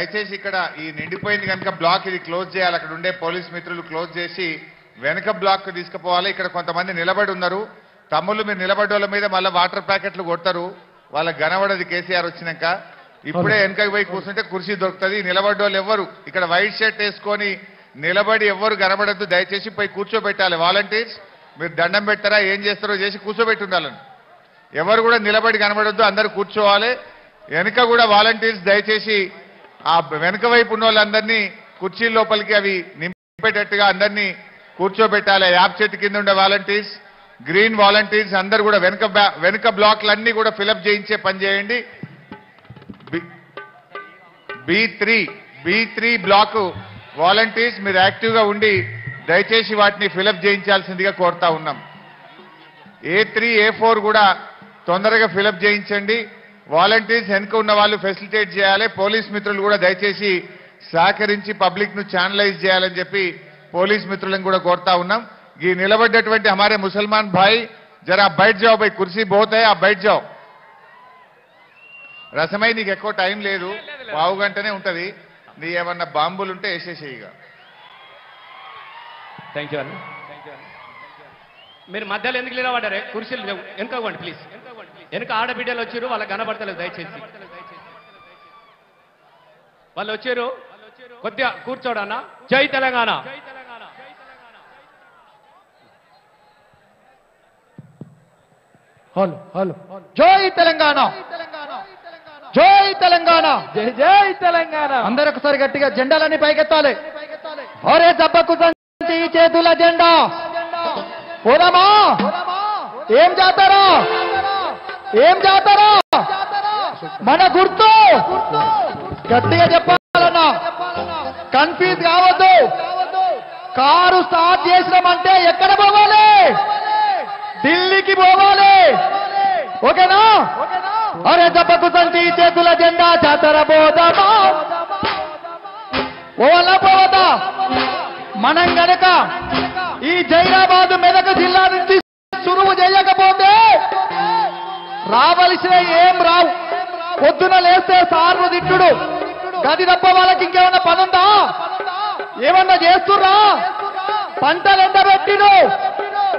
దయచేసి ఇక్కడ ఈ నిండిపోయింది కనుక బ్లాక్ ఇది క్లోజ్ చేయాలి. అక్కడ ఉండే పోలీస్ మిత్రులు క్లోజ్ చేసి వెనక బ్లాక్ తీసుకుపోవాలి. ఇక్కడ కొంతమంది నిలబడి ఉన్నారు. తమ్ముళ్ళు మీరు నిలబడ్డోళ్ళ మీద మళ్ళీ వాటర్ ప్యాకెట్లు కొడతారు. వాళ్ళకి గనబడది కేసీఆర్ వచ్చినాక. ఇప్పుడే వెనకకి పోయి కూర్చుంటే కుర్చీ దొరుకుతుంది. నిలబడ్డోళ్ళు ఎవ్వరు ఇక్కడ వైట్ షర్ట్ వేసుకొని నిలబడి ఎవ్వరు కనబడద్దు. దయచేసి పోయి కూర్చోబెట్టాలి. వాలంటీర్స్ మీరు దండం పెట్టారా ఏం చేస్తారో చేసి కూర్చోబెట్టి ఉండాలని. ఎవరు కూడా నిలబడి కనబడద్దు. అందరూ కూర్చోవాలి. వెనక కూడా వాలంటీర్స్ దయచేసి ఆ వెనక వైపు ఉన్న వాళ్ళందరినీ కుర్చీ లోపలికి అవి నింపేటట్టుగా అందరినీ కూర్చోబెట్టాలి. యాప్ చెట్టు కింద ఉండే వాలంటీర్స్, గ్రీన్ వాలంటీర్స్ అందరూ కూడా వెనక బ్లాక్లన్నీ కూడా ఫిలప్ చేయించే పని చేయండి. B3 బ్లాక్ వాలంటీర్స్ మీరు యాక్టివ్గా ఉండి దయచేసి వాటిని ఫిలప్ చేయించాల్సిందిగా కోరుతా ఉన్నాం. A3, A4 కూడా తొందరగా ఫిలప్ చేయించండి. వాలంటీర్స్ వెనుక ఉన్న వాళ్ళు ఫెసిలిటేట్ చేయాలి. పోలీస్ మిత్రులు కూడా దయచేసి సహకరించి పబ్లిక్ ను ఛానలైజ్ చేయాలని చెప్పి పోలీస్ మిత్రులను కూడా కోరుతా ఉన్నాం. ఈ నిలబడ్డటువంటి हमारे ముసల్మాన్ భాయ్ జరా బయట జాओ भाई, కుర్సీ बहुत है, आप बैठ जाओ. రసమై నీకు ఎక్కువ టైం లేదు, పావు గంటనే ఉంటది. నీ ఏమన్నా బాంబులు ఉంటే వేసేసేయిగా. థ్యాంక్ యూ అన్న. మీరు మధ్యలో ఎందుకు నిలబడ్డారే? కుర్చీలు వెనుకోండి ప్లీజ్. వెనుక ఆడబిడ్డలు వచ్చారు, వాళ్ళకి కనబడతలేదు. దయచేసి వాళ్ళు వచ్చారు, కొద్దిగా కూర్చోడన్నా. జై తెలంగాణ. హలో హలో, జై తెలంగాణ, జై తెలంగాణ, జై జై తెలంగాణ. అందరూ ఒకసారి గట్టిగా జెండాలన్నీ పైకెత్తాలి. ఒరే దెబ్బకు సంచి చేతుల జెండా పోదామా? ఏం జాతారా, ఏం జాతారా? మన గుర్తు గట్టిగా చెప్పాలన్నా, కన్ఫ్యూజ్ కావద్దు. కారు స్టార్ట్ చేసినామంటే ఎక్కడ పోవాలి? ఢిల్లీకి పోవాలి. ఓకేనా? అరే దెబ్బకు సంచి చేతుల జెండా జాతర పోదామా? పోవాలా పోవద్దా? మనం గనక ఈ జైరాబాద్ మెదక్ జిల్లా నుంచి సురువు చేయకపోతే రావలసిన ఏం రావు. పొద్దున లేస్తే సార్లు తిట్టుడు, గది తప్ప వాళ్ళకి ఇంకేమన్నా పనుందా? ఏమన్నా చేస్తుర్రా? పంటలు ఎండబెట్టిను,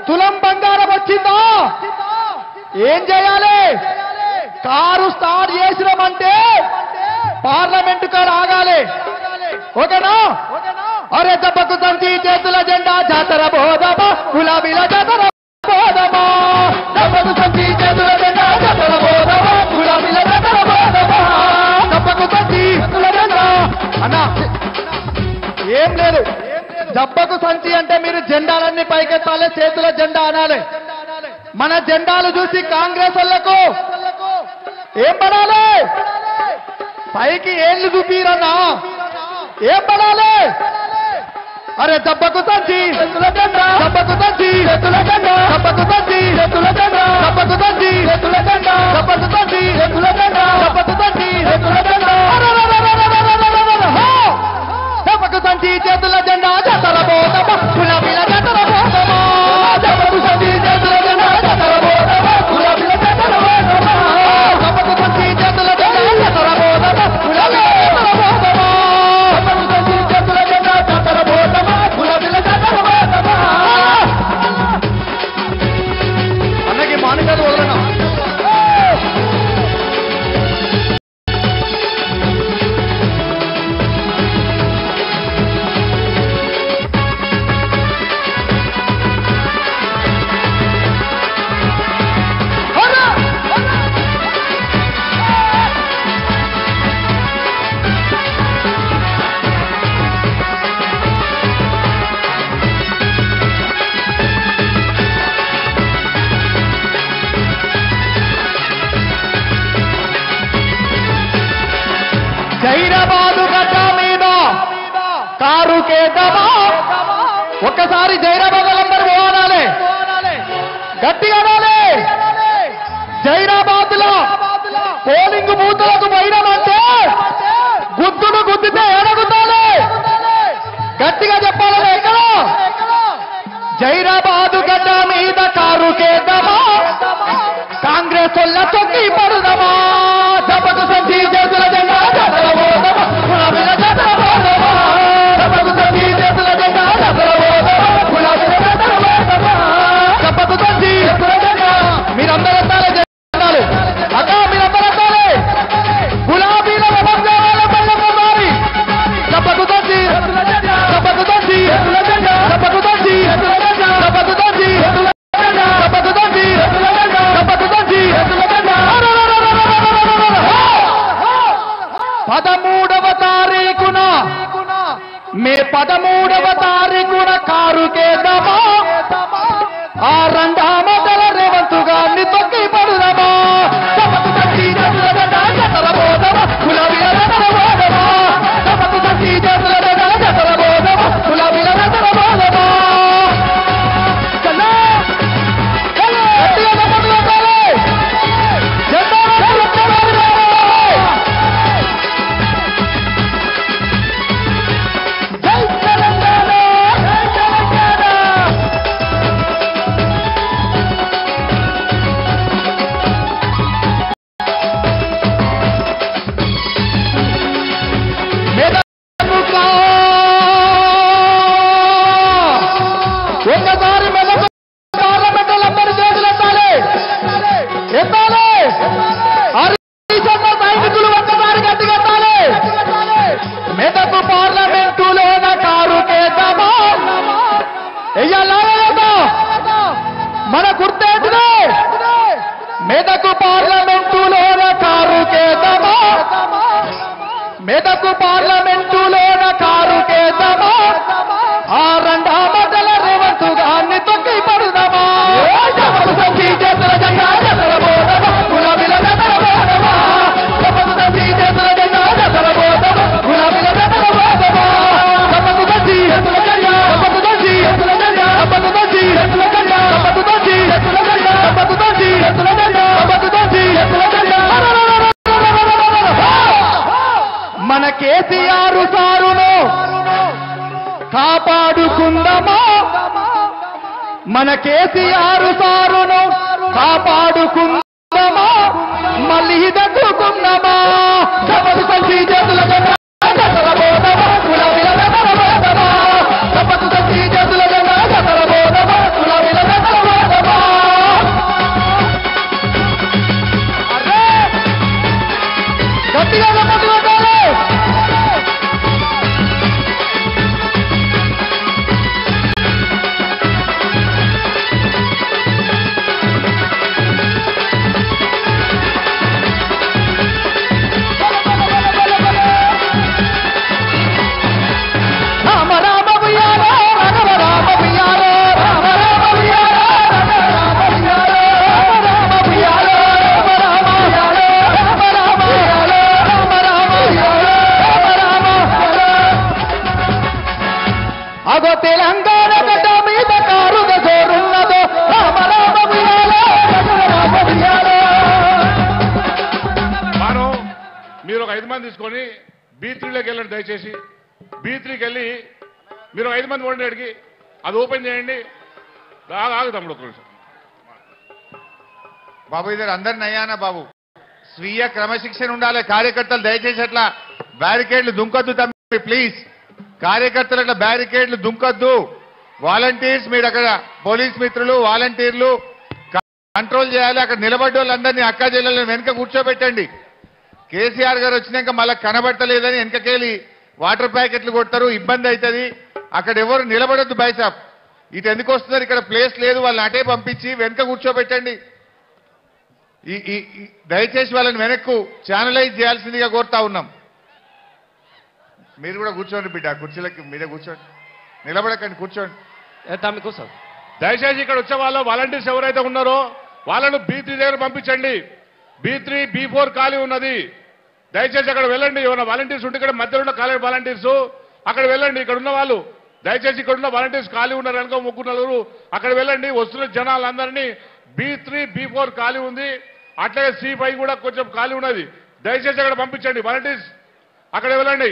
తులం బంగారం వచ్చిందా? ఏం చేయాలి? కారు స్టార్ట్ చేసినామంటే పార్లమెంటు కాడ ఆగాలి. ఓకేనా? అరే దెబ్బకు సంచి చేతుల జెండా జాతర పోదామా? గులాబీల జాతర పోదామా? దెబ్బకు సంచి చేతుల జెండా జాతర పోదామా? గులాబీల జాతర పోదామా? దెబ్బకు సంచి చేతుల జెండా అన్నా ఏం లేదు. దెబ్బకు సంచి అంటే మీరు జెండాలన్నీ పైకెత్తాలి, చేతుల జెండా అనాలి. మన జెండాలు చూసి కాంగ్రెస్ వాళ్లకు ఏం పడాలి? పైకి ఏళ్ళు చూపిరన్నా ఏం పడాలి? అరే దెబ్బకు సంచి చేతుల జెండా, దెబ్బకు సంచి చేతుల జెండా, దెబ్బకు సంచి చేతుల జెండా, దెబ్బకు సంచి చేతుల జెండా, దెబ్బకు సంచి చేతుల జెండా, దెబ్బకు సంచి చేతుల జెండా, దెబ్బకు సంచి చేతుల జెండా జాతర పోదామా? గులాబీల జాతర పోదామా? దెబ్బకు సంచి చేతుల జెండా జాతర పోదామా? గులాబీల జాతర పోదామా? దెబ్బకు సంచి చేతుల జెండా జాతర పోదామా? గులాబీల జాతర పోదామా? దెబ్బకు సంచి చేతుల జెండా జాతర పోదామా? గులాబీల జాతర పోదామా? అన్నకి మానగారు వదలనా? జైరాబాదు గడ్డ మీద కారు కేద్దామా? ఒక్కసారి జైరాబాద్ వాళ్ళందరూ పోవాలి, గట్టిగా అనాలి. జైరాబాద్ లో పోలింగ్ బూతులకు పోయినామంటే గుద్దును గుద్దితే ఎడగుతాలి. గట్టిగా చెప్పాలి. ఎక్కడ? జైరాబాదు గడ్డ మీద కారు కేద్దామా? కాంగ్రెస్ వాళ్ళ తొక్కి పడుదామా? దెబ్బకు సంచి చేతుల జెండా జాతర పోదామా? తారీఖున మే 13వ తారీఖున కారుకేద్దామా ఆ రెండామదల రేవంతు గారిని తొక్కి పడుదామా ఒకసారి మెదకు పార్లమెంటులందరూ చేతులు ఎత్తాలి హరిశన్న సైనికులు ఒక్కసారి గట్టిగా ఎత్తాలి మెదకు పార్లమెంటులోన కారుకేద్దామా ఎయ్యాలా మన గుర్తేంటిది మెదకు పార్లమెంటులోన కారుకేద్దామా మెదకు పార్లమెంటులోన కారుకేద్దామా ఆ రెండామదల రేవంతు గారిని తొక్కి పడుదామా చేతుల జెండా జతరబోదమా గులాబీల జతరబోదమా చేతుల జెండా జతరబోదమా గులాబీల జతరబోదమా చేతుల జెండా చేతుల జెండా చేతుల జెండా చేతుల జెండా మన కేసీఆర్ సారును కాపాడుకుందామా మన కేసీఆర్ సారును కాపాడుకుందామా మళ్ళీ దగ్గుకుందామా సభకు కలిసి చేతుల జతరబోదమా గులాబీల జతరబోదమా సభకు కలిసి చేతుల జతరబోదమా గులాబీల జతరబోదమా గట్టిగా కొట్టుకోవాలి అగో తెలంగాణ గడ్డ మీద కారుగ జోరున్నదో మీరు ఒక 5 మంది తీసుకొని B3లోకి వెళ్ళండి దయచేసి B3కి వెళ్ళి మీరు 5 మంది ఓడినాడికి అది ఓపెన్ చేయండి ఆగు తమ్ముడు ఒక నిమిషం బాబు ఇద్దరు అందరిని అయ్యానా బాబు స్వీయ క్రమశిక్షణ ఉండాలి కార్యకర్తలు దయచేసి అట్లా బ్యారికేడ్లు దుంకొద్దు తమ్మి ప్లీజ్ కార్యకర్తలు అట్లా బ్యారికేడ్లు దుంకొద్దు వాలంటీర్స్ మీరు అక్కడ పోలీస్ మిత్రులు వాలంటీర్లు కంట్రోల్ చేయాలి అక్కడ నిలబడ్డ వాళ్ళందరినీ అక్క జిల్లాలను వెనక కూర్చోబెట్టండి కేసీఆర్ గారు వచ్చినాక మళ్ళీ కనబట్టలేదని వెనకకేలి వాటర్ ప్యాకెట్లు కొడతారు ఇబ్బంది అవుతుంది అక్కడ ఎవరు నిలబడొద్దు బైసాబ్ ఇటు ఎందుకు వస్తున్నారు ఇక్కడ ప్లేస్ లేదు వాళ్ళని అటే పంపించి వెనక కూర్చోబెట్టండి దయచేసి వాళ్ళని వెనక్కు ఛానలైజ్ చేయాల్సిందిగా కోరుతా ఉన్నాం మీరు కూడా కూర్చోండి బిడ్డ కుర్చీలకి మీరే కూర్చోండి నిలబడకండి కూర్చోండి తమ్మి కూర్చో దయచేసి ఇక్కడ వచ్చే వాళ్ళు వాలంటీర్స్ ఎవరైతే ఉన్నారో వాళ్ళను B3 దగ్గర పంపించండి B3 B4 ఖాళీ ఉన్నది దయచేసి అక్కడ వెళ్ళండి ఏమైనా వాలంటీర్స్ ఉంటే ఇక్కడ మధ్యలో ఉన్న ఖాళీ వాలంటీర్స్ అక్కడ వెళ్ళండి ఇక్కడ ఉన్న వాళ్ళు దయచేసి ఇక్కడ ఉన్న వాలంటీర్స్ ఖాళీ ఉన్నారు కనుక 3 అక్కడ వెళ్ళండి వస్తున్న జనాలందరినీ B3 B4 ఖాళీ ఉంది అట్లాగే C5 కూడా కొంచెం ఖాళీ ఉన్నది దయచేసి అక్కడ పంపించండి వాలంటీర్స్ అక్కడ వెళ్ళండి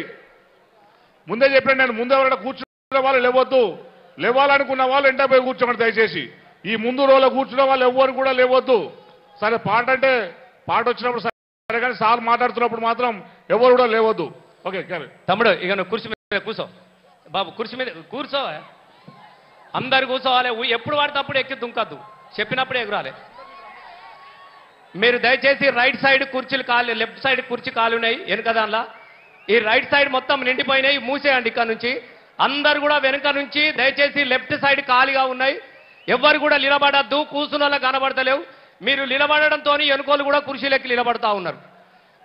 ముందే చెప్పండి నేను ముందే ఎవరైనా కూర్చున్న వాళ్ళు లేవద్దు లేవాలనుకున్న వాళ్ళు ఎంట పోయి కూర్చోండి దయచేసి ఈ ముందు రోజులో కూర్చున్న వాళ్ళు ఎవరు కూడా లేవద్దు సరే పాట అంటే పాట వచ్చినప్పుడు సరే కానీ సార్ మాట్లాడుతున్నప్పుడు మాత్రం ఎవరు కూడా లేవద్దు ఓకే తమ్ముడు ఇక నువ్వు కుర్చీ మీద కూర్చో బాబు కుర్చీ మీద కూర్చో అందరు కూర్చోవాలి ఎప్పుడు వాడితే అప్పుడు ఎక్కి దుంకద్దు చెప్పినప్పుడు ఎగురాలి మీరు దయచేసి రైట్ సైడ్ కుర్చీలు ఖాళీ లెఫ్ట్ సైడ్ కుర్చీ ఖాళీ ఉన్నాయి వెనుక దానిలో ఈ రైట్ సైడ్ మొత్తం నిండిపోయినాయి మూసేయండి ఇక్కడ నుంచి అందరు కూడా వెనుక నుంచి దయచేసి లెఫ్ట్ సైడ్ ఖాళీగా ఉన్నాయి ఎవ్వరు కూడా నిలబడద్దు కూర్చున్న వాళ్ళకి కనబడతలేవు మీరు నిలబడడంతో ఎనుకోలు కూడా కుర్చీలెక్కి నిలబడతా ఉన్నారు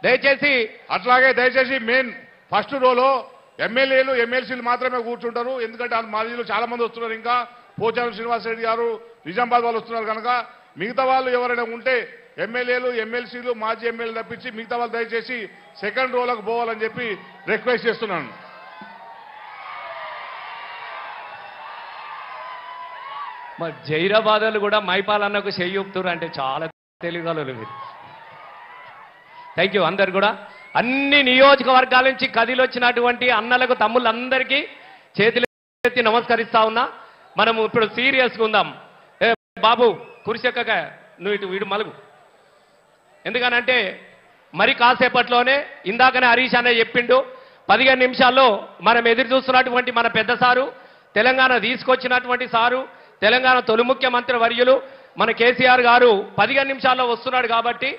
దయచేసి అట్లాగే దయచేసి మెయిన్ ఫస్ట్ రోలో ఎమ్మెల్యేలు ఎమ్మెల్సీలు మాత్రమే కూర్చుంటారు. ఎందుకంటే ఆ మాజీలు చాలా మంది వస్తున్నారు. ఇంకా పోచారం శ్రీనివాసరెడ్డి గారు నిజామాబాద్ వాళ్ళు వస్తున్నారు కనుక మిగతా వాళ్ళు ఎవరైనా ఉంటే ఎమ్మెల్యేలు ఎమ్మెల్సీలు మాజీ ఎమ్మెల్యేలు తప్పించి మిగతా వాళ్ళు దయచేసి సెకండ్ రోలకు పోవాలని చెప్పి రిక్వెస్ట్ చేస్తున్నాను. మరి జైరాబాద్ కూడా మైపాలన్నకు చెయ్యూపుతారు అంటే చాలా తెలియగలరు మీరు. Thank you. అందరు కూడా అన్ని నియోజకవర్గాల నుంచి కదిలి వచ్చినటువంటి అన్నలకు తమ్ముళ్ళందరికీ చేతులెత్తి నమస్కరిస్తా ఉన్నా. మనము ఇప్పుడు సీరియస్గా ఉందాం. ఏ బాబు కురిసెక్కక నువ్వు ఇటు వీడు మలుగు. ఎందుకనంటే మరి కాసేపట్లోనే ఇందాకనే హరీష్ అనే చెప్పిండు 15 నిమిషాల్లో మనం ఎదురు చూస్తున్నటువంటి మన పెద్ద సారు, తెలంగాణ తీసుకొచ్చినటువంటి సారు, తెలంగాణ తొలి ముఖ్యమంత్రి వర్యులు మన కేసీఆర్ గారు 15 నిమిషాల్లో వస్తున్నాడు. కాబట్టి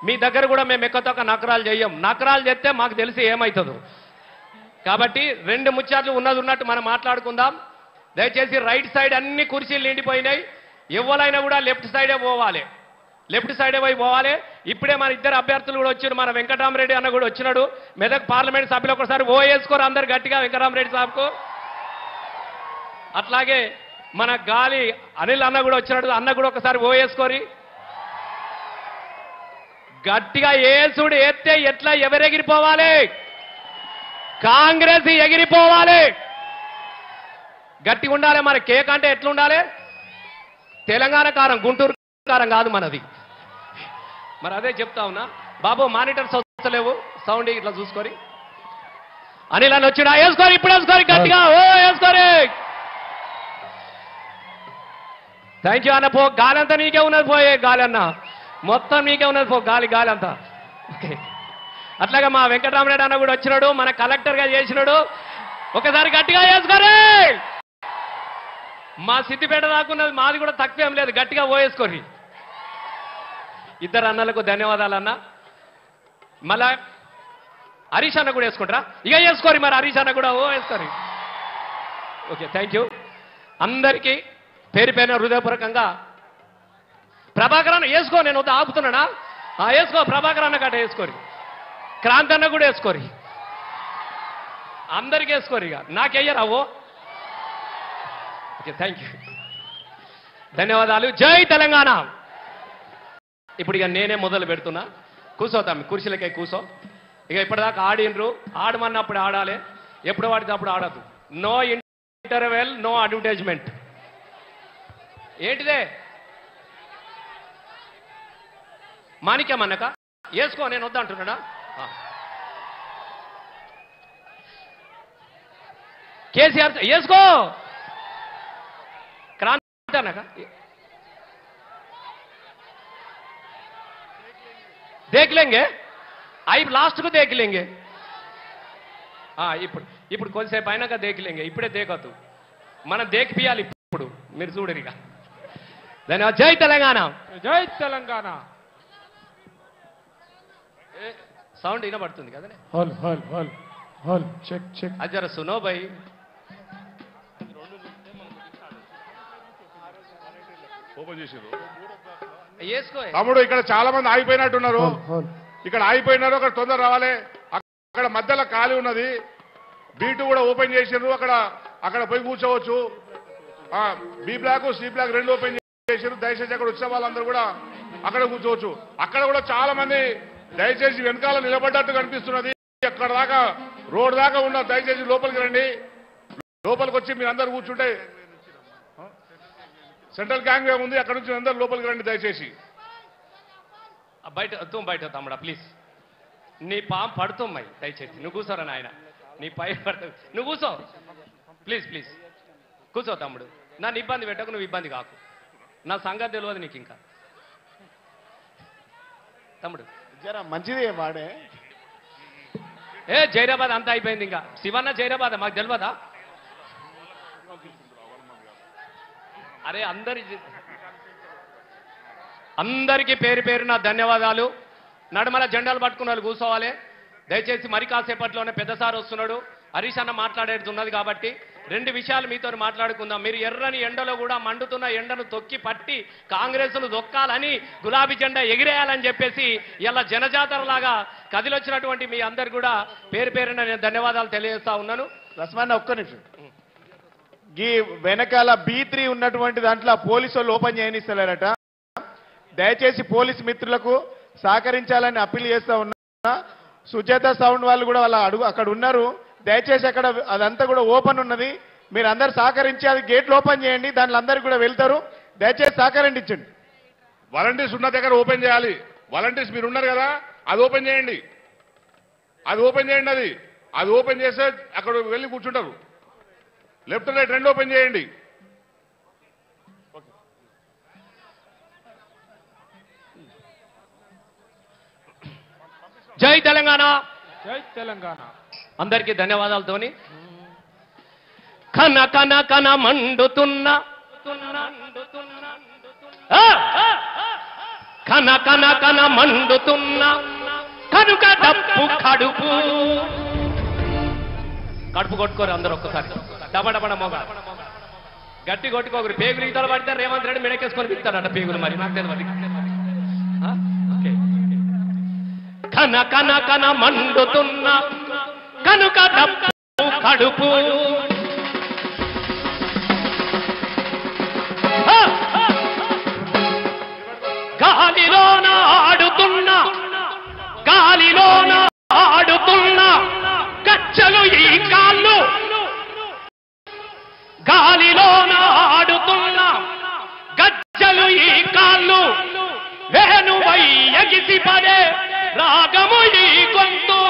మీ దగ్గర కూడా మేము ఎక్కతొక్క నకరాలు చెయ్యం. నకరాలు చేస్తే మాకు తెలిసి ఏమవుతుందో. కాబట్టి 2 ముచ్చట్లు ఉన్నట్టు మనం మాట్లాడుకుందాం. దయచేసి రైట్ సైడ్ అన్ని కుర్చీలు నిండిపోయినాయి. ఎవరైనా కూడా లెఫ్ట్ సైడే పోవాలి, లెఫ్ట్ సైడే పోవాలి. ఇప్పుడే మన ఇద్దరు అభ్యర్థులు కూడా వచ్చారు. మన వెంకటరామరెడ్డి అన్న కూడా వచ్చినాడు. మెదక్ పార్లమెంట్ సభ్యులు ఒకసారి ఓ వేసుకోరు అందరు గట్టిగా వెంకటరామరెడ్డి సాబ్కు. అట్లాగే మన గాలి అనిల్ అన్న కూడా వచ్చినాడు. అన్న కూడా ఒకసారి ఓ వేసుకోరి. గట్టిగా ఏసుడు ఎత్తే ఎట్లా ఎవరెగిరిపోవాలి? కాంగ్రెస్ ఎగిరిపోవాలి. గట్టిగా ఉండాలి. మన కేక్ అంటే ఎట్లా ఉండాలి? తెలంగాణ కారం, గుంటూరు కారం కాదు మనది. మరి అదే చెప్తా ఉన్నా. బాబు మానిటర్స్ వస్తలేవు, సౌండ్ ఇట్లా చూసుకొని. అనిల్ అని వచ్చినా వేసుకోరి, ఇప్పుడు వేసుకోరి గట్టిగా ఓ వేసుకోరి. థ్యాంక్ యూ అన్న. పో గాలి అంతా నీకే ఉన్నది, పోయే గాలి అన్న మొత్తం నీకే ఉన్నది, పో గాలి గాలి అంతా. ఓకే. అట్లాగా మా వెంకటరామరెడ్డి అన్న కూడా వచ్చినాడు, మన కలెక్టర్ గా చేసినాడు. ఒకసారి గట్టిగా వేసుకోరి. మా సిద్దిపేట దాకున్నది, మాది కూడా తక్కువేం లేదు, గట్టిగా పోయేసుకోరి. ఇద్దరు అన్నలకు ధన్యవాదాలు అన్న. మళ్ళా హరీష్ అన్న కూడా వేసుకుంటారా? ఇక వేసుకోరి. మరి హరీష్ అన్న కూడా ఓ వేసుకోరి. ఓకే, థ్యాంక్ యూ అందరికీ పేరు పేరున హృదయపూర్వకంగా. ప్రభాకర్ అన్న వేసుకో, నేను వద్ద ఆపుతున్నానా? వేసుకో, ప్రభాకర్ అన్న గట్ట వేసుకోరి. క్రాంతి అన్న కూడా వేసుకోరి. అందరికీ వేసుకోరు. ఇక నాకెయ్యరావో. ఓకే, థ్యాంక్ యూ, ధన్యవాదాలు. జై తెలంగాణ. ఇప్పుడు ఇక నేనే మొదలు పెడుతున్నా. కూర్చోతాం, కుర్చీలకే కూర్చో. ఇక ఇప్పటిదాకా ఆడినరు, ఆడమన్నప్పుడు ఆడాలి, ఎప్పుడు వాడితే అప్పుడు ఆడద్దు. No interval, no advertisement. ఏంటిదే మాణిక్యం అన్నక వేసుకో, నేను వద్దా అంటున్నాడా? కేసీఆర్ వేసుకో. క్రాంతి అన్నక देख लेंगे, आई लास्ट को देख लेंगे. ఇప్పుడు కొంచెంసేపు అయినాక దేక్ లేంగే, ఇప్పుడే దేకద్దు, మనం దేకిపియాలి ఇప్పుడు. మీరు చూడరిగా. ధన్యవాదాలు. జై తెలంగాణ, జై తెలంగాణ. సౌండ్ వినబడుతుంది కదనే? హల్ హల్ హల్ హల్ చెక్ చెక్. అది జర సునో భయ్. ఓపెన్ చేసారు వేసుకో తమ్ముడు. ఇక్కడ చాలా మంది ఆగిపోయినట్టున్నారు. ఇక్కడ ఆగిపోయినారు, అక్కడ తొందర రావాలి. అక్కడ మధ్యలో ఖాళీ ఉన్నది, B2 కూడా ఓపెన్ చేసారు. అక్కడ పోయి కూర్చోవచ్చు. B block C block 2 open చేసారు. దయచేసి అక్కడ వచ్చిన వాళ్ళందరూ కూడా అక్కడ కూర్చోవచ్చు. అక్కడ కూడా చాలా మంది దయచేసి వెనకాల నిలబడ్డట్టు కనిపిస్తున్నది. అక్కడ దాకా రోడ్ దాకా ఉన్నారు. దయచేసి లోపలికి రండి. లోపలికి వచ్చి మీరు అందరు కూర్చుంటే సెంట్రల్ గ్యాంగ్ వే ఉంది, అక్కడ నుంచి అందరు లోపలికి రండి దయచేసి. బయట బయట తమ్ముడా ప్లీజ్. నీ పాము పడుతున్నాయి, దయచేసి నువ్వు కూర్చోరా నాయన. నీ పై పడుతుంది, నువ్వు కూర్చో ప్లీజ్ ప్లీజ్. కూర్చో తమ్ముడు. నన్ను ఇబ్బంది పెట్టకు, నువ్వు ఇబ్బంది కాకు. నా సంగతి తెలియదు నీకు ఇంకా. తమ్ముడు జరా మంచిదే వాడే. జైరాబాద్ అంతా అయిపోయింది. ఇంకా శివన్న జైరాబాద్ మాకు తెలియదా? అరే అందరికీ పేరు పేరున ధన్యవాదాలు. నడమల జెండాలు పట్టుకున్న వాళ్ళు కూర్చోవాలి దయచేసి. మరి కాసేపట్లోనే పెద్ద సార్ వస్తున్నాడు, హరీష్ అన్న మాట్లాడేది ఉన్నది కాబట్టి రెండు విషయాలు మీతో మాట్లాడుకుందాం. మీరు ఎర్రని ఎండలో కూడా మండుతున్న ఎండను తొక్కి పట్టి కాంగ్రెస్ను దొక్కాలని గులాబీ జెండా ఎగిరేయాలని చెప్పేసి ఇలా జనజాతరలాగా కదిలొచ్చినటువంటి మీ అందరు కూడా పేరు పేరున నేను ధన్యవాదాలు తెలియజేస్తా ఉన్నాను. లక్ష్మణ ఒక్క నిమిషం. ఈ వెనకాల B3 ఉన్నటువంటి దాంట్లో పోలీసు వాళ్ళు ఓపెన్ చేయనిస్తలేరట. దయచేసి పోలీస్ మిత్రులకు సహకరించాలని అప్పీల్ చేస్తా ఉన్నా. సుజాత సౌండ్ వాళ్ళు కూడా వాళ్ళ అక్కడ ఉన్నారు. దయచేసి అక్కడ అదంతా కూడా ఓపెన్ ఉన్నది. మీరు అందరు సహకరించి అది గేట్లు ఓపెన్ చేయండి. దాంట్లో అందరు కూడా వెళ్తారు. దయచేసి సహకరించండి. వాలంటీర్స్ ఉన్న దగ్గర ఓపెన్ చేయాలి. వాలంటీర్స్ మీరు ఉన్నారు కదా, అది ఓపెన్ చేయండి. అది ఓపెన్ చేయండి. అది ఓపెన్ చేస్తే అక్కడ వెళ్ళి కూర్చుంటారు. లెఫ్ట్ రైట్ రెండు ఓపెన్ చేయండి. జై తెలంగాణ. జై తెలంగాణ. అందరికీ ధన్యవాదాలతోని కన కన కన మండుతున్న కన కన కన మండుతున్న కనుక డప్పు కడుపు కడుపు కొట్టుకోరు అందరూ ఒక్కసారి. డబడబడ మొగ గట్టి కొట్టుకోకరు. పేగులు ఈతలు పడితే రేవంత్ రెడ్డి మెడకేసుకొని పిలుస్తాడట పేగులు. మరి నాకు తెలియదు. కన కన కన మండుతున్న కనుక డప్పు కడుపు గాలిలోన ఆడుతున్న గచ్చలు ఈ కాళ్ళు గాలిలోన ఆడుతున్న గజ్జలు ఈ కాళ్ళు వేణువై ఎగిసి పడే రాగము ఈ గొంతు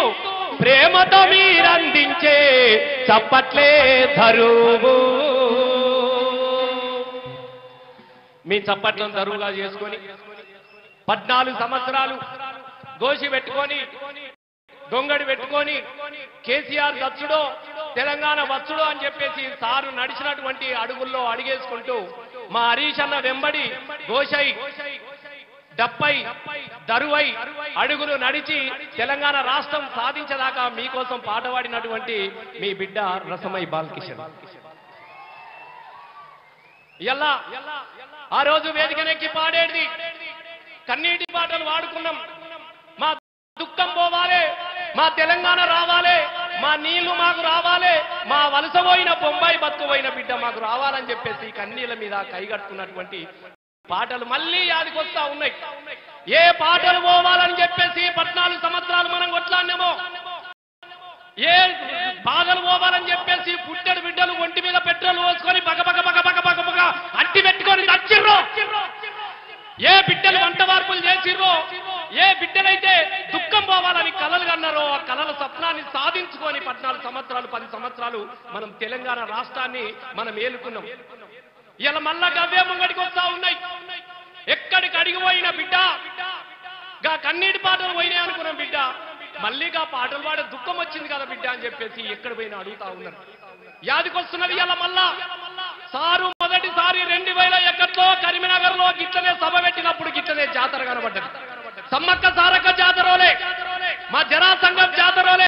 ప్రేమతో మీరందించే చప్పట్లే ధరువు. మీ చప్పట్లను ధరువుగా చేసుకొని 14 సంవత్సరాలు గోషి పెట్టుకొని దొంగడి పెట్టుకొని కేసీఆర్ వచ్చుడో తెలంగాణ వచ్చుడో అని చెప్పేసి సారు నడిచినటువంటి అడుగుల్లో అడిగేసుకుంటూ మా హరీష్ అన్న వెంబడి గోషై డప్పై దరువై అడుగులు నడిచి తెలంగాణ రాష్ట్రం సాధించేదాకా మీకోసం పాట పాడినటువంటి మీ బిడ్డ రసమై బాలకిషన్. ఎలా ఆ రోజు వేదికనెక్కి పాడేది కన్నీటి పాటలు వాడుకున్నాం. మా దుఃఖం పోవాలి, మా తెలంగాణ రావాలి, మా నీళ్లు మాకు రావాలి, మా వలసపోయిన బొంబాయి బతుకుపోయిన బిడ్డ మాకు రావాలని చెప్పేసి కన్నీళ్ళ మీద కైగట్టుకున్నటువంటి పాటలు మళ్ళీ యాదికొస్తా ఉన్నాయి. ఏ పాటలు పోవాలని చెప్పేసి 14 సంవత్సరాలు మనం కొట్లాడినామో, ఏ బాధలు పోవాలని చెప్పేసి పుట్టెడు బిడ్డలు ఒంటి మీద పెట్రోల్ పోసుకొని బగబగ బగబగ బగబగ అట్టి పెట్టుకొని నచ్చిర్రో, ఏ బిడ్డలు వంట వార్పులు చేసిర్రో, ఏ బిడ్డలైతే దుఃఖం పోవాలని కలలు కన్నారో ఆ కలల స్వప్నాన్ని సాధించుకొని 14 సంవత్సరాలు 10 సంవత్సరాలు మనం తెలంగాణ రాష్ట్రాన్ని మనం ఏలుకున్నాం. ఇలా మళ్ళా గవ్వే ముంగడికి వస్తా ఉన్నాయి. ఎక్కడికి అడిగిపోయిన బిడ్డ గా కన్నీటి పాటలు పోయినాయి అనుకున్నాం బిడ్డ. మళ్ళీగా పాటలు పాడే దుఃఖం వచ్చింది కదా బిడ్డ అని చెప్పేసి ఎక్కడ పోయినా అడుగుతా ఉన్నారు. యాదికొస్తున్నది ఇలా మళ్ళా సారు మొదటిసారి 2001లో కరీంనగర్ లో గిట్లనే సభ పెట్టినప్పుడు గిట్లనే జాతర కనబడ్డది. సమ్మక్క సారక్క జాతరోలే, మా జరా సంఘం జాతరోలే,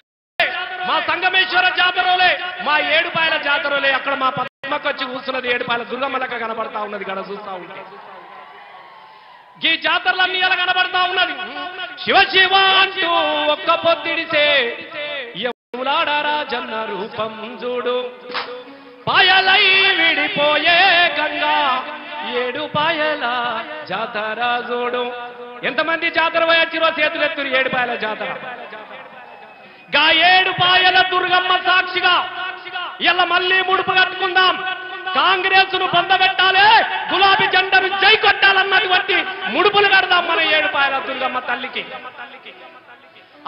మా సంగమేశ్వర జాతరోలే, మా ఏడుపాయల జాతరోలే. అక్కడ మా పద్మకు వచ్చి కూర్చున్నది ఏడుపాయల దుర్గమ్మలక కనబడతా ఉన్నది. గడ చూస్తా ఉంటే ఈ జాతరలన్నీ ఎలా కనబడతా ఉన్నది. శివ శివ అంటూ ఒక్క పొద్దిడిసే యములాడారా జన్న రూపం చూడు, పాయలై విడిపోయే గంగా ఏడు పాయల జాతర చూడు. ఎంతమంది జాతర వచ్చారో చేతులెత్తురు. ఏడుపాయల జాతర గా ఏడుపాయల దుర్గమ్మ సాక్షిగా ఇలా మళ్ళీ ముడుపు కట్టుకుందాం. కాంగ్రెస్ ను పొందబెట్టాలి, గులాబీ జెండాను జై కొట్టాలన్నటువంటి ముడుపులు కడదాం మన ఏడుపాయల దుర్గమ్మ తల్లికి.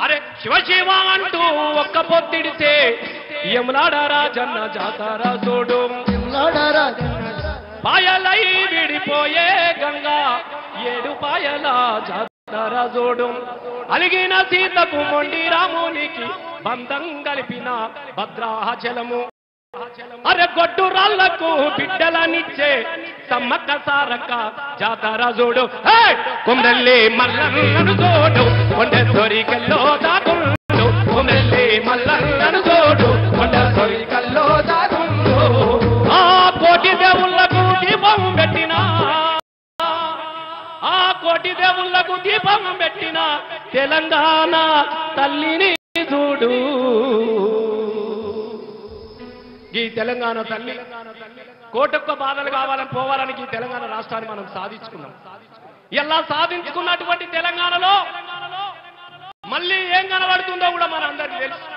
అరే శివ శివ అంటూ ఒక్క పొద్దిడితే యములాడారా జన్న జాతర చూడు, పాయలై విడిపోయే గంగా ఏడు పాయల జాతర చూడు. అలిగిన సీతకు మొండి రామునికి బంధం కలిపిన భద్రాచలము, అరే గొడ్డు రాళ్లకు బిడ్డలనిచ్చే సమ్మక్క సారక్క జాతర చూడు. కుమ్రెల్లి మల్లన్నను చూడు, కొండ సొరికల్లో దాగుండు, కుమ్రెల్లి మల్లన్నను చూడు, కొండ సొరికల్లో దాగుండు. తెలంగాణ తల్లిని చూడు. ఈ తెలంగాణ తల్లి కోటొక్క బాధలు కావాలని పోవాలని ఈ తెలంగాణ రాష్ట్రాన్ని మనం సాధించుకున్నాం. ఇలా సాధించుకున్నటువంటి తెలంగాణలో మళ్ళీ ఏం కనబడుతుందో కూడా మన అందరికీ తెలుసు.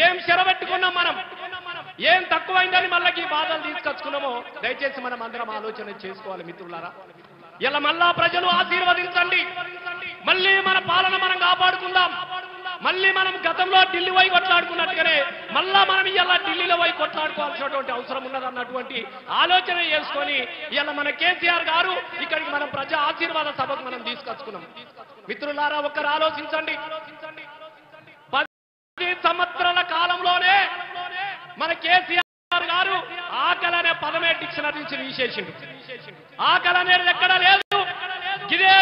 ఏం చెరబెట్టుకున్నాం మనం, ఏం తక్కువైందని మళ్ళీ ఈ బాధలు తీసుకొచ్చుకున్నామో దయచేసి మనం అందరం ఆలోచన చేసుకోవాలి మిత్రులారా. ఇలా మళ్ళా ప్రజలు ఆశీర్వదించండి. మళ్ళీ మన పాలన మనం కాపాడుకుందాం. మళ్ళీ మనం గతంలో ఢిల్లీ పోయి కొట్లాడుకున్నట్టుగానే మళ్ళా మనం ఇలా ఢిల్లీలో పోయి కొట్లాడుకోవాల్సినటువంటి అవసరం ఉన్నదన్నటువంటి ఆలోచన చేసుకొని ఇలా మన కేసీఆర్ గారు ఇక్కడికి మనం ప్రజా ఆశీర్వాద సభకు మనం తీసుకొచ్చుకున్నాం. మిత్రులారా ఒక్కరు ఆలోచించండి. 10 సంవత్సరాల కాలంలోనే మన కేసీఆర్ గారు ఆకలి అనే పదమే డిక్షనరీ నుంచి తీసేసిండు. ఆకలి అనేది ఎక్కడా లేదు. ఇదే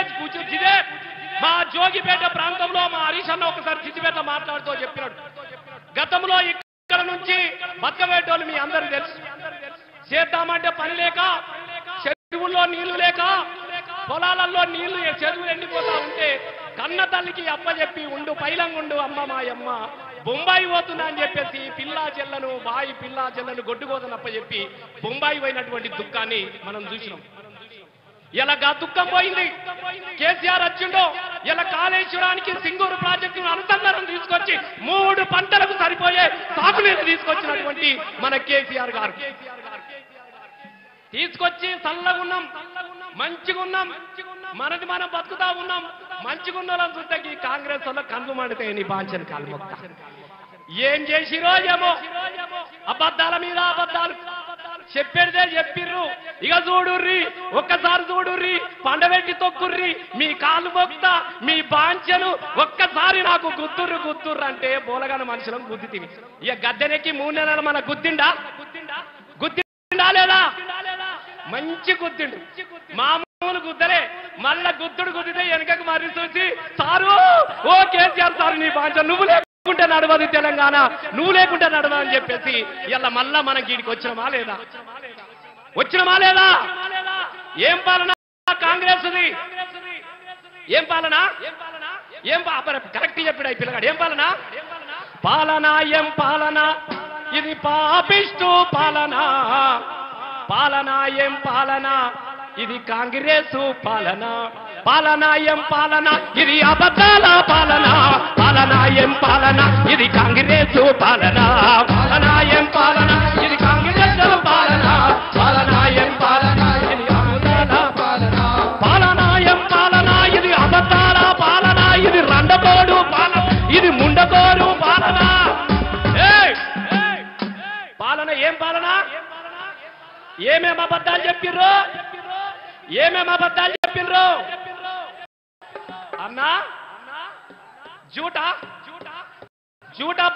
మా జోగిపేట ప్రాంతంలో మా హరీష్ అన్న ఒకసారి సిద్దిపేట మాట్లాడుతూ చెప్పినాడు. గతంలో ఇక్కడ నుంచి బతకబెట్టోళ్ళు మీ అందరికీ తెలుసు. చేద్దామంటే పని లేక, చెరువుల్లో నీళ్లు లేక, పొలాలలో నీళ్లు చెరువులు ఎండిపోతా ఉంటే కన్న తల్లికి అప్పచెప్పి ఉండు పైలంగుండు అమ్మ మాయమ్మ బొంబాయి పోతున్నా అని చెప్పేసి పిల్లా చెల్లను బాయి పిల్లా చెల్లను గొడ్డుకోదని అప్పచెప్పి బొంబాయి పోయినటువంటి దుఃఖాన్ని మనం చూసినాం. ఇలా దుఃఖం పోయింది. కేసీఆర్ వచ్చిండో ఇలా కాళేశ్వరానికి సింగూరు ప్రాజెక్టును అనుసంధానం తీసుకొచ్చి 3 పంటలకు సరిపోయే సాగునీరు తీసుకొచ్చినటువంటి మన కేసీఆర్ గారు తీసుకొచ్చి చల్లగున్నాం, మంచిగున్నాం, మనది మనం బతుకుతా ఉన్నాం. మంచిగున్నాం చూస్తే ఈ కాంగ్రెస్ వల్ల కన్ను మండితే నీ బాంచని కాల్మొక్క ఏం చేసిరో ఏమో. అబద్ధాల మీద అబద్ధాలు చెప్పేదే చెప్పిర్రు. ఇక చూడుర్రి, ఒక్కసారి చూడుర్రి, పండబెట్టి తొక్కుర్రి, మీ కాలు మొక్తా మీ బాంచను ఒక్కసారి నాకు గుర్తుర్రు అంటే బోలగాన మనుషులను గుద్దితివి. ఇక గద్దెనెక్కి 3 నెలలు మన గుద్దిండా లేదా? మంచి గుద్దిండు, మామూలు గుద్దలే. మళ్ళా గుద్దితే వెనకకు మరి చూసి సారు ఓ కేసీఆర్ సారు నీ బాంచ నువ్వు లేకుంటే నడవదు తెలంగాణ, నువ్వు లేకుంటే నడవదు అని చెప్పేసి ఇలా మళ్ళా మన గీడికి వచ్చినమా లేదా? ఏం పాలన కాంగ్రెస్? ఏం పాలన? కరెక్ట్ చెప్పాడు ఈ పిల్లగాడు. ఏం పాలన? ఏం పాలన? ఇది పాపిష్టు పాలన. ఏం పాలన? ఇది కాంగ్రెస్ పాలన. ఏం పాలన? ఇది అబద్ధాల పాలన. ఏం పాలన? ఇది కాంగ్రెస్ పాలన. ఏం పాలన? ఇది కాంగ్రెస్ పాలన. ఏం పాలన? ఇది అబద్ధాల పాలన. ఏం పాలన? ఇది అబద్ధాల పాలన. ఇది రండకోడు పాలన, ఇది ముండకోడు పాలన. పాలన ఏం పాలన? ఏమేం అబద్ధాలు చెప్పిర్రు? అన్నా జూటా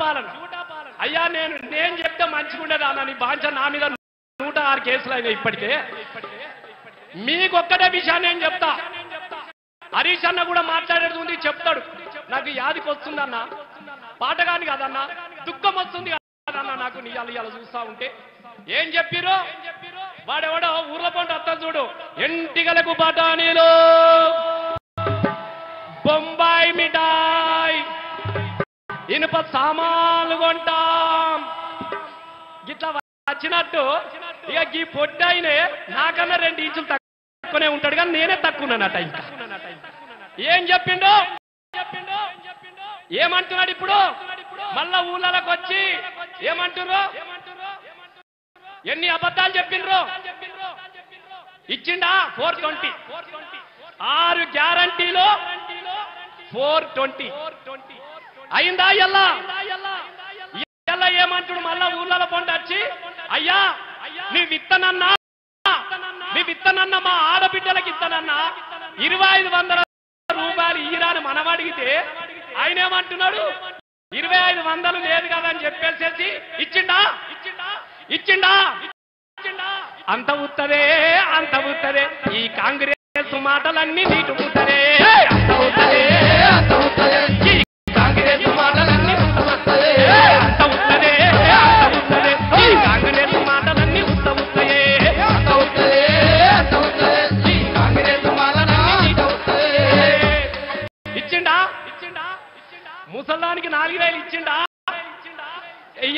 పాలన. అయ్యా నేను చెప్తే మంచిగుండేది అన్న. నీ బాంచ నా మీద 106 కేసులు అయినాయి ఇప్పటికే. మీకొక్కటే విషయాన్ని నేను చెప్తా. హరీష్ అన్న కూడా మాట్లాడేది ఉంది, చెప్తాడు. నాకు యాదికి వస్తుందన్న, పాటగాని కదన్న, దుఃఖం వస్తుంది కదన్న నాకు ఇవాళ చూస్తా ఉంటే. ఏం చెప్పిరో వాడెవడో ఊర్ల పంట అత్త చూడు, ఎంటిగలకు బఠానీలు, బొంబాయి మిఠాయి, ఇనుప సామాన్లు కొంటాం గిట్లా వచ్చినట్టు. ఇక ఈ పొట్టయినే నాకన్నా 2 ఇంచులు తక్కువనే ఉంటాడు, కానీ నేనే తక్కువనట. ఇంకా ఏం చెప్పిండో ఏమంటున్నాడు ఇప్పుడు? మళ్ళా ఊళ్ళకి వచ్చి ఏమంటున్నారు? ఎన్ని అబద్ధాలు చెప్పిండ్రు? ఇచ్చిండా 420. 6 గ్యారంటీలో 420 అయిందా? ఎల్లా ఏమంటుడు? మళ్ళా ఊళ్ళలో పొండి వచ్చి అయ్యా నీ విత్తనన్నా మా ఆడబిడ్డలకి ఇత్తనన్నా 2500 రూపాయలు ఈరాని మనం అడిగితే ఆయన ఏమంటున్నాడు? 2500 లేదు కదా అని చెప్పేసేసి ఇచ్చిండా? అంత ఉత్తరే ఈ కాంగ్రెస్ మాటలన్నీ నీటు ఉత్తరే. ఈ కాంగ్రెస్ మాటలన్నీ అంత ఉత్తరే. ఈ కాంగ్రెస్ మాటలన్నీ ఉత్తరే. ఈ కాంగ్రెస్ మాటలన్నీ ఇచ్చిండా?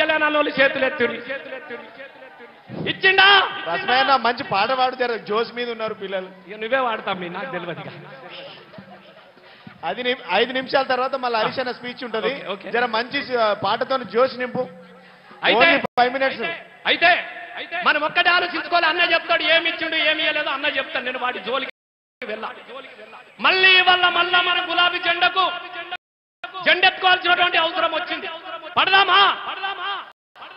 ఇయ్యలేని వాళ్ళు చేతులు ఎత్తుడి. ఇచ్చిండా? రసమైన మంచి పాట పాడుతారు, జోష్ మీద ఉన్నారు పిల్లలు. ఇక నువ్వే వాడతాం, మీ నాకు తెలియదు. 5 నిమిషాల తర్వాత మళ్ళీ హరీష్ అన్న స్పీచ్ ఉంటది. ఓకే. జర మంచి పాటతో జోష్ నింపు. అయితే 5 మినిట్స్. అయితే మనం ఒక్కటే ఆలోచించుకోవాలి. అన్న చెప్తాడు ఏమి ఇచ్చిండు ఏమి ఇవ్వలేదు, అన్న చెప్తాను, నేను వాటి జోలికి వెళ్ళాలి. మళ్ళీ మళ్ళా మన గులాబీ జెండకు జెండెత్తుకోవాల్సినటువంటి అవసరం వచ్చింది. పడదామా?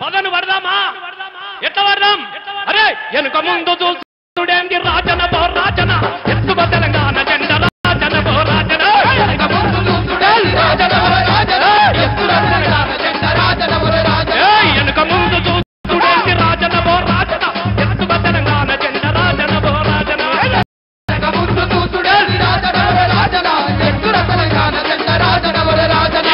పదను పడదామా? ఎట్లా పడదాం? అరే వెనుక ముందు చూస్తుడేంది రాజన బో రాజన, ఎత్తువ తెలంగాణ జెండ రాజన బో రాజన. వెనుక ముందు చూస్తుడేంది రాజన బో రాజన, ఎత్తువ తెలంగాణ జెండ రాజన బో రాజన. వెనుక ముందు చూస్తుడేంది రాజన బో రాజన, ఎత్తువ తెలంగాణ జెండ రాజన బో రాజన. వెనుక ముందు చూస్తుడేంది రాజన బో రాజన, ఎత్తువ తెలంగాణ జెండ రాజన బో రాజన.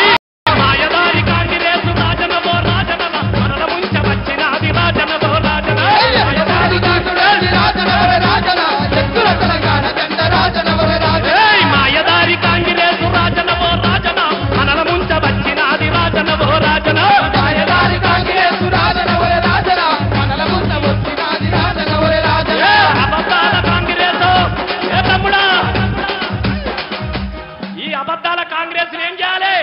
మాయదారి కాంగ్రెస్ రాజన బో రాజన, మనల ముంచ వచ్చినాది రాజన బో రాజన. మాయదారి కాంగ్రెస్ రాజన బో రాజన, ఎత్తువ తెలంగాణ జెండ రాజన బో రాజన. మాయదారి కాంగ్రెస్ రాజన బో రాజన, మనల ముంచ వచ్చినాది రాజన బో రాజన. మాయదారి కాంగ్రెస్ రాజన బో రాజన, మనల ముంచ వచ్చినాది రాజన బో రాజన. అబద్ధాల కాంగ్రెస్ ఏ తమ్ముడా, ఈ అబద్ధాల కాంగ్రెస్ ఏం చేయాలి?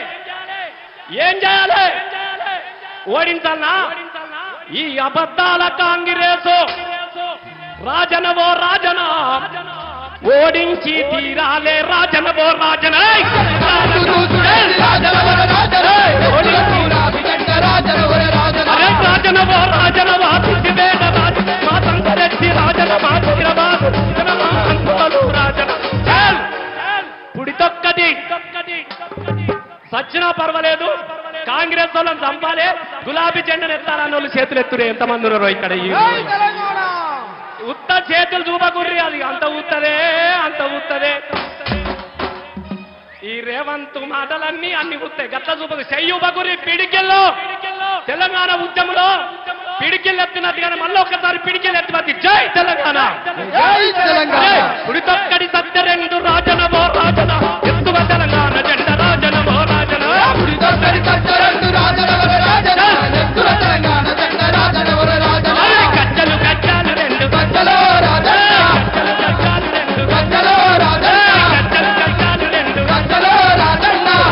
ఏం చేయాలి? ఓడించాలనా? ఈ అబద్ధాల కాంగ్రెస్ రాజన ఓ రాజన, ఓడించి తీరాలే రాజన ఓ రాజన. అరే రాజన ఓ రాజన, వాసి వేద రాజన, మా సంతరెడ్డి రాజన, మా చిరబాబు రాజన. పుడి తొక్కది సచ్చినా పర్వాలేదు, కాంగ్రెస్ వాళ్ళని చంపాలి, గులాబీ జెండను ఎత్తాలన్న వాళ్ళు చేతులు ఎత్తురే. ఎంతమంది ఉన్నారు ఇక్కడ? ఉత్త చేతులు చూపకుర్రి, అది అంత ఊత్తదే. ఈ రేవంత్ మాటలన్నీ అన్ని ఉత్తాయి, గట్ల చూపకు. చెయ్యుపకుర్రి. పిడికిల్లో తెలంగాణ ఉద్యమంలో పిడికిళ్ళు ఎత్తినట్టు కానీ మళ్ళీ ఒక్కసారి పిడికిళ్ళు ఎత్తినట్టు. జై తెలంగాణ, పుడితొక్కడి సత్య రెండు రాజన ఓ రాజన, ఎత్తువ తెలంగాణ జెండ రాజన ఓ రాజన. గజ్జలు గజ్జాలు రెండు, గజ్జలు గజ్జాలు రెండు,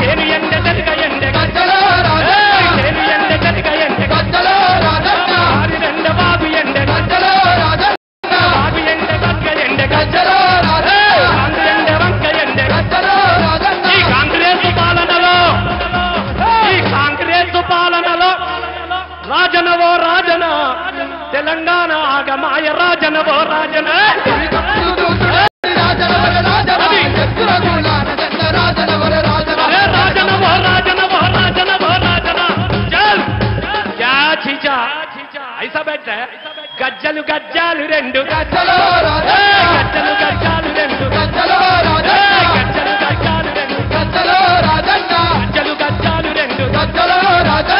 చేను ఎండ చెరుక ఎండ, చేను ఎండ చెరుక ఎండ, బావి ఎండ బాబు ఎండ, బావి ఎండ కక్క ఎండ, కాంగ్రెస్ ఎండ వంక ఎండ. ఈ కాంగ్రెస్ పాలనలో రాజన ఓ రాజన, తెలంగాణ ఆగమాయ రాజన ఓ రాజన. రాజన ఓ రాజన ఓ రాజన ఓ రాజన. చల్ క్యా చీచా ఐసా బెట్ట. గజ్జలు గజ్జాలు రెండు, గజ్జలు గజ్జాలు రెండు, గజ్జలు గజ్జాలు రెండు, గజ్జలు గజ్జాలు రెండు.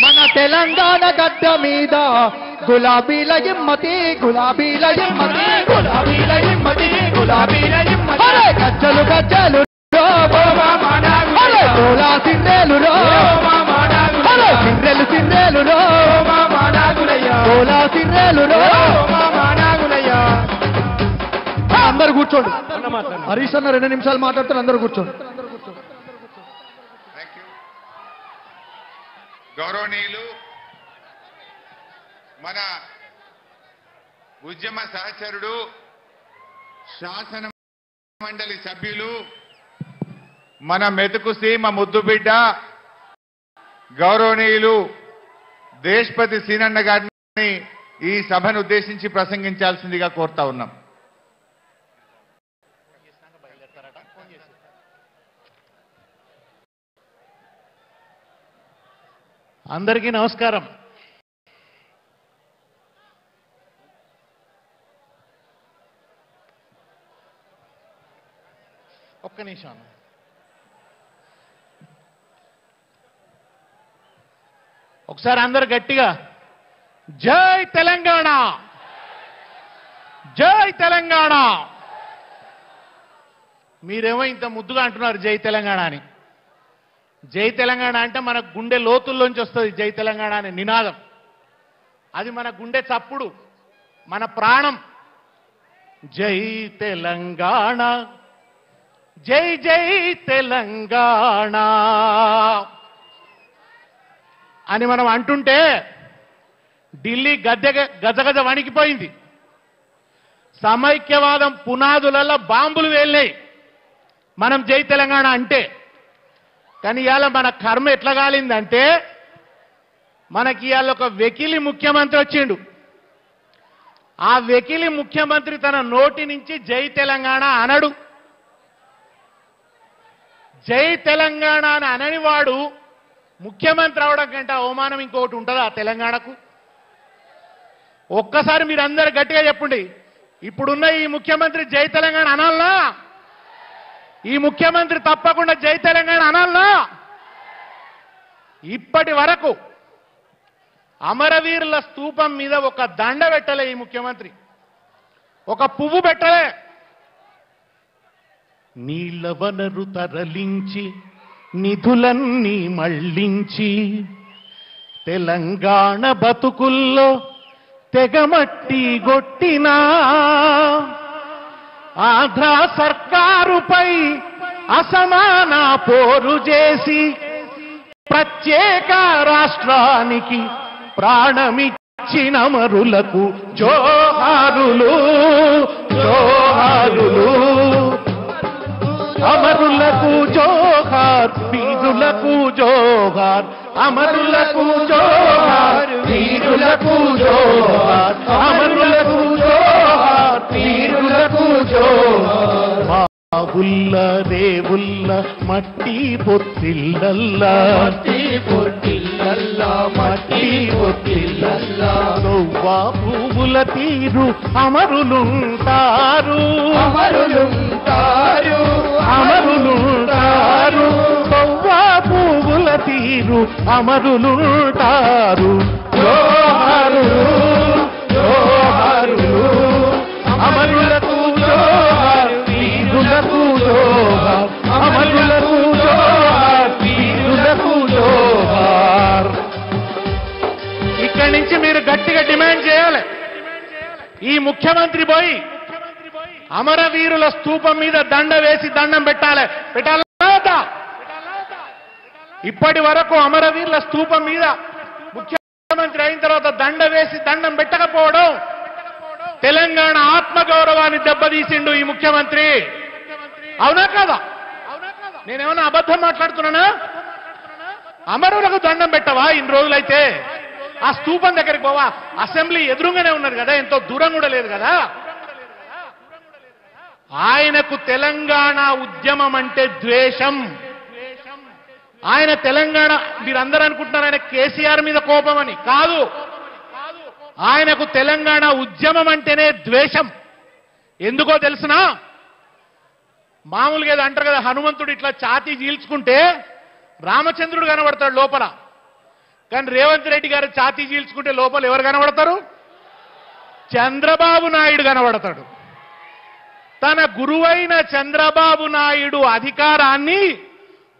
మన తెలంగాణ గడ్డ మీద గులాబీల ఇమ్మతి, గులాబీల ఇమ్మతి, గులాబీల ఇమ్మతి, గులాబీల ఇమ్మతి. గజ్జలు గజ్జలు తోలా సిండ్రేలు సిండ్రెలు సిండ్రేలు తోలా సిండ్రేలు. అందరు కూర్చోండి. హరీష్ అన్న 2 నిమిషాలు మాట్లాడతారు, అందరు కూర్చోండి. గౌరవనీయులు మన ఉద్యమ సహచరుడు శాసన మండలి సభ్యులు మన మెతుకు సీమ ముద్దుబిడ్డ గౌరవనీయులు దేశపతి సీనన్న గారిని ఈ సభను ఉద్దేశించి ప్రసంగించాల్సిందిగా కోరుతా ఉన్నాం. అందరికీ నమస్కారం. ఒక్క నిమిషం. ఒకసారి అందరు గట్టిగా జై తెలంగాణ, జై తెలంగాణ. మీరేమో ఇంత ముద్దుగా అంటున్నారు జై తెలంగాణ అని. జై తెలంగాణ అంటే మన గుండె లోతుల్లోంచి వస్తుంది జై తెలంగాణ అనే నినాదం. అది మన గుండె చప్పుడు, మన ప్రాణం. జై తెలంగాణ, జై జై తెలంగాణ అని మనం అంటుంటే ఢిల్లీ గజగజ వణికిపోయింది. సమైక్యవాదం పునాదులలో బాంబులు వేలినాయి మనం జై తెలంగాణ అంటే. కానీ ఇవాళ మన కర్మ ఎట్లా కాలిందంటే, మనకి ఇవాళ ఒక వెకిలి ముఖ్యమంత్రి వచ్చిండు. ఆ వెకిలి ముఖ్యమంత్రి తన నోటి నుంచి జై తెలంగాణ అనడు. జై తెలంగాణ అని అనని వాడు ముఖ్యమంత్రి అవడం కంటే అవమానం ఇంకొకటి ఉంటుందా తెలంగాణకు? ఒక్కసారి మీరు అందరు గట్టిగా చెప్పండి, ఇప్పుడున్న ఈ ముఖ్యమంత్రి జై తెలంగాణ అనాలనా? ఈ ముఖ్యమంత్రి తప్పకుండా జై తెలంగాణ అనాలనా? ఇప్పటి వరకు అమరవీరుల స్తూపం మీద ఒక దండ పెట్టలే ఈ ముఖ్యమంత్రి, ఒక పువ్వు పెట్టలే. నీళ్ల వనరు తరలించి నిధులన్నీ మళ్లించి తెలంగాణ బతుకుల్లో తెగమట్టి గొట్టినా ఆంధ్ర సర్కారుపై అసమాన పోరు చేసి ప్రత్యేక రాష్ట్రానికి ప్రాణమిచ్చిన అమరులకు జోహారులు, జోహారులు. అమరులకు జోహార్, వీరులకు జోహార్. అమరులకు జోహార్, వీరులకు జోహార్. అమరులకు జోహార్, వీరులకు జోహార్. మావుల్ల రేవుల్ల మట్టి పొత్తిల్లల్లా, మట్టి పొత్తిల్లల్లా, మట్టి పొత్తిల్లల్లా. నవ్వా పువ్వుల తీరు అమరులుంటారు, అమరులుంటారు, అమరులుంటారు. నవ్వా పువ్వుల తీరు అమరులుంటారు. జోహారులు, జోహారులు. అమరులకు జోహార్, వీరులకు జోహార్. అమరులకు జోహార్, వీరులకు జోహార్. ఇక్కడి నుంచి మీరు గట్టిగా డిమాండ్ చేయాలి. ఈ ముఖ్యమంత్రి పోయి అమరవీరుల స్తూపం మీద దండ వేసి దండం పెట్టాలి. పెట్టాలా? ఇప్పటి వరకు అమరవీరుల స్తూపం మీద ముఖ్యమంత్రి అయిన తర్వాత దండ వేసి దండం పెట్టకపోవడం తెలంగాణ ఆత్మగౌరవాన్ని దెబ్బతీసిండు ఈ ముఖ్యమంత్రి. అవునా కాదా? నేనేమన్నా అబద్ధం మాట్లాడుతున్నానా? అమరులకు దండం పెట్టవా ఇన్ని రోజులైతే? ఆ స్తూపం దగ్గరికి పోవా? అసెంబ్లీ ఎదురుగానే ఉన్నారు కదా, ఎంతో దూరం కూడా లేదు కదా. ఆయనకు తెలంగాణ ఉద్యమం అంటే ద్వేషం. ఆయన తెలంగాణ, మీరందరూ అనుకుంటున్నారు ఆయన కేసీఆర్ మీద కోపం అని. కాదు, ఆయనకు తెలంగాణ ఉద్యమం అంటేనే ద్వేషం. ఎందుకో తెలుసునా? మామూలుగా ఏదో అంటారు కదా, హనుమంతుడు ఇట్లా ఛాతీ చీల్చుకుంటే రామచంద్రుడు కనబడతాడు లోపల. కానీ రేవంత్ రెడ్డి గారు ఛాతీ చీల్చుకుంటే లోపల ఎవరు కనబడతారు? చంద్రబాబు నాయుడు కనబడతాడు. తన గురువైన చంద్రబాబు నాయుడు అధికారాన్ని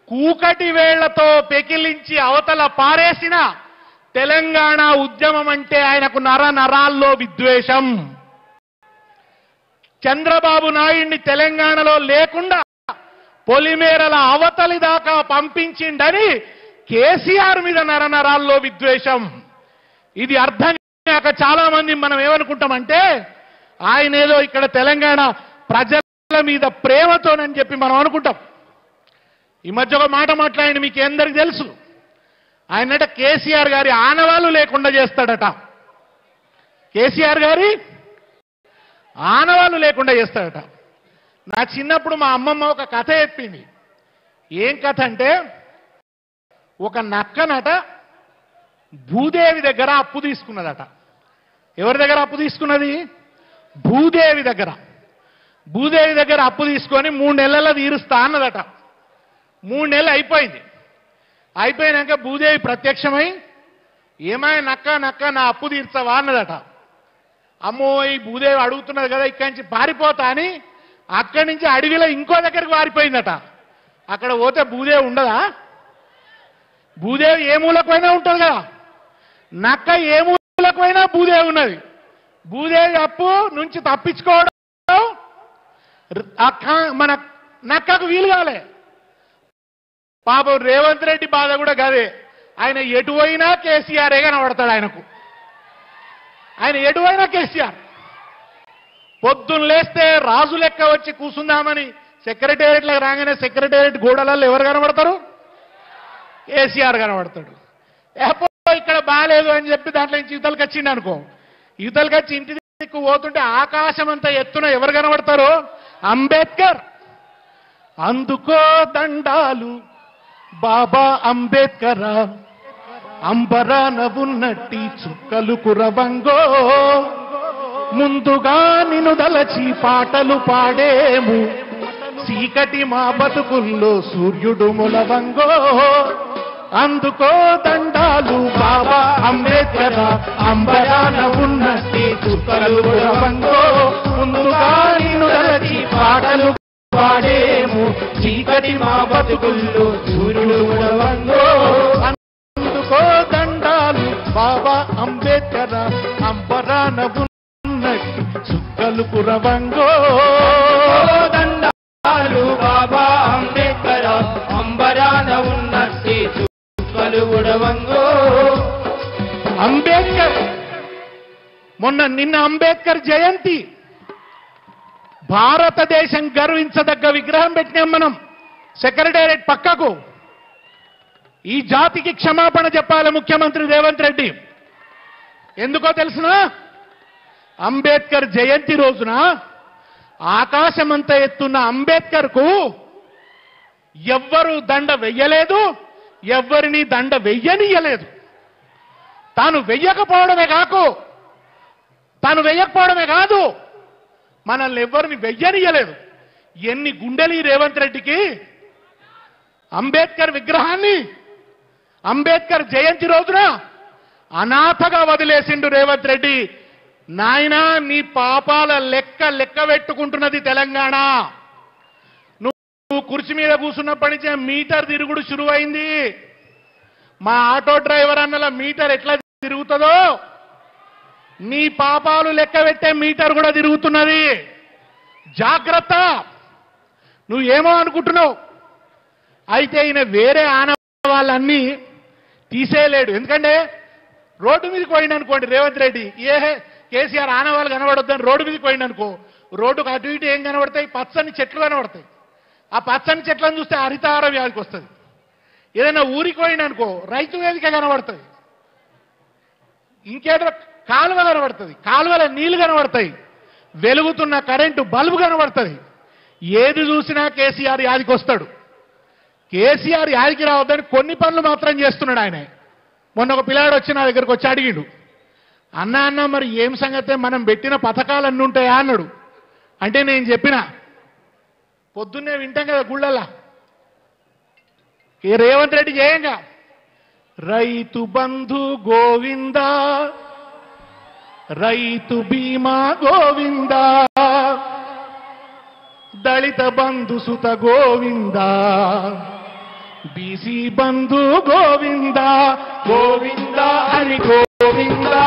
కూకటి వేళ్లతో పెకిలించి అవతల పారేసిన తెలంగాణ ఉద్యమం అంటే ఆయనకు నరాల్లో విద్వేషం. చంద్రబాబు నాయుడిని తెలంగాణలో లేకుండా పొలిమేరల అవతలి దాకా పంపించిండని కేసీఆర్ మీద నరాల్లో విద్వేషం. ఇది అర్థం చాలా మంది మనం ఏమనుకుంటామంటే ఆయన ఏదో ఇక్కడ తెలంగాణ ప్రజల మీద ప్రేమతోనని చెప్పి మనం అనుకుంటాం. ఈ మధ్య ఒక మాట మాట్లాడి మీకు అందరికి తెలుసు. ఆయనట కేసీఆర్ గారి ఆనవాళ్ళు లేకుండా చేస్తాడట. కేసీఆర్ గారి ఆనవాళ్ళు లేకుండా చేస్తాడట. నా చిన్నప్పుడు మా అమ్మమ్మ ఒక కథ చెప్పింది. ఏం కథ అంటే, ఒక నక్కనట భూదేవి దగ్గర అప్పు తీసుకున్నదట. ఎవరి దగ్గర అప్పు తీసుకున్నది? భూదేవి దగ్గర. భూదేవి దగ్గర అప్పు తీసుకొని 3 నెలల్లో తీరుస్తా అన్నదట. 3 నెలలు అయిపోయింది. అయిపోయినాక భూదేవి ప్రత్యక్షమై, ఏమాయ నక్క నక్క నా అప్పు తీర్చవా అన్నదట. అమ్మో ఈ భూదేవి అడుగుతున్నది కదా, ఇక్కడి నుంచి పారిపోతా అని అక్కడి నుంచి అడవిలో ఇంకో దగ్గరికి పారిపోయిందట. అక్కడ పోతే భూదేవి ఉండదా? భూదేవి ఏ మూలకైనా ఉంటుంది కదా. నక్క ఏ మూలకైనా భూదేవి ఉన్నది. భూదేవి అప్పు నుంచి తప్పించుకోవడం మన నక్కకు వీలు కాలే. పాపం రేవంత్ రెడ్డి బాధ కూడా గదే. ఆయన ఎటువైనా కేసీఆరే కనబడతాడు. ఆయన ఎటువైనా కేసీఆర్. పొద్దున్న లేస్తే రాజు లెక్క వచ్చి కూర్చుందామని సెక్రటేరియట్లకు రాగానే సెక్రటేరియట్ గోడలలో ఎవరు కనబడతారు? కేసీఆర్ కనబడతాడు. ఎప్పుడు ఇక్కడ బాగాలేదు అని చెప్పి దాంట్లో నుంచి యువతలకు వచ్చింది అనుకో, యువతలకు వచ్చి ఇంటి దిక్కు పోతుంటే ఆకాశం అంతా ఎత్తున ఎవరు కనబడతారు? అంబేద్కర్. అందుకో దండాలు బాబా అంబేద్కర్, అంబరాన ఉన్నట్టి చుక్కలు కురవంగో, ముందుగా నిన్ను దలచి పాటలు పాడేము, చీకటి మా బతుకుల్లో సూర్యుడు మొలవంగో. అందుకో దండాలు బాబా అంబేద్కర్, అంబరాన ఉన్నట్టి చుక్కలు కురవంగో, ముందుగా నిన్ను దలచి పాటలు పాడేము, చీకటి మా బతుకుల్లో సూర్యుడు మొలవంగో. అందుకో దండాలు బాబా అంబేద్కర్, అంబరాన ఉన్నట్టి చుక్కలు కురవంగో. దండాలు బాబా అంబేద్కర్, అంబరాన ఉన్నట్టి చుక్కలు ఉడవంగో. అంబేద్కర్ నిన్న అంబేద్కర్ జయంతి. భారతదేశం గర్వించదగ్గ విగ్రహం పెట్టినాం మనం సెక్రటేరియట్ పక్కకు. ఈ జాతికి క్షమాపణ చెప్పాలి ముఖ్యమంత్రి రేవంత్ రెడ్డి. ఎందుకో తెలుసునా? అంబేద్కర్ జయంతి రోజున ఆకాశమంతా ఎత్తున్న అంబేద్కర్ కు ఎవ్వరూ దండ వెయ్యలేదు, ఎవ్వరిని దండ వెయ్యనీయలేదు. తాను వెయ్యకపోవడమే కాదు, మనల్ని ఎవ్వరిని వెయ్యనీయలేదు. ఎన్ని గుండెలు ఈ రేవంత్ రెడ్డికి! అంబేద్కర్ విగ్రహాన్ని అంబేద్కర్ జయంతి రోజున అనాథగా వదిలేసిండు రేవంత్ రెడ్డి. నాయనా, నీ పాపాల లెక్క పెట్టుకుంటున్నది తెలంగాణ. నువ్వు కుర్చీ మీద కూర్చున్నప్పటి నుంచే మీటర్ తిరుగుడు శురువైంది. మా ఆటో డ్రైవర్ అన్నల మీటర్ ఎట్లా తిరుగుతుందో నీ పాపాలు లెక్క పెట్టే మీటర్ కూడా తిరుగుతున్నది. జాగ్రత్త. నువ్వేమో అనుకుంటున్నావు. అయితే ఈయన వేరే ఆనవాళ్ళన్నీ తీసేయలేడు. ఎందుకంటే రోడ్డు మీదకి పోయింది అనుకోండి రేవంత్ రెడ్డి, కేసీఆర్ ఆనవాళ్ళు కనబడొద్దని రోడ్డు మీదకి పోయింది అనుకో, రోడ్డుకు అటు ఇటు ఏం కనబడతాయి? పచ్చని చెట్లు కనబడతాయి. ఆ పచ్చని చెట్లను చూస్తే హరితహార వ్యాధికి వస్తుంది. ఏదైనా ఊరికి పోయింది అనుకో, రైతు వేదిక కనబడుతుంది. ఇంకేదో కాలువ కనబడుతుంది, కాలువల నీళ్లు కనబడతాయి, వెలుగుతున్న కరెంటు బల్బు కనబడుతుంది. ఏది చూసినా కేసీఆర్ యాదికి వస్తాడు. కేసీఆర్ యాదికి రావద్దని కొన్ని పనులు మాత్రం చేస్తున్నాడు ఆయన. మొన్న ఒక పిల్లాడు వచ్చి నా దగ్గరకు వచ్చి అడిగిండు, అన్న మరి ఏం సంగతే, మనం పెట్టిన పథకాలన్నీ ఉంటాయా అన్నాడు. అంటే నేను చెప్పిన, పొద్దున్నే వింటాం కదా గుళ్ళల్లా, రేవంత్ రెడ్డి చేయంగా రైతు బంధు గోవిందా, రైతు బీమా గోవిందా, దళిత బంధు సుత గోవిందా, బీసీ బంధు గోవిందా, గోవిందా హరి గోవిందా,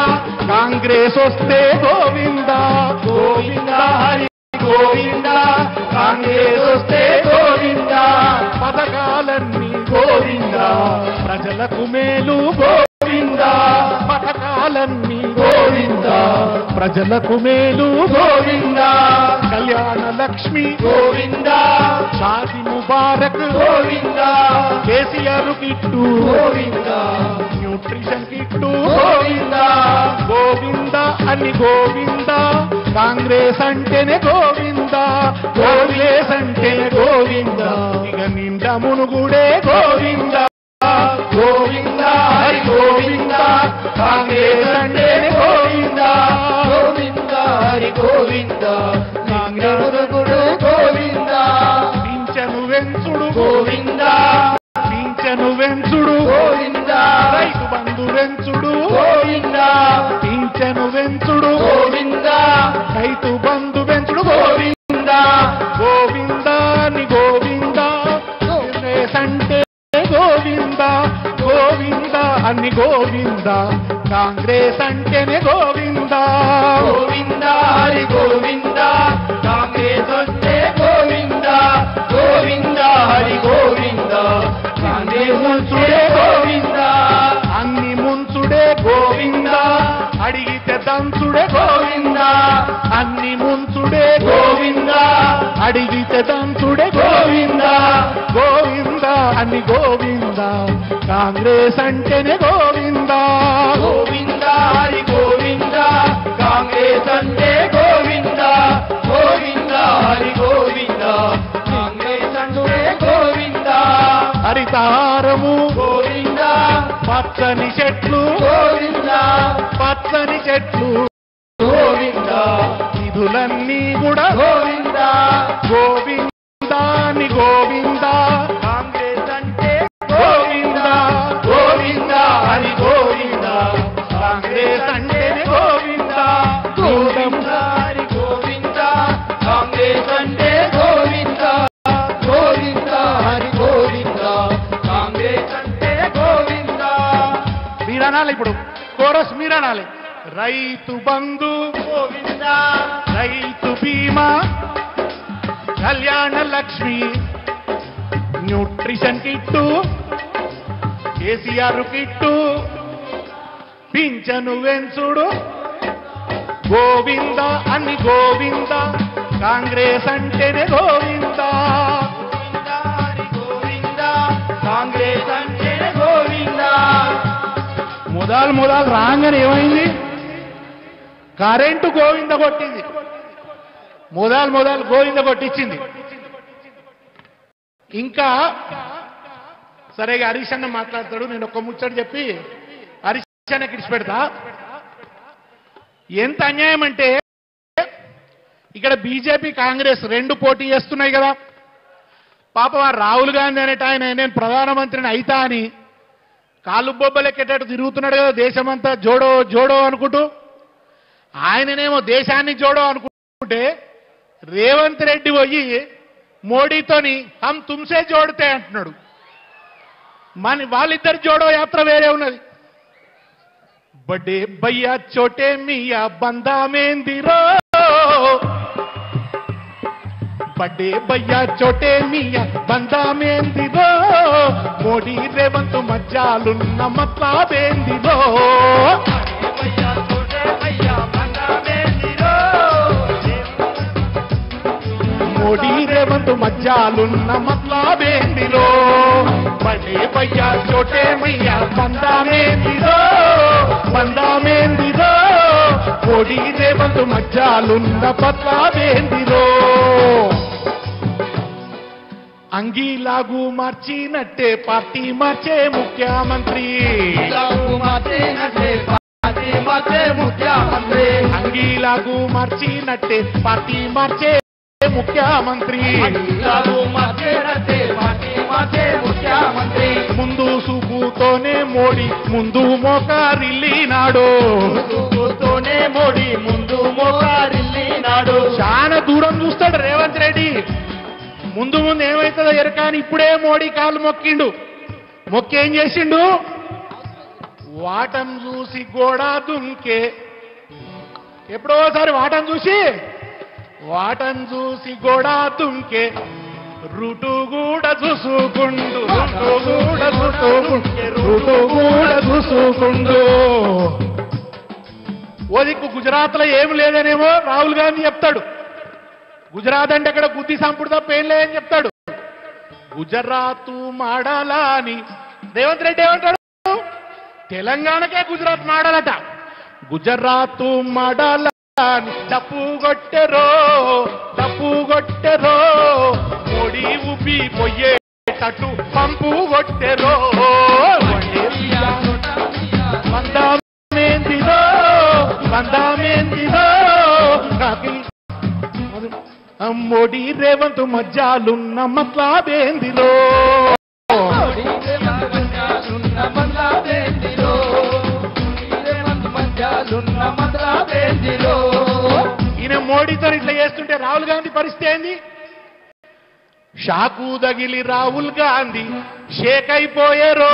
కాంగ్రెస్ వస్తే గోవిందా, గోవిందా హరి గోవిందా, కాంగ్రెస్ వస్తే గోవిందా, పథకాలన్నీ గోవిందా, ప్రజలకు మేలు గోవిందా, పథకాలన్నీ గోవిందా. ప్రజలకు మేలు Govinda Kalyana Lakshmi Govinda Shaadi Mubarak Govinda KCR kit Govinda nutrition kit Govinda Govinda అని గోవింద కాంగ్రెస్ అంటేనే గోవింద కాంగ్రెస్ అంటేనే గోవింద ఇక నిండా మునుగుడే గోవింద గోవింద హరి గోవింద కాంగ్రెస్ అంటేనే గోవింద గోవింద హరి గోవింద కాంగ్రెస్ గోవింద పింఛను వెంచుడు గోవింద పింఛను వెంచుడు గోవింద రైతు బంధు వెంచుడు గోవింద పింఛను వెంచుడు గోవింద రైతు బంధు వెంచుడు గోవింద గోవింద అని గోవింద అంటే గోవింద గోవింద అని గోవింద కాంగ్రెస్ అంటేనే గోవింద గోవింద హరి గోవింద కాంగ్రెస్ అంటే గోవింద గోవింద హరి గోవింద కాంగ్రెస్ ముంచుడే గోవింద అన్ని ముంచుడే గోవింద అడిగితే దంచుడే గోవింద అన్ని ముంచుడే గోవింద అడిగితే దంచుడే గోవింద గోవింద అని గోవింద కాంగ్రెస్ అంటేనే గోవింద గోవింద హరి గోవింద కాంగ్రెస్ అంటే గోవింద గోవింద హరి గోవింద కాంగ్రెస్ అంటే గోవింద హరితారము గోవింద పచ్చని చెట్లు గోవింద పచ్చని చెట్లు గోవింద నిధులన్నీ కూడా గోవింద గోవింద అని గోవింద కాంగ్రెస్ అంటే గోవింద గోవింద హరి గోవింద కాంగ్రెస్ అంటేనే గోవింద గోవింద హరి గోవింద కాంగ్రెస్ అంటే గోవింద గోవింద హరి గోవింద కాంగ్రెస్ అంటే గోవింద మీరనాలి ఇప్పుడు chorus మీరనాలి Rythu Bandhu Govinda Rythu Bima Kalyana Lakshmi nutrition kit KCR kit పింఛను వెంచుడు గోవింద అని గోవింద కాంగ్రెస్ అంటేనే గోవింద గోవింద కాంగ్రెస్ అంటేనే గోవింద మొదలు రాగానే ఏమైంది కరెంటు గోవింద కొట్టింది మొదలు గోవింద కొట్టించింది ఇంకా సరేగా హరీష్ అన్న మాట్లాడతాడు నేను ఒక్క ముచ్చట చెప్పి హరీష్ అన్న కిడిచి పెడతా ఎంత అన్యాయం అంటే ఇక్కడ బీజేపీ కాంగ్రెస్ రెండు పోటీ చేస్తున్నాయి కదా పాపం ఆ రాహుల్ గాంధీ అనేట ఆయన నేను ప్రధానమంత్రిని అయితా అని కాళ్ళు బొబ్బలెక్కేటట్టు తిరుగుతున్నాడు కదా దేశమంతా జోడో జోడో అనుకుంటూ ఆయననేమో దేశాన్ని జోడో అనుకుంటే రేవంత్ రెడ్డి పోయి మోడీతోని హమ్ తుమ్సే జోడితే అంటున్నాడు వాళ్ళిద్దరు జోడో యాత్ర వేరే ఉన్నది బడే భయ్యా చోటే మియా బందామేందిరో బడే భయ్యా చోటే మియా బందామేందిరో మోడీ రేవంత్ మధ్యాలున్న మట్లాబేందిరో మోడీ రేవంత్ మధ్యాలున్న మట్లాబేందిరో బడే భయ్యా చోటే మియా బందామేందిరో బందామేందిరో మోడీ రేవంత్ మధ్యాలున్న మట్లాబేందిరో అంగీలాగు మార్చినట్టే పార్టీ మార్చే ముఖ్యమంత్రి అంగీలాగు మార్చినట్టే పార్టీ మార్చే ముఖ్యమంత్రి ముందు చూపుతోనే మోడీ ముందు మోకారిల్లినాడు మోడీ ముందు మోకారిల్లినాడు చాలా దూరం చూస్తాడు రేవంత్ రెడ్డి ముందు ఏమవుతుందో ఎరకాని ఇప్పుడే మోడీ కాలు మొక్కిండు మొక్కి ఏం చేసిండు వాటం చూసి గోడా దుంకే ఎప్పుడోసారి వాటం చూసి గోడా దుంకే రూటు కూడా చూసుకుండు రూటు కూడా చూసుకుండు ఓ దిక్కు గుజరాత్లో ఏం లేదనేమో రాహుల్ గాంధీ చెప్తాడు. గుజరాత్ అంటే అక్కడ బుద్ధి సంపుడు తప్ప ఏం లేదని చెప్తాడు. గుజరాత్ మాడాలా అని రేవంత్ రెడ్డి ఏమంటాడు? తెలంగాణకే గుజరాత్ మాడాలట. గుజరాత్ మాడాలా అని తప్పు కొట్టెరో మోడీ ఉబ్బి పొయ్యేటట్టు పంపు కొట్టెరో. వందామేందిరో మోడీ రేవంత్ మధ్యాలున్న మట్లాబేందిరో. ఈయన మోడీతో ఇట్లా చేస్తుంటే రాహుల్ గాంధీ పరిస్థితి ఏంది? షాకు తగిలి రాహుల్ గాంధీ షేక్ అయిపోయారో.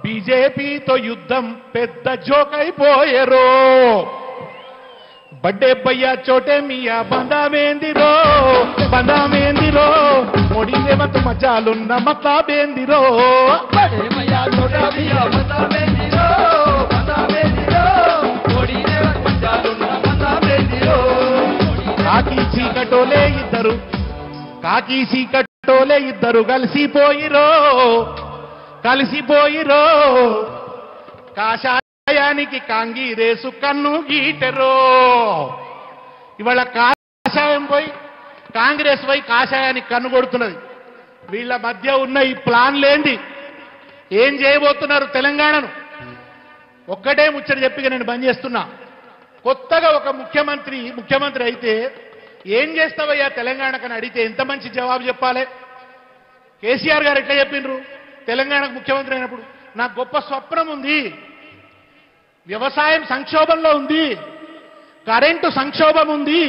బీజేపీతో యుద్ధం పెద్ద జోక్ అయిపోయారో. బడ్డే భయ్యా చోటే మియా బందామేందిరో మోడీ రేవంత్ మధ్యాలున్న మతాబేందిరో. కాకి చీకటోలే ఇద్దరు కలిసిపోయిరో. కాషాయానికి కాంగ్రెసు కన్ను గీటెరో. ఇవాళ కాషాయం పోయి కాంగ్రెస్ పోయి కాషాయానికి కన్ను కొడుతున్నది. వీళ్ళ మధ్య ఉన్న ఈ ప్లాన్ లేంది ఏం చేయబోతున్నారు తెలంగాణను? ఒక్కటే ముచ్చట చెప్పిగా నేను బంద్ చేస్తున్నా. కొత్తగా ఒక ముఖ్యమంత్రి అయితే ఏం చేస్తావయ్యా తెలంగాణకని అడిగితే ఎంత మంచి జవాబు చెప్పాలి? కేసీఆర్ గారు ఎట్లా చెప్పిండ్రు తెలంగాణకు ముఖ్యమంత్రి అయినప్పుడు? నాకు గొప్ప స్వప్నం ఉంది, వ్యవసాయం సంక్షోభంలో ఉంది, కరెంటు సంక్షోభం ఉంది,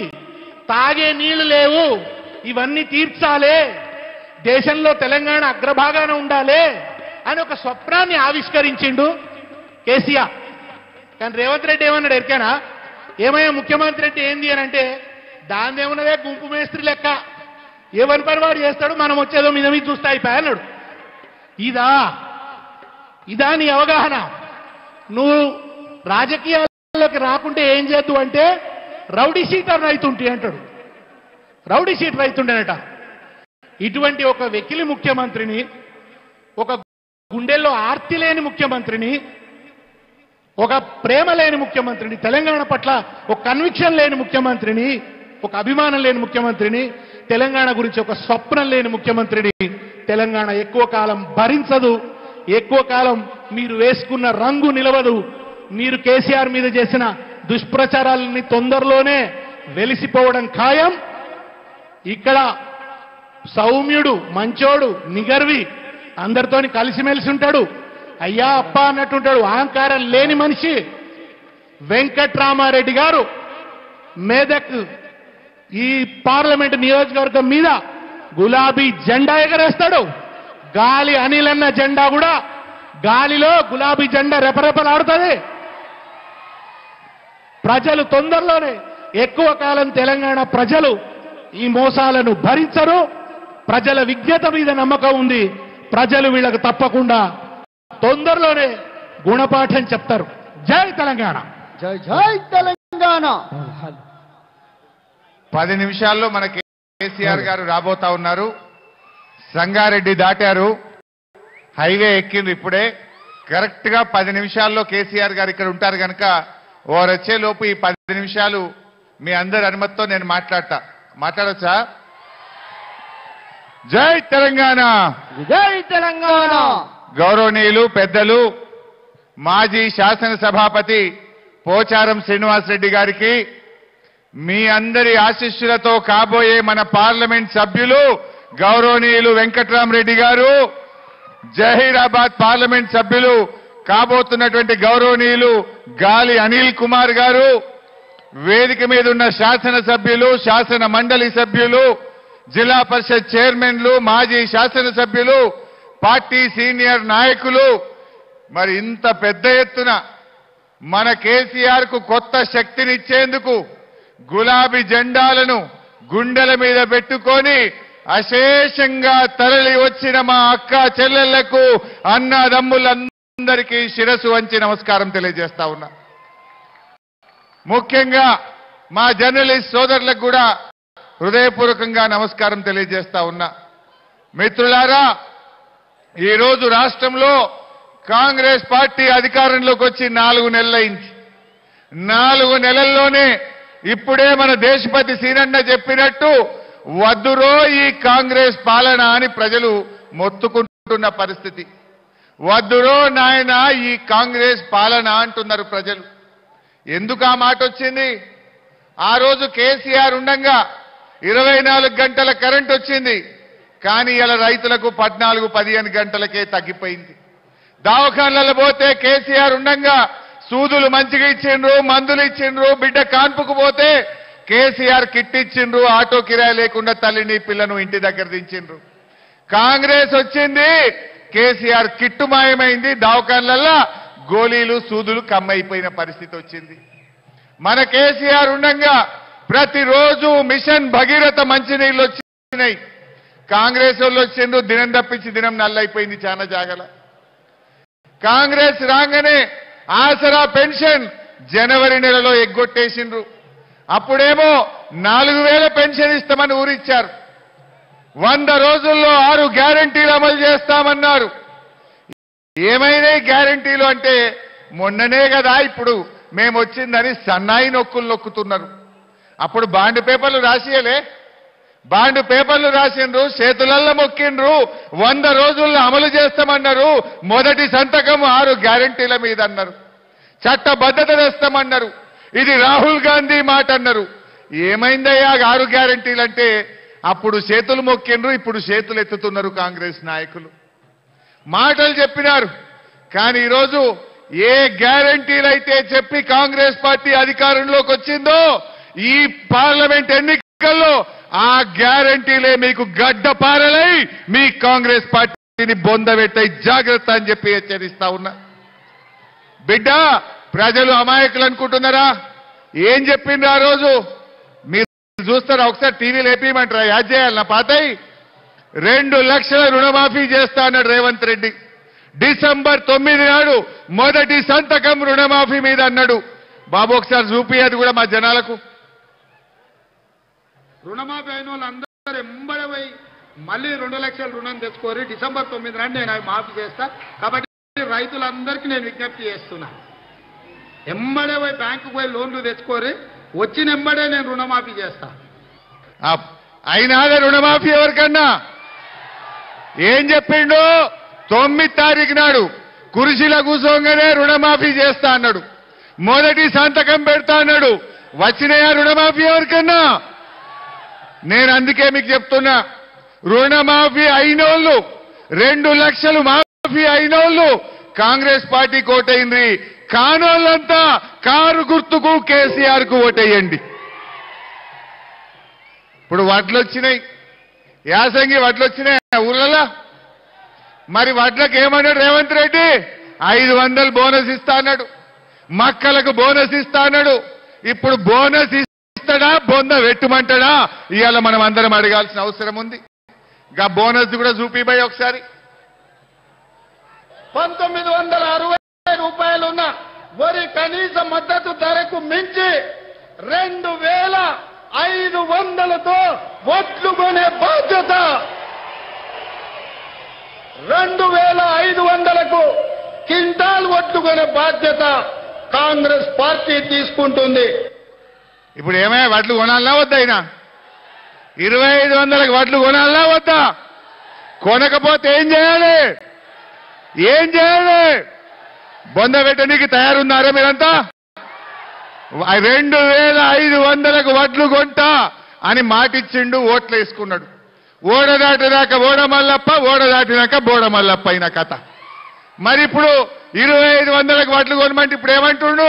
తాగే నీళ్లు లేవు, ఇవన్నీ తీర్చాలే, దేశంలో తెలంగాణ అగ్రభాగాన ఉండాలి అని ఒక స్వప్నాన్ని ఆవిష్కరించిండు కేసీఆర్. కానీ రేవంత్ రెడ్డి ఏమన్నాడు ఎరికేనా? ఏమయ్యా ముఖ్యమంత్రి అంటే ఏంది అని అంటే దానిదేమున్నదే గుంపు మేస్త్రి లెక్క, ఏమని పని వాడు చేస్తాడు, మనం వచ్చేదో మీద మీద చూస్తే అయిపోయా అన్నాడు. ఇదా నీ అవగాహన? నువ్వు రాజకీయాల్లోకి రాకుంటే ఏం చేద్దు అంటే రౌడీ షీటర్ రైతుంటే అంటాడు. రౌడీ షీటర్ రైతుండేనట. ఇటువంటి ఒక వెకిలి ముఖ్యమంత్రిని, ఒక గుండెల్లో ఆర్తి లేని ముఖ్యమంత్రిని, ఒక ప్రేమ లేని ముఖ్యమంత్రిని, తెలంగాణ పట్ల ఒక కన్విక్షన్ లేని ముఖ్యమంత్రిని, ఒక అభిమానం లేని ముఖ్యమంత్రిని, తెలంగాణ గురించి ఒక స్వప్నం లేని ముఖ్యమంత్రిని తెలంగాణ ఎక్కువ కాలం భరించదు. ఎక్కువ కాలం మీరు వేసుకున్న రంగు నిలవదు. మీరు కేసీఆర్ మీద చేసిన దుష్ప్రచారాలని తొందరలోనే వెలిసిపోవడం ఖాయం. ఇక్కడ సౌమ్యుడు, మంచోడు, నిగర్వి, అందరితోని కలిసిమెలిసి ఉంటాడు, అయ్యా అప్ప అన్నట్టుంటాడు, అహంకారం లేని మనిషి వెంకట్రామారెడ్డి గారు మేదక్ ఈ పార్లమెంట్ నియోజకవర్గం మీద గులాబీ జెండా ఎగరేస్తాడు. గాలి అనిల్ అన్న జెండా కూడా గాలిలో గులాబీ జెండా రెపరెపలాడుతుంది. ప్రజలు తొందరలోనే, ఎక్కువ కాలం తెలంగాణ ప్రజలు ఈ మోసాలను భరించరు. ప్రజల విజ్ఞత మీద నమ్మకం ఉంది. ప్రజలు వీళ్ళకు తప్పకుండా తొందరలోనే గుణపాఠం చెప్తారు. జై తెలంగాణ, జై జై తెలంగాణ. 10 నిమిషాల్లో మన కేసీఆర్ గారు రాబోతా ఉన్నారు. సంగారెడ్డి దాటారు, హైవే ఎక్కిండ్రు ఇప్పుడే. కరెక్ట్ గా 10 నిమిషాల్లో కేసీఆర్ గారు ఇక్కడ ఉంటారు కనుక వారు వచ్చే లోపు ఈ 10 నిమిషాలు మీ అందరి అనుమతితో నేను మాట్లాడొచ్చా? జై తెలంగాణ, జై తెలంగాణ. గౌరవనీయులు పెద్దలు మాజీ శాసనసభాపతి పోచారం శ్రీనివాసరెడ్డి గారికి, మీ అందరి ఆశీస్సులతో కాబోయే మన పార్లమెంట్ సభ్యులు గౌరవనీయులు వెంకట్రామరెడ్డి గారు, జహీరాబాద్ పార్లమెంట్ సభ్యులు కాబోతున్నటువంటి గౌరవనీయులు గాలి అనిల్ కుమార్ గారు, వేదిక మీద ఉన్న శాసనసభ్యులు, శాసన మండలి సభ్యులు, జిల్లా పరిషత్ చైర్మన్లు, మాజీ శాసనసభ్యులు, పార్టీ సీనియర్ నాయకులు, మరి ఇంత పెద్ద ఎత్తున మన కేసీఆర్ కు కొత్త శక్తినిచ్చేందుకు గులాబీ జెండాలను గుండెల మీద పెట్టుకొని అశేషంగా తరలి వచ్చిన మా అక్క చెల్లెళ్లకు, అన్నదమ్ములందరికీ అందరికీ శిరస్సు వంచి నమస్కారం తెలియజేస్తా ఉన్నా. ముఖ్యంగా మా జర్నలిస్ట్ సోదరులకు కూడా హృదయపూర్వకంగా నమస్కారం తెలియజేస్తా ఉన్నా. మిత్రులారా, ఈరోజు రాష్ట్రంలో కాంగ్రెస్ పార్టీ అధికారంలోకి వచ్చి 4 నెలలైంది. 4 నెలల్లోనే ఇప్పుడే మన దేశపతి సీనన్న చెప్పినట్టు వద్దురో ఈ కాంగ్రెస్ పాలన అని ప్రజలు మొత్తుకుంటున్న పరిస్థితి. వద్దురో నాయన ఈ కాంగ్రెస్ పాలన అంటున్నారు ప్రజలు. ఎందుకు ఆ మాట వచ్చింది? ఆ రోజు కేసీఆర్ ఉండంగా 24 గంటల కరెంట్ వచ్చింది. కానీ ఇలా రైతులకు 14-15 గంటలకే తగ్గిపోయింది. దవాఖానలలో పోతే కేసీఆర్ ఉండంగా సూదులు మంచిగా ఇచ్చిండ్రు, మందులు ఇచ్చిండ్రు. బిడ్డ కాన్పుకు పోతే కేసీఆర్ కిట్ ఇచ్చిండ్రు. ఆటో కిరాయి లేకుండా తల్లిని పిల్లను ఇంటి దగ్గర దించిండ్రు. కాంగ్రెస్ వచ్చింది, కేసీఆర్ కిట్టు మాయమైంది. దవాఖానలలో గోళీలు సూదులు కమ్మైపోయిన పరిస్థితి వచ్చింది. మన కేసీఆర్ ఉండంగా ప్రతిరోజు మిషన్ భగీరథ మంచినీళ్ళు వచ్చినాయి. కాంగ్రెస్ వాళ్ళు వచ్చిండ్రు, దినం తప్పించి దినం నల్లైపోయింది చాలా జాగల. కాంగ్రెస్ రాగానే ఆసరా పెన్షన్ జనవరి నెలలో ఎగ్గొట్టేసిండ్రు. అప్పుడేమో 4,000 పెన్షన్ ఇస్తామని ఊరిచ్చారు. 100 రోజుల్లో 6 గ్యారంటీలు అమలు చేస్తామన్నారు. ఏమైనా గ్యారంటీలు అంటే మొన్ననే కదా ఇప్పుడు మేము వచ్చిందని సన్నాయి నొక్కులు నొక్కుతున్నారు. అప్పుడు బాండ్ పేపర్లు రాసియలే, బాండ్ పేపర్లు రాసిండ్రు, చేతులల్లో మొక్కిండ్రు. 100 రోజుల్లో అమలు చేస్తామన్నారు. మొదటి సంతకం 6 గ్యారంటీల మీద అన్నారు. చట్టబద్ధత తెస్తామన్నారు. ఇది రాహుల్ గాంధీ మాట అన్నారు. ఏమైందయ్యా 6 గ్యారంటీలు అంటే? అప్పుడు చేతులు మొక్కిండ్రు, ఇప్పుడు చేతులు ఎత్తుతున్నారు కాంగ్రెస్ నాయకులు. మాటలు చెప్పినారు, కానీ ఈరోజు ఏ గ్యారంటీలు అయితే చెప్పి కాంగ్రెస్ పార్టీ అధికారంలోకి వచ్చిందో ఈ పార్లమెంట్ ఎన్నికల్లో ఆ గ్యారంటీలే మీకు గడ్డపారలై మీ కాంగ్రెస్ పార్టీని బొందబెట్టాయి. జాగ్రత్త అని చెప్పి హెచ్చరిస్తా ఉన్నా. బిడ్డ, ప్రజలు అమాయకులు అనుకుంటున్నారా? ఏం చెప్పిండ్రు ఆ రోజు? మీరు చూస్తారా? ఒకసారి టీవీలు ఏపీమంటారా? యాడ్ చేయాలి నా పాతయి. 2 లక్షల రుణమాఫీ చేస్తా అన్నాడు రేవంత్ రెడ్డి. డిసెంబర్ 9 నాడు మొదటి సంతకం రుణమాఫీ మీద అన్నాడు. బాబు ఒకసారి చూపియదు కూడా మా జనాలకు. రుణమాఫీ అయిన వాళ్ళందరూ ఎంబడి పోయి మళ్ళీ 2 లక్షల రుణం తెచ్చుకోరి. డిసెంబర్ 9 నాడు నేను అవి మాఫీ చేస్తా. కాబట్టి రైతులందరికీ నేను విజ్ఞప్తి చేస్తున్నా, ఎంబడే పోయి బ్యాంకుకు పోయి లోన్లు తెచ్చుకోరి. వచ్చిన ఎంబడే నేను రుణమాఫీ చేస్తా. అయినాదే రుణమాఫీ ఎవరికన్నా? ఏం చెప్పిండు? 9 తారీఖు నాడు కుర్చీలో కూర్చోగానే రుణమాఫీ చేస్తా అన్నాడు. మొదటి సంతకం పెడతా అన్నాడు. వచ్చినాయా రుణమాఫీ ఎవరికన్నా? నేను అందుకే మీకు చెప్తున్నా, రుణమాఫీ అయినోళ్ళు 2 లక్షలు మాఫీ అయినోళ్ళు కాంగ్రెస్ పార్టీకి ఓటైంది. కానోళ్ళంతా కారు గుర్తుకు కేసీఆర్ కు ఓటేయండి. ఇప్పుడు వడ్లు వచ్చినాయి, యాసంగి వడ్లు వచ్చినాయి ఊళ్ళలో. మరి వడ్లకు ఏమన్నాడు రేవంత్ రెడ్డి? 500 బోనస్ ఇస్తా అన్నాడు. మక్కలకు బోనస్ ఇస్తా అన్నాడు. ఇప్పుడు బోనస్ ఇస్తాడా, బొంద వెట్టుమంటాడా? ఇవాళ మనం అందరం అడగాల్సిన అవసరం ఉంది. ఇంకా బోనస్ కూడా చూపిపోయి ఒకసారి. 1960 రూపాయలున్న వరి కనీస మద్దతు ధరకు మించి 2,500తో వడ్లు కొనే బాధ్యత 2,500కు క్వింటాల్ వడ్లు కొనే బాధ్యత కాంగ్రెస్ పార్టీ తీసుకుంటుంది. ఇప్పుడు ఏమైనా వడ్లు కొనాలన్నా వద్దా? అయినా 2,500లకు వడ్లు కొనాలన్నా వద్దా? కొనకపోతే ఏం చేయాలి? ఏం చేయాలి? బొంద పెట్టడానికి తయారున్నారా మీరంతా? 2,500లకు వడ్లు కొంటా అని మాటిచ్చిండు, ఓట్లు వేసుకున్నాడు. ఓడదాటినాక ఓడమల్లప్ప, ఓడదాటినాక బోడమల్లప్ప అయిన కథ. మరి ఇప్పుడు 2,500లకు వడ్లు కొనమంటే ఇప్పుడు ఏమంటుండు?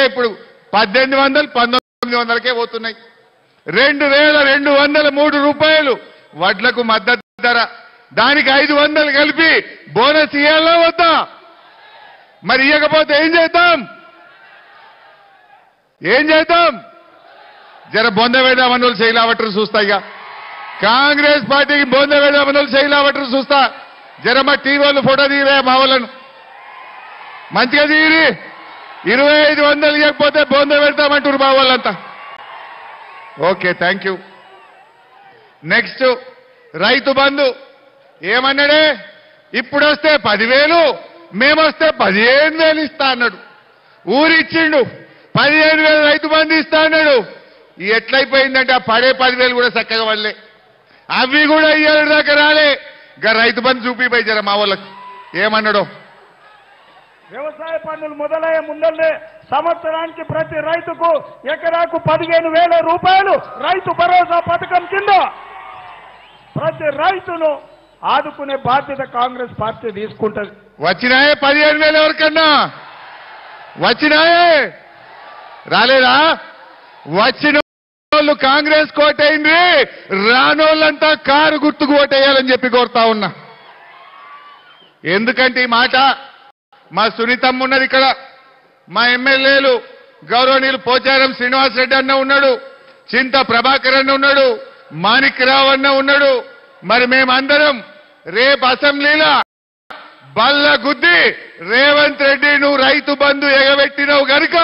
ఇప్పుడు 1,800, 1,900కే పోతున్నాయి. 2,203 రూపాయలు వడ్లకు మద్దతు ధర. దానికి 500 కలిపి బోనస్ ఇవ్వాలా వద్దా? మరి ఇవ్వకపోతే ఏం చేద్దాం? ఏం చేద్దాం? జర బొంద వేద్దామని శైలావటరు చూస్తా. ఇక కాంగ్రెస్ పార్టీకి బొంద వేద్దామని శైలావటరు చూస్తా. జర మా టీవీ వాళ్ళు ఫోటో తీయరా మా వాళ్ళను. మంచిగా తీరి 2500 ఇవ్వకపోతే బొంద పెడతామంటారు మా వాళ్ళంతా. Okay, thank you. Next Rythu Bandhu ఏమన్నాడే, ఇప్పుడు వస్తే 10,000, మేమొస్తే 15,000 ఇస్తా అన్నాడు. ఊరిచ్చిండు 15,000 రైతు బంధు ఇస్తా అన్నాడు. ఎట్లయిపోయిందంటే ఆ పడే 10,000 కూడా చక్కగా వాళ్ళే, అవి కూడా ఇయ్యాలి దాకా రాలే. గా రైతు బంధు చూపిపోయి జర మా వాళ్ళకు ఏమన్నాడో. వ్యవసాయ పన్నులు మొదలయ్యే ముందల్లే సంవత్సరానికి ప్రతి రైతుకు ఎకరాకు 15,000 రూపాయలు రైతు భరోసా పథకం కింద ప్రతి రైతును ఆదుకునే బాధ్యత కాంగ్రెస్ పార్టీ తీసుకుంటది. వచ్చినాయే 15,000 ఎవరికన్నా వచ్చినాయే, రాలేదా? వచ్చిన వాళ్ళు కాంగ్రెస్ కోటైంది, రానోళ్ళంతా కారు గుర్తుకు ఓటేయాలని చెప్పి కోరుతా ఉన్నా. ఎందుకంటే ఈ మాట మా సునీతమ్మ ఉన్నది ఇక్కడ, మా ఎమ్మెల్యేలు గౌరవనీయులు పోచారం శ్రీనివాసరెడ్డి అన్న ఉన్నాడు, చింత ప్రభాకర్ అన్న ఉన్నాడు, మాణిక్యరావు అన్న ఉన్నాడు. మరి మేమందరం రేపు అసెంబ్లీలో బల్ల గుద్ది రేవంత్ రెడ్డి నువ్వు రైతు బంధు ఎగబెట్టినవు గనుక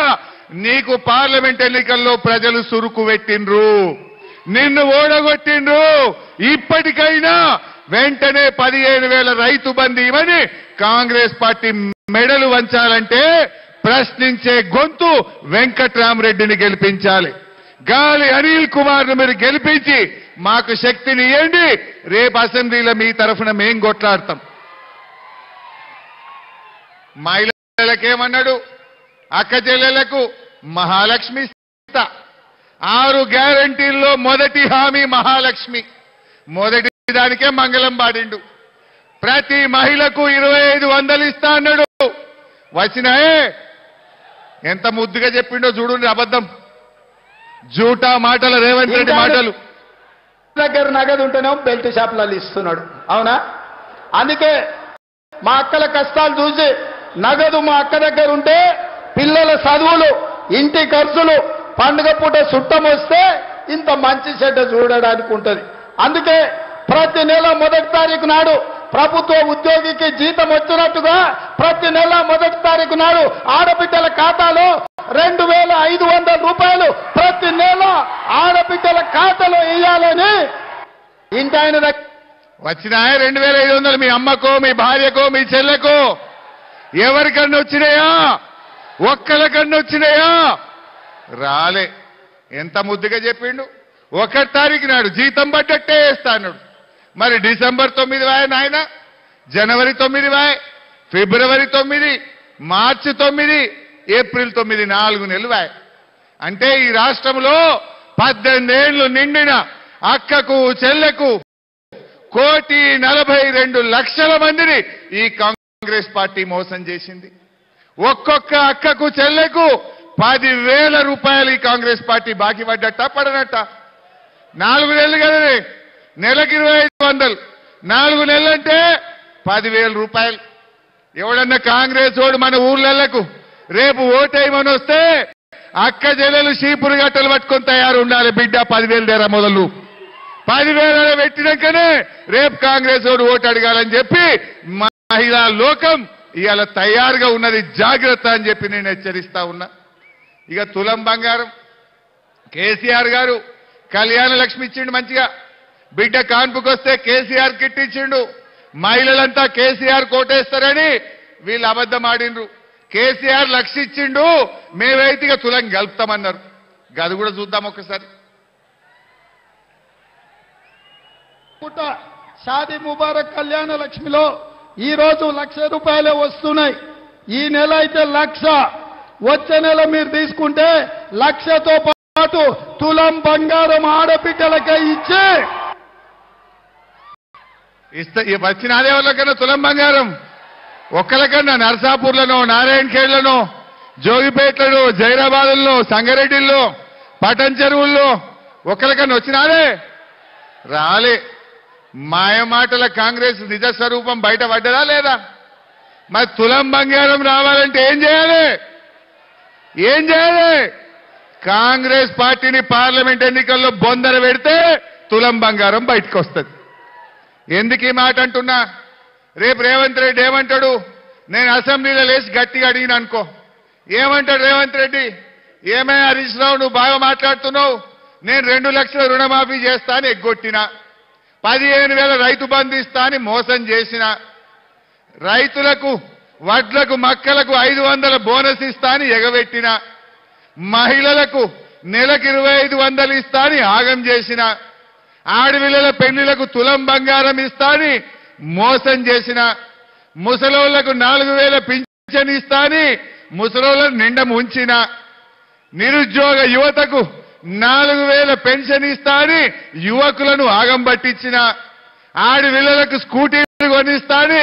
నీకు పార్లమెంట్ ఎన్నికల్లో ప్రజలు సురుకు పెట్టిండ్రు, నిన్ను ఓడగొట్టిండ్రు. ఇప్పటికైనా వెంటనే 15,000 రైతు బంధు ఇవ్వని కాంగ్రెస్ పార్టీ మెడలు వంచాలంటే ప్రశ్నించే గొంతు వెంకట్రామరెడ్డిని గెలిపించాలి. గాలి అనిల్ కుమార్ ను మీరు గెలిపించి మాకు శక్తిని ఇవ్వండి. రేపు అసెంబ్లీలో మీ తరఫున మేం కొట్లాడతాం. మహిళలకేమన్నాడు, అక్క చెల్లెలకు మహాలక్ష్మి ఇస్తా. 6 గ్యారంటీల్లో మొదటి హామీ మహాలక్ష్మి. మొదటి దానికే మంగళం పాడిండు. ప్రతి మహిళకు 2,500 ఇస్తా అన్నాడు. వచ్చినాయే, ఎంత ముద్దుగా చెప్పిండో చూడండి. అబద్ధం జూటా మాటల రేవంత్ రెడ్డి మాటలు. దగ్గర నగదు ఉంటేనేమో బెల్ట్ షాపులలో ఇస్తున్నాడు. అవునా? అందుకే మా అక్కల కష్టాలు చూసి నగదు మా అక్క దగ్గర ఉంటే పిల్లల చదువులు, ఇంటి ఖర్చులు, పండుగ పూట చుట్టం వస్తే ఇంత మంచి చెడ్డ చూడడానికి ఉంటది. అందుకే ప్రతి నెల 1వ తారీఖు నాడు ప్రభుత్వ ఉద్యోగికి జీతం వచ్చినట్టుగా ప్రతి నెల 1వ తారీఖు నాడు ఆడబిడ్డల ఖాతాలో 2,500 రూపాయలు ప్రతి నెల ఆడబిడ్డల ఖాతాలో వేయాలని ఇంటి ఆయన వచ్చినాయా 2,500 మీ అమ్మకో, మీ భార్యకో, మీ చెల్లెకో ఎవరికన్నా వచ్చినాయా? ఒక్కరికన్నా వచ్చినాయా? రాలే. ఎంత ముద్దుగా చెప్పిండు. 1వ తారీఖు నాడు జీతం పడ్డట్టే వేస్తా అన్నాడు. మరి డిసెంబర్ 9 వాయ నాయన, జనవరి 9 వాయ, ఫిబ్రవరి 9, మార్చి 9, ఏప్రిల్ 9, 4 నెలలు వాయ. అంటే ఈ రాష్ట్రంలో 18 ఏళ్లు నిండిన అక్కకు చెల్లెకు 1,42,00,000 మందిని ఈ కాంగ్రెస్ పార్టీ మోసం చేసింది. ఒక్కొక్క అక్కకు చెల్లెకు 10,000 రూపాయలు ఈ కాంగ్రెస్ పార్టీ బాకీ పడ్డట్ట పడనట్ట. 4 నెలలు కదనే, నెలకి 2,500, 4 నెలలంటే 10,000 రూపాయలు. ఎవడన్నా కాంగ్రెస్ వాడు మన ఊర్లకు రేపు ఓటేయమని వస్తే అక్క చెల్లెలు చీపురు గట్టలు పట్టుకొని తయారు ఉండాలి. బిడ్డ 10,000 దేరా మొదలు 10,000 పెట్టినాకనే రేపు కాంగ్రెస్ వాడు ఓటు అడగాలని చెప్పి మహిళా లోకం ఇవాళ తయారుగా ఉన్నది. జాగ్రత్త అని చెప్పి నేను హెచ్చరిస్తా ఉన్నా. ఇక తులం బంగారం కేసీఆర్ గారు కళ్యాణ లక్ష్మి ఇచ్చిండు. మంచిగా బిడ్డ కాన్పుకొస్తే కేసీఆర్ కిట్ ఇచ్చిండు. మహిళలంతా కేసీఆర్ కోటేస్తారని వీళ్ళు అబద్ధం ఆడిండ్రు. కేసీఆర్ లక్ష ఇచ్చిండు, మేమైతే ఇక తులం గలుపుతామన్నారు. గది కూడా చూద్దాం ఒకసారి. షాదీ ముబారక్ కళ్యాణ లక్ష్మిలో ఈ రోజు 1,00,000 రూపాయలే వస్తున్నాయి. ఈ నెల అయితే 1,00,000, వచ్చే నెల మీరు తీసుకుంటే 1,00,000తో పాటు తులం బంగారం ఆడబిడ్డలకే ఇచ్చే వచ్చిన ఆదేవాళ్ళకన్నా తులం బంగారం ఒక్కరికన్నా నర్సాపూర్లను, నారాయణ ఖేడ్లను, జోగిపేటలను, జైరాబాదుల్లో, సంగారెడ్డిల్లో, పటన్ చెరువుల్లో ఒక్కరికన్నా వచ్చినారే? రాలే. మాయమాటల కాంగ్రెస్ నిజ స్వరూపం బయట పడ్డదా లేదా? మరి తులం బంగారం రావాలంటే ఏం చేయాలి? ఏం చేయాలి? కాంగ్రెస్ పార్టీని పార్లమెంట్ ఎన్నికల్లో బొందర పెడితే తులం బంగారం బయటకు వస్తుంది. ఎందుకు ఈ మాట అంటున్నా? రేపు రేవంత్ రెడ్డి ఏమంటాడు? నేను అసెంబ్లీలో లేచి గట్టిగా అడిగిన అనుకో, ఏమంటాడు రేవంత్ రెడ్డి, ఏమయ్యా హరీష్ రావు నువ్వు బాగా మాట్లాడుతున్నావు, నేను 2 లక్షల రుణమాఫీ చేస్తా అని ఎగ్గొట్టిన, 15,000 రైతు బంధు ఇస్తా అని మోసం చేసిన, రైతులకు వడ్లకు మక్కలకు 500 బోనస్ ఇస్తా అని ఎగబెట్టిన, మహిళలకు నెలకు 2,500 ఇస్తా అని ఆగం చేసిన, ఆడపిల్లల పెళ్లిలకు తులం బంగారం ఇస్తా అని మోసం చేసిన, ముసలోళ్లకు 4,000 పింఛన్ ఇస్తా అని ముసలోళ్లను నిండ ముంచిన, నిరుద్యోగ యువతకు 4,000 పెన్షన్ ఇస్తా అని యువకులను ఆగం పట్టించిన, ఆడపిల్లలకు స్కూటీలు కొనిస్తా అని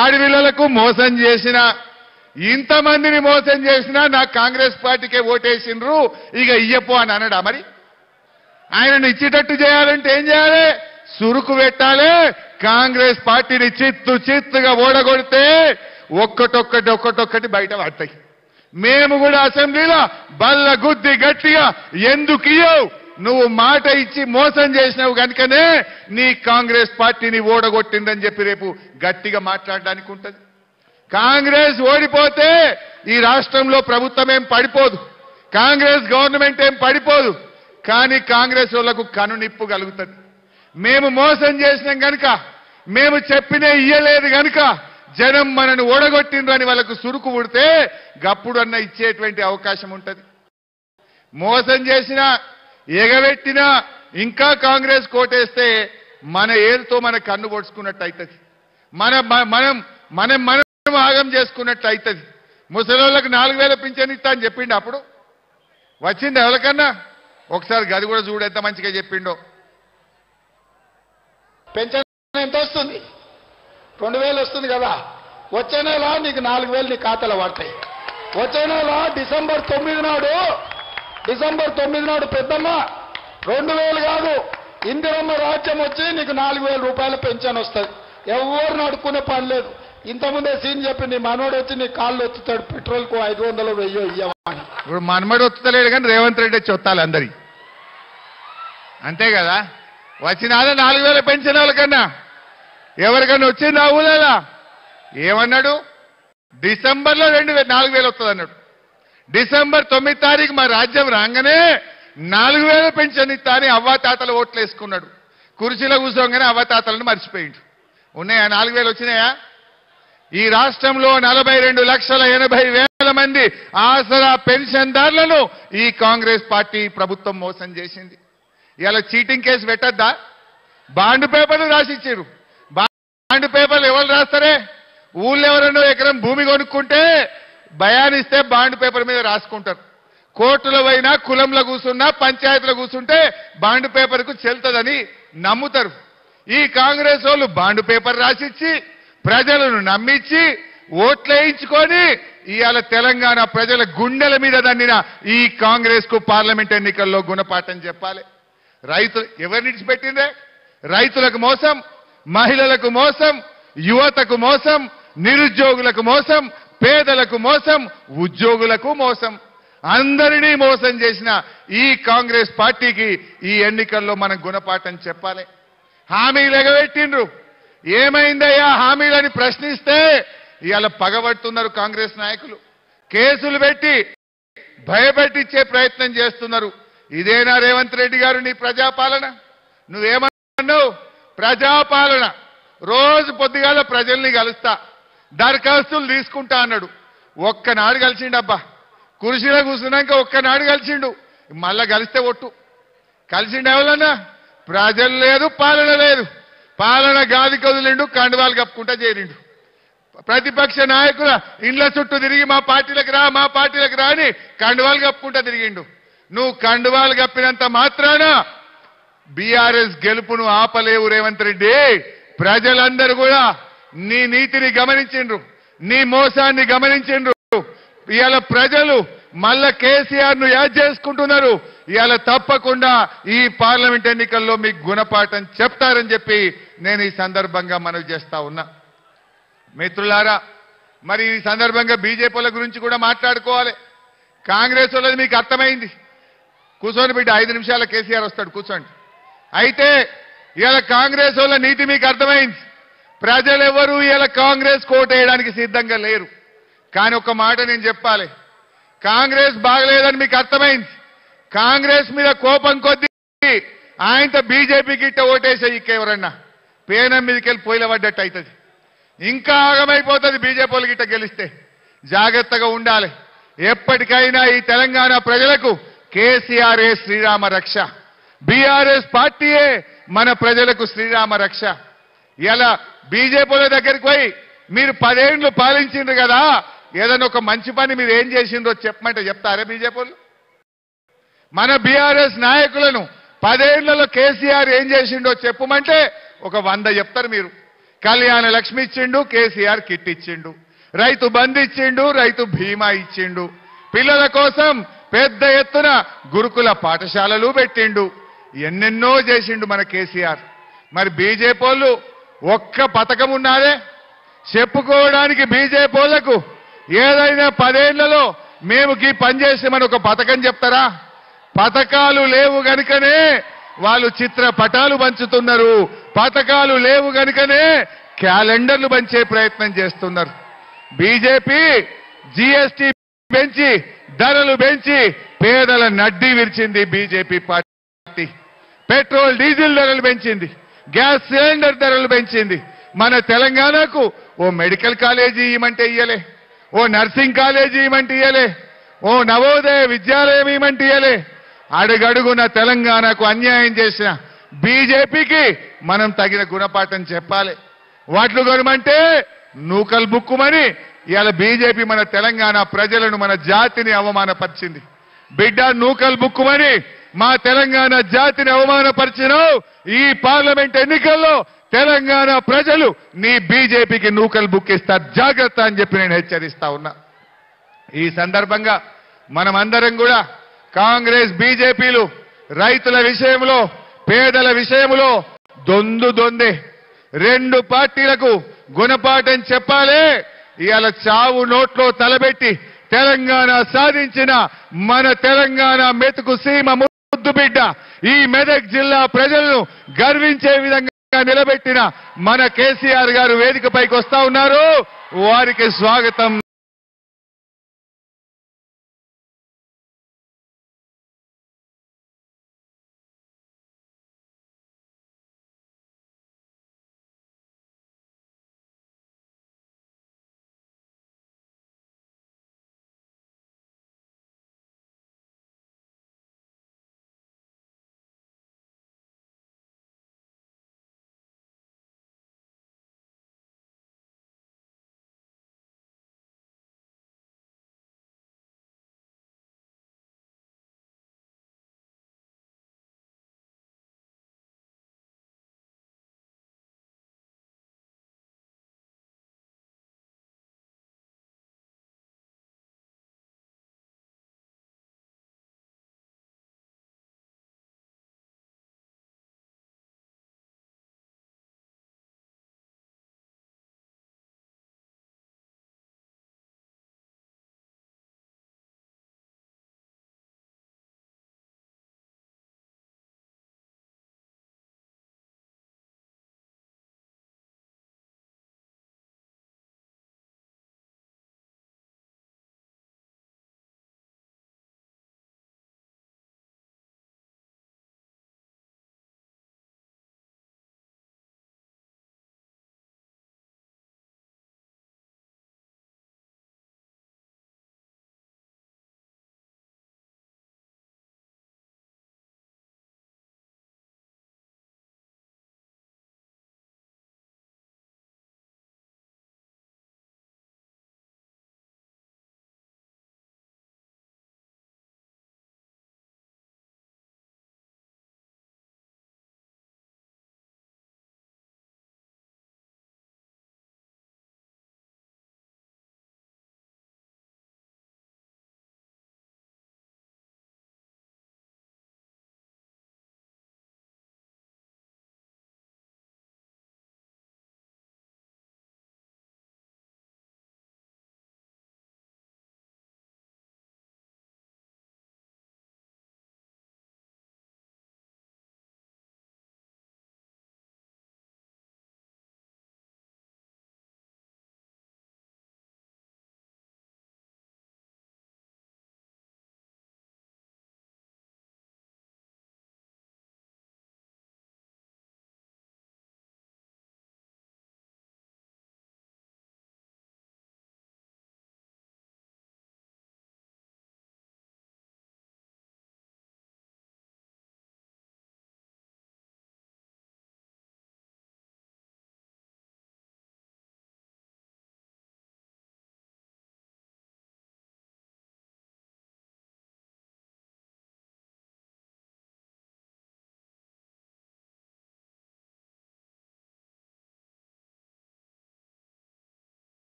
ఆడపిల్లలకు మోసం చేసిన, ఇంతమందిని మోసం చేసినా నాకు కాంగ్రెస్ పార్టీకే ఓటేసిండ్రు ఇక ఇయ్యపో అని అనడా? మరి ఆయనను ఇచ్చేటట్టు చేయాలంటే ఏం చేయాలి? సురుకు పెట్టాలి. కాంగ్రెస్ పార్టీని చిత్తుగా ఓడగొడితే ఒక్కటొక్కటి బయట పడతాయి. మేము కూడా అసెంబ్లీలో బల్ల గుద్ది గట్టిగా ఎందుకు ఇయ్యవు, నువ్వు మాట ఇచ్చి మోసం చేసినావు కనుకనే నీ కాంగ్రెస్ పార్టీని ఓడగొట్టిందని చెప్పి రేపు గట్టిగా మాట్లాడడానికి ఉంటుంది. కాంగ్రెస్ ఓడిపోతే ఈ రాష్ట్రంలో ప్రభుత్వం ఏం పడిపోదు, కాంగ్రెస్ గవర్నమెంట్ ఏం పడిపోదు, కానీ కాంగ్రెస్ వాళ్లకు కనునిప్పు కలుగుతుంది. మేము మోసం చేసినాం గనుక, మేము చెప్పినే ఇయ్యలేదు గనుక జనం మనను ఓడగొట్టిండ్రని వాళ్ళకు సురుకు పుడితే గప్పుడన్నా ఇచ్చేటువంటి అవకాశం ఉంటుంది. మోసం చేసినా ఎగబెట్టినా ఇంకా కాంగ్రెస్ కోటేస్తే మన ఏరుతో మన కన్ను పొడుచుకున్నట్టు అవుతుంది, మనం ఆగం చేసుకున్నట్టు అవుతుంది. ముసలోళ్ళకు 4,000 పింఛన్ ఇస్తా అని చెప్పిండు, అప్పుడు వచ్చింది ఎవరికన్నా? ఒకసారి గది కూడా చూడు ఎంత మంచిగా చెప్పిండో. పెన్షన్ ఎంత వస్తుంది? 2,000 వస్తుంది కదా. వచ్చే నెల నీకు 4,000 నీ ఖాతాలో పడతాయి. వచ్చే నెల డిసెంబర్ 9 నాడు పెద్దమ్మ 2,000 కాదు, ఇందిరమ్మ రాజ్యం వచ్చి నీకు 4,000 రూపాయల పెన్షన్ వస్తుంది. ఎవరు అడుక్కునే పని లేదు. ఇంతకుముందే సీన్ చెప్పి నీ మనోడు వచ్చి నీ కాళ్ళు వచ్చుతాడు, పెట్రోల్ కు 500 1000 ఇయ్యమని. ఇప్పుడు మనమడు వస్తలేడు కానీ రేవంత్ రెడ్డి వచ్చి వస్తాలి అందరి, అంతే కదా. వచ్చినాదా 4,000 పెన్షన్ వాళ్ళకన్నా? ఎవరికన్నా వచ్చింది ఆ ఊళ్ళ? ఏమన్నాడు? డిసెంబర్లో 4,000 వస్తుంది అన్నాడు. డిసెంబర్ 9 తారీఖు మా రాజ్యం రాగానే 4,000 పెన్షన్ ఇస్తా అని అవ్వాతాతలు ఓట్లు వేసుకున్నాడు. కుర్చీలో కూర్చోగానే అవ్వాతాతలను మర్చిపోయిండు. ఉన్నాయా? 4,000 వచ్చినాయా? ఈ రాష్ట్రంలో 42,80,000 మంది ఆసరా పెన్షన్దారులను ఈ కాంగ్రెస్ పార్టీ ప్రభుత్వం మోసం చేసింది. ఇలా చీటింగ్ కేసు పెట్టద్దా? బాండ్ పేపర్లు రాసిచ్చారు. బాండ్ పేపర్లు ఎవరు రాస్తారే? ఊళ్ళో ఎవరన్నా ఎకరం భూమి కొనుక్కుంటే భయానిస్తే బాండ్ పేపర్ మీద రాసుకుంటారు. కోర్టులో పోయినా, కులంలో కూర్చున్నా, పంచాయతీలో కూర్చుంటే బాండ్ పేపర్కు చెల్తుందని నమ్ముతారు. ఈ కాంగ్రెస్ వాళ్ళు బాండ్ పేపర్ రాసిచ్చి ప్రజలను నమ్మించి ఓట్లేయించుకొని ఇవాళ తెలంగాణ ప్రజల గుండెల మీద దన్నిన ఈ కాంగ్రెస్ కు పార్లమెంట్ ఎన్నికల్లో గుణపాఠం చెప్పాలి. రైతులు ఎవరిని విడిచిపెట్టిందే? రైతులకు మోసం, మహిళలకు మోసం, యువతకు మోసం, నిరుద్యోగులకు మోసం, పేదలకు మోసం, ఉద్యోగులకు మోసం, అందరినీ మోసం చేసిన ఈ కాంగ్రెస్ పార్టీకి ఈ ఎన్నికల్లో మనం గుణపాఠం చెప్పాలి. హామీలు ఎగబెట్టిండ్రు. ఏమైందయ్యా హామీలని ప్రశ్నిస్తే ఇవాళ పగబడుతున్నారు కాంగ్రెస్ నాయకులు. కేసులు పెట్టి భయపెట్టించే ప్రయత్నం చేస్తున్నారు. ఇదేనా రేవంత్ రెడ్డి గారు నీ ప్రజాపాలన? నువ్వేమన్నావు? ప్రజాపాలన. రోజు పొద్దుగాల ప్రజల్ని కలుస్తా, దరఖాస్తులు తీసుకుంటా అన్నాడు. ఒక్కనాడు కలిసిండబ్బా. కుర్చీలో కూర్చున్నాక ఒక్కనాడు కలిసిండు. మళ్ళా కలిస్తే ఒట్టు. కలిసిండు ఎవరన్నా? ప్రజలు లేదు, పాలన లేదు. పాలన గాలి కదిలిండు, కండువాలు కప్పుకుంటా చేరిండు. ప్రతిపక్ష నాయకుల ఇండ్ల చుట్టూ తిరిగి మా పార్టీలకు రా, మా పార్టీలకు రా అని కండువాలు కప్పుకుంటా తిరిగిండు. నువ్వు కండువాలు కప్పినంత మాత్రాన బీఆర్ఎస్ గెలుపును ఆపలేవు రేవంత్ రెడ్డి. ప్రజలందరూ కూడా నీ నీతిని గమనించిండ్రు, నీ మోసాన్ని గమనించిండ్రు. ఇవాళ ప్రజలు మళ్ళా కేసీఆర్ ను యాద్ చేసుకుంటున్నారు. ఇవాళ తప్పకుండా ఈ పార్లమెంట్ ఎన్నికల్లో మీకు గుణపాఠం చెప్తారని చెప్పి నేను ఈ సందర్భంగా మనవి చేస్తా ఉన్నా. మిత్రులారా, మరి ఈ సందర్భంగా బీజేపీల గురించి కూడా మాట్లాడుకోవాలి. కాంగ్రెస్ వాళ్ళది మీకు అర్థమైంది. కూర్చోని బిడ్డ, 5 నిమిషాల కేసీఆర్ వస్తాడు, కూర్చోండి. అయితే ఇవాళ కాంగ్రెస్ వాళ్ళ నీతి మీకు అర్థమైంది. ప్రజలెవరూ ఇలా కాంగ్రెస్ కోటేయడానికి సిద్ధంగా లేరు. కానీ ఒక మాట నేను చెప్పాలి, కాంగ్రెస్ బాగలేదని మీకు అర్థమైంది. కాంగ్రెస్ మీద కోపం కొద్దీ ఆయనతో బీజేపీకి ఇట్ట ఓటేసే ఎవరన్నా పేనం మీదకి వెళ్ళి పొయ్యిల పడ్డట్టు అవుతుంది. ఇంకా ఆగమైపోతుంది బీజేపీ వాళ్ళకి ఇట్ట గెలిస్తే. జాగ్రత్తగా ఉండాలి. ఎప్పటికైనా ఈ తెలంగాణ ప్రజలకు కేసీఆర్ఏ శ్రీరామ రక్ష, బీఆర్ఎస్ పార్టీయే మన ప్రజలకు శ్రీరామ రక్ష. ఇలా బీజేపీల దగ్గరికి పోయి మీరు 10 ఏళ్లు పాలించిండ్రు కదా, ఏదైనా ఒక మంచి పని మీరు ఏం చేసిండ్రో చెప్పమంటే చెప్తారా బీజేపీ? మన బీఆర్ఎస్ నాయకులను 10 ఏళ్లలో కేసీఆర్ ఏం చేసిండో చెప్పమంటే ఒక 100 చెప్తారు మీరు. కళ్యాణ లక్ష్మి ఇచ్చిండు, కేసీఆర్ కిట్ ఇచ్చిండు, రైతు బంధు ఇచ్చిండు, రైతు బీమా ఇచ్చిండు, పిల్లల కోసం పెద్ద ఎత్తున గురుకుల పాఠశాలలు పెట్టిండు, ఎన్నెన్నో చేసిండు మన కేసీఆర్. మరి బీజేపీ వాళ్ళు ఒక్క పథకం ఉన్నారే చెప్పుకోవడానికి? బీజేపీ వాళ్ళకు ఏదైనా 10 ఏళ్లలో మేము ఈ పని చేసామని ఒక పథకం చెప్తారా? పథకాలు లేవు గనుకనే వాళ్ళు చిత్రపటాలు పంచుతున్నారు. పథకాలు లేవు గనుకనే క్యాలెండర్లు పంచే ప్రయత్నం చేస్తున్నారు. బీజేపీ జీఎస్టీ పెంచి ధరలు పెంచి పేదల నడ్డి విరిచింది. బీజేపీ పార్టీ పెట్రోల్ డీజిల్ ధరలు పెంచింది, గ్యాస్ సిలిండర్ ధరలు పెంచింది. మన తెలంగాణకు ఓ మెడికల్ కాలేజీ ఇవ్వమంటే ఇయ్యలే, ఓ నర్సింగ్ కాలేజీ ఇవ్వమంటే ఇయ్యలే, ఓ నవోదయ విద్యాలయం ఇవ్వమంటే ఇయ్యలే. అడుగడుగున తెలంగాణకు అన్యాయం చేసిన బీజేపీకి మనం తగిన గుణపాఠం చెప్పాలి. వాట్లు కొనమంటే నూకలు బుక్కుమని ఇవాళ బీజేపీ మన తెలంగాణ ప్రజలను, మన జాతిని అవమానపరిచింది. బిడ్డ నూకలు బుక్కుమని మా తెలంగాణ జాతిని అవమానపరిచినావు. ఈ పార్లమెంట్ ఎన్నికల్లో తెలంగాణ ప్రజలు నీ బీజేపీకి నూకలు బుక్కిస్తారు, జాగ్రత్త అని చెప్పి నేను హెచ్చరిస్తా ఉన్నా. ఈ సందర్భంగా మనమందరం కూడా కాంగ్రెస్ బీజేపీలు రైతుల విషయంలో, పేదల విషయంలో దొందే. 2 పార్టీలకు గుణపాఠం చెప్పాలి. ఇవాళ చావు నోట్లో తలబెట్టి తెలంగాణ సాధించిన మన తెలంగాణ మెతుకు సీమ ముద్దు బిడ్డ, ఈ మెదక్ జిల్లా ప్రజలను గర్వించే విధంగా నిలబెట్టిన మన కేసీఆర్ గారు వేదికపైకి వస్తా ఉన్నారు. వారికి స్వాగతం.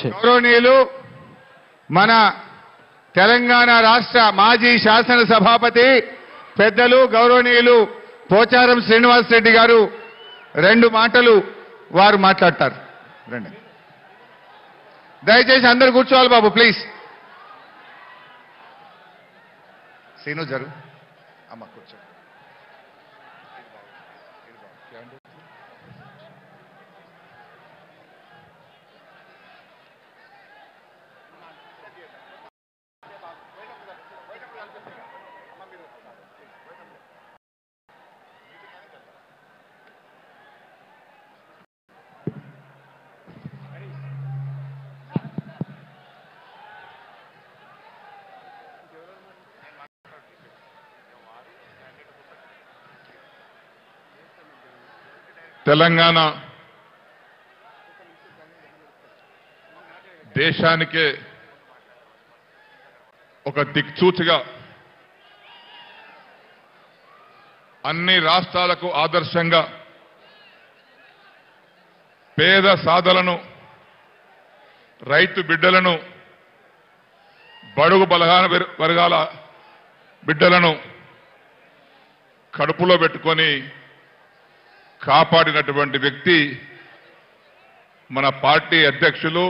గౌరవనీయులు మన తెలంగాణ రాష్ట్ర మాజీ శాసన సభాపతి పెద్దలు గౌరవనీయులు పోచారం శ్రీనివాస్ రెడ్డి గారు 2 మాటలు వారు మాట్లాడతారు. రండి, దయచేసి అందరు కూర్చోవాలి బాబు, ప్లీజ్. సీను జరు అమ్మ కూర్చో. తెలంగాణ దేశానికే ఒక దిక్సూచిగా అన్ని రాష్ట్రాలకు ఆదర్శంగా పేద సాధలను, రైతు బిడ్డలను, బడుగు బలహీన వర్గాల బిడ్డలను కడుపులో పెట్టుకొని కాపాడినటువంటి వ్యక్తి మన పార్టీ అధ్యక్షులు,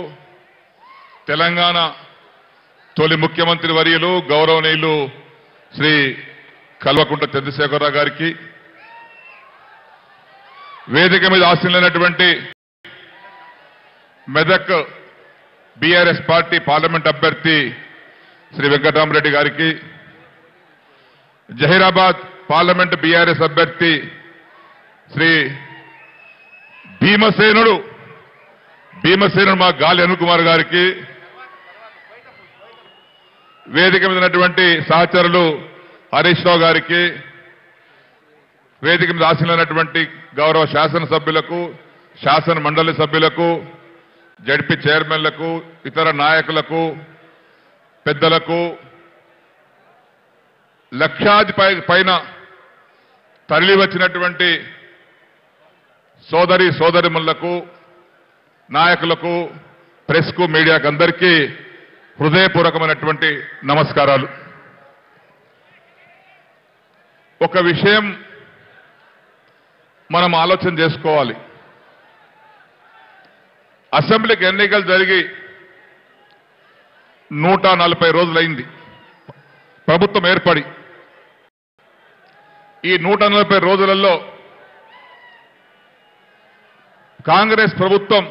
తెలంగాణ తొలి ముఖ్యమంత్రి వర్యులు గౌరవనీయులు శ్రీ కల్వకుంట్ల చంద్రశేఖరరావు గారికి, వేదిక మీద ఆశీనులైనటువంటి మెదక్ బీఆర్ఎస్ పార్టీ పార్లమెంట్ అభ్యర్థి శ్రీ వెంకటరామరెడ్డి గారికి, జహీరాబాద్ పార్లమెంట్ బీఆర్ఎస్ అభ్యర్థి శ్రీ భీమసేనుడు మా గాలి అనిల్ కుమార్ గారికి, వేదిక మీద ఉన్నటువంటి సహచరులు హరీష్ రావు గారికి, వేదిక మీద ఆశీనులైనటువంటి గౌరవ శాసనసభ్యులకు, శాసన మండలి సభ్యులకు, జడ్పీ చైర్మన్లకు, ఇతర నాయకులకు, పెద్దలకు, లక్షాది పైన తరలి వచ్చినటువంటి సోదరిమణులకు, నాయకులకు, ప్రెస్కు, మీడియాకు అందరికీ హృదయపూర్వకమైనటువంటి నమస్కారాలు. ఒక విషయం మనం ఆలోచన చేసుకోవాలి. అసెంబ్లీకి ఎన్నికలు జరిగి 140 రోజులైంది ప్రభుత్వం ఏర్పడి. ఈ 140 రోజులలో కాంగ్రెస్ ప్రభుత్వం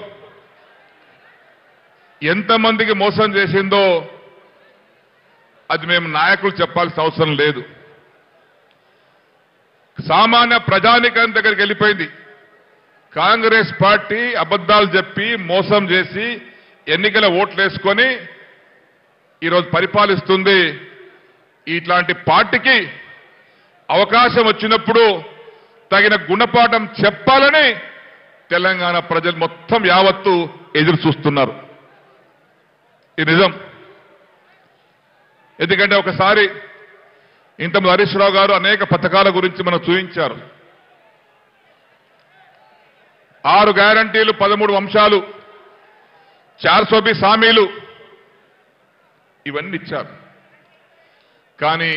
ఎంతమందికి మోసం చేసిందో అది మేము నాయకులు చెప్పాల్సిన అవసరం లేదు. సామాన్య ప్రజానికం దగ్గరికి వెళ్ళిపోయింది. కాంగ్రెస్ పార్టీ అబద్ధాలు చెప్పి మోసం చేసి ఎన్నికల ఓట్లు వేసుకొని ఈరోజు పరిపాలిస్తుంది. ఇట్లాంటి పార్టీకి అవకాశం వచ్చినప్పుడు తగిన గుణపాఠం చెప్పాలని తెలంగాణ ప్రజలు మొత్తం యావత్తు ఎదురు చూస్తున్నారు. ఇది నిజం. ఎందుకంటే ఒకసారి ఇంతకుముందు హరీష్ రావు గారు అనేక పథకాల గురించి మనం చూపించారు. 6 గ్యారంటీలు, 13 అంశాలు, 420 హామీలు ఇవన్నీ ఇచ్చారు. కానీ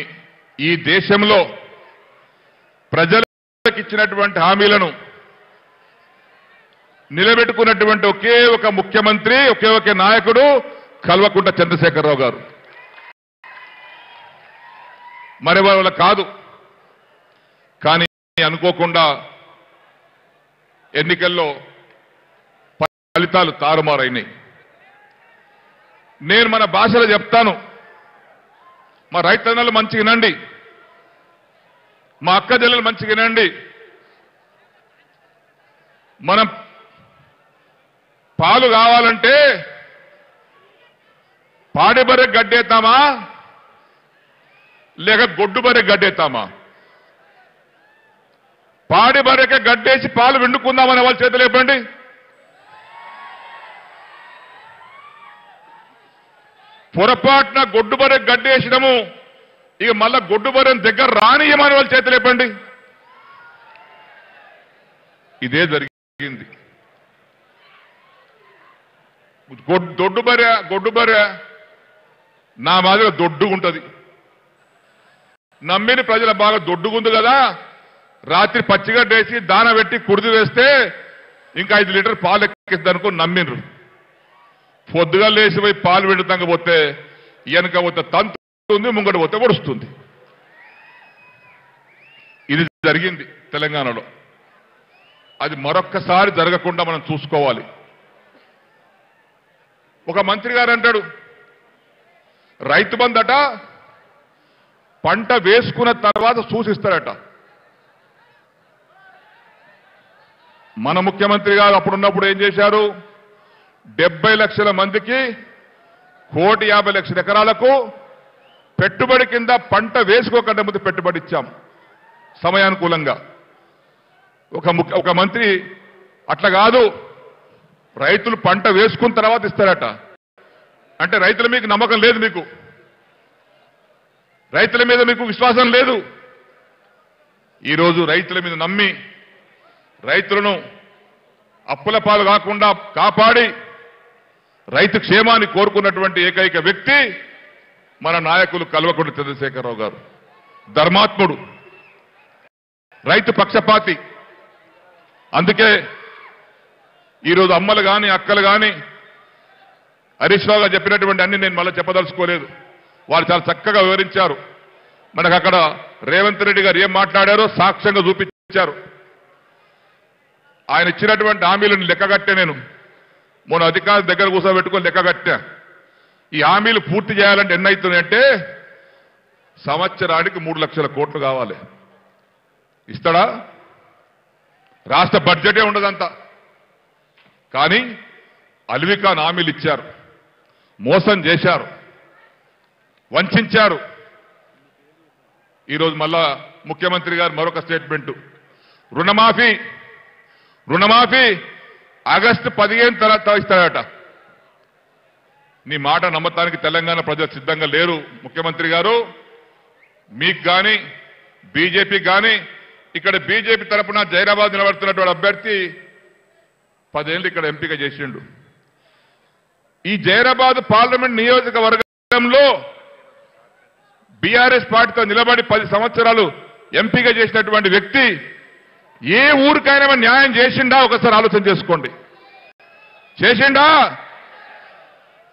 ఈ దేశంలో ప్రజలకు ఇచ్చినటువంటి హామీలను నిలబెట్టుకున్నటువంటి ఒకే ఒక ముఖ్యమంత్రి, ఒకే ఒక నాయకుడు కల్వకుంట్ల చంద్రశేఖరరావు గారు. మరి వాళ్ళ కాదు. కానీ అనుకోకుండా ఎన్నికల్లో ఫలితాలు తారుమారైనాయి. నేను మన భాషలో చెప్తాను. మా రైతన్నలు మంచిగా వినండి, మా అక్క చెల్లెలు మంచిగా వినండి. మనం పాలు కావాలంటే పాడి బర్రె గడ్డేద్దామా లేక గొడ్డు బర్రె గడ్డేద్దామా? పాడి బర్రెకే గడ్డేసి పాలు విండుకుందామనే వాళ్ళ చేతులు లేపండి. పొరపాటున గొడ్డు బర్రె గడ్డేసినము, ఇక మళ్ళా గొడ్డు బర్రెని దగ్గర రానియమని వాళ్ళ చేతులు లేపండి. ఇదే జరిగింది. గొడ్డు బర్రె నా మాదిరిగా దొడ్డుగుంటది. నమ్మిని ప్రజల బాగా దొడ్డుగుంది కదా, రాత్రి పచ్చిగడ్డేసి దాన పెట్టి కుడిది వేస్తే ఇంకా 5 లీటర్ పాలు ఎక్కిద్దనుకో నమ్మిండ్రు. పొద్దుగా లేచిపోయి పాలు పెడుతాక పోతే వెనక పోతే తంతుంది, ముంగట పోతే పొడుస్తుంది. ఇది జరిగింది తెలంగాణలో. అది మరొక్కసారి జరగకుండా మనం చూసుకోవాలి. ఒక మంత్రి గారు అంటాడు, రైతు బంధట పంట వేసుకున్న తర్వాత సూచిస్తారట. మన ముఖ్యమంత్రి గారు అప్పుడున్నప్పుడు ఏం చేశారు? 70 లక్షల మందికి 1,50,00,000 ఎకరాలకు పెట్టుబడి కింద పంట వేసుకోకుండా ముందు పెట్టుబడి ఇచ్చాం సమయానుకూలంగా. ఒక మంత్రి అట్లా కాదు, రైతులు పంట వేసుకున్న తర్వాత ఇస్తారట. అంటే రైతుల మీకు నమ్మకం లేదు, మీకు రైతుల మీద మీకు విశ్వాసం లేదు. ఈరోజు రైతుల మీద నమ్మి రైతులను అప్పుల పాలు కాకుండా కాపాడి రైతు క్షేమాన్ని కోరుకున్నటువంటి ఏకైక వ్యక్తి మన నాయకులు కల్వకుంట్ల చంద్రశేఖరరావు గారు. ధర్మాత్ముడు, రైతు పక్షపాతి. అందుకే ఈరోజు అమ్మలు కానీ అక్కలు కానీ హరీష్ రావు గారు చెప్పినటువంటి అన్ని నేను మళ్ళీ చెప్పదలుచుకోలేదు. వారు చాలా చక్కగా వివరించారు. మనకు అక్కడ రేవంత్ రెడ్డి గారు ఏం మాట్లాడారో సాక్ష్యంగా చూపించారు. ఆయన ఇచ్చినటువంటి హామీలను లెక్కగట్టే నేను మొన్న అధికారుల దగ్గర కూర్చోబెట్టుకొని లెక్కగట్టా. ఈ హామీలు పూర్తి చేయాలంటే ఎన్ని అవుతున్నాయంటే సంవత్సరానికి 3 లక్షల కోట్లు కావాలి. ఇస్తాడా? రాష్ట్ర బడ్జెటే ఉండదంతా. కానీ అల్వికాన్ హామీలు ఇచ్చారు, మోసం చేశారు, వంచారు. ఈరోజు మళ్ళా ముఖ్యమంత్రి గారు మరొక స్టేట్మెంట్, రుణమాఫీ ఆగస్టు 15 తర్వాత ఇస్తాడట. నీ మాట నమ్మటానికి తెలంగాణ ప్రజలు సిద్ధంగా లేరు ముఖ్యమంత్రి గారు. మీకు కానీ బీజేపీకి కానీ, ఇక్కడ బీజేపీ తరఫున జైరాబాద్ నిలబడుతున్నటువంటి అభ్యర్థి 10 ఏళ్ళు ఇక్కడ ఎంపిక చేసిండు. ఈ జైరాబాద్ పార్లమెంట్ నియోజకవర్గంలో బీఆర్ఎస్ పార్టీతో నిలబడి 10 సంవత్సరాలు ఎంపిక చేసినటువంటి వ్యక్తి ఏ ఊరికైనా న్యాయం చేసిండా? ఒకసారి ఆలోచన చేసుకోండి. చేసిండా?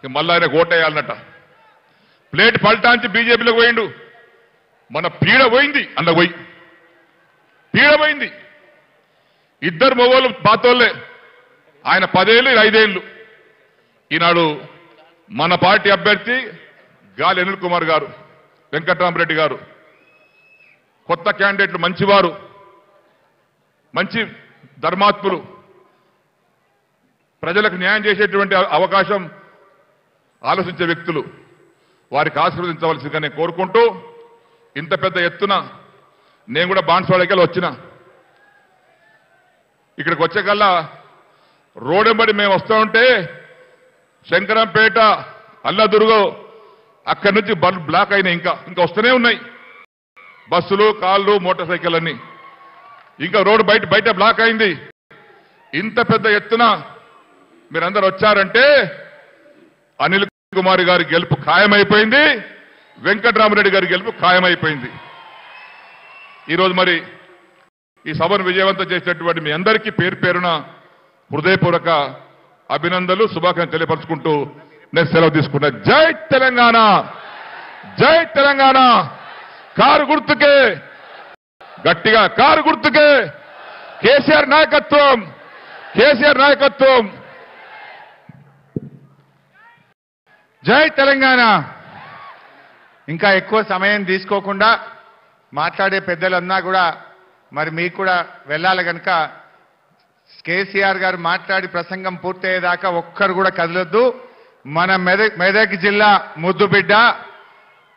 మళ్ళా ఆయన ఓటేయాలన్నట. ప్లేట్ పల్టాంచి బీజేపీలోకి పోయిండు. మన పీడ పోయింది, అందులో పోయి పీడ పోయింది. ఇద్దరు మొగోళ్ళు పాతోళ్లే. ఆయన 10 ఏళ్ళు, 5 ఏళ్ళు. ఈనాడు మన పార్టీ అభ్యర్థి గాలి అనిల్ కుమార్ గారు, వెంకట్రామరెడ్డి గారు కొత్త క్యాండిడేట్లు, మంచివారు, మంచి ధర్మాత్ములు, ప్రజలకు న్యాయం చేసేటువంటి అవకాశం ఆలోచించే వ్యక్తులు. వారికి ఆశీర్వదించవలసిందిగా నేను కోరుకుంటూ, ఇంత పెద్ద ఎత్తున నేను కూడా బాన్స్వాడకి వచ్చిన, ఇక్కడికి వచ్చేకల్లా రోడ్డెంబడి మేము వస్తూ ఉంటే శంకరంపేట, అల్లదుర్గో అక్కడి నుంచి బ్లాక్ అయినాయి. ఇంకా వస్తూనే ఉన్నాయి బస్సులు, కార్లు, మోటార్ సైకిల్ అన్ని. ఇంకా రోడ్డు బయట బ్లాక్ అయింది. ఇంత పెద్ద ఎత్తున మీరందరూ వచ్చారంటే అనిల్ కుమార్ గారి గెలుపు ఖాయమైపోయింది, వెంకట్రామరెడ్డి గారి గెలుపు ఖాయమైపోయింది. ఈరోజు మరి ఈ సభను విజయవంతం చేసినటువంటి మీ అందరికీ పేరు పేరున హృదయపూర్వక అభినందనలు, శుభాకాంక్షలు తెలియపరుచుకుంటూ నేను సెలవు తీసుకున్నా. జై తెలంగాణ, జై తెలంగాణ. కారు గుర్తుకే, గట్టిగా కారు గుర్తుకే, కేసీఆర్ నాయకత్వం, కేసీఆర్ నాయకత్వం. జై తెలంగాణ. ఇంకా ఎక్కువ సమయం తీసుకోకుండా మాట్లాడే పెద్దలన్నా కూడా మరి మీకు కూడా వెళ్ళాలి కనుక కేసీఆర్ గారు మాట్లాడి ప్రసంగం పూర్తయ్యేదాకా ఒక్కరు కూడా కదలొద్దు. మన మెదక్ జిల్లా ముద్దుబిడ్డ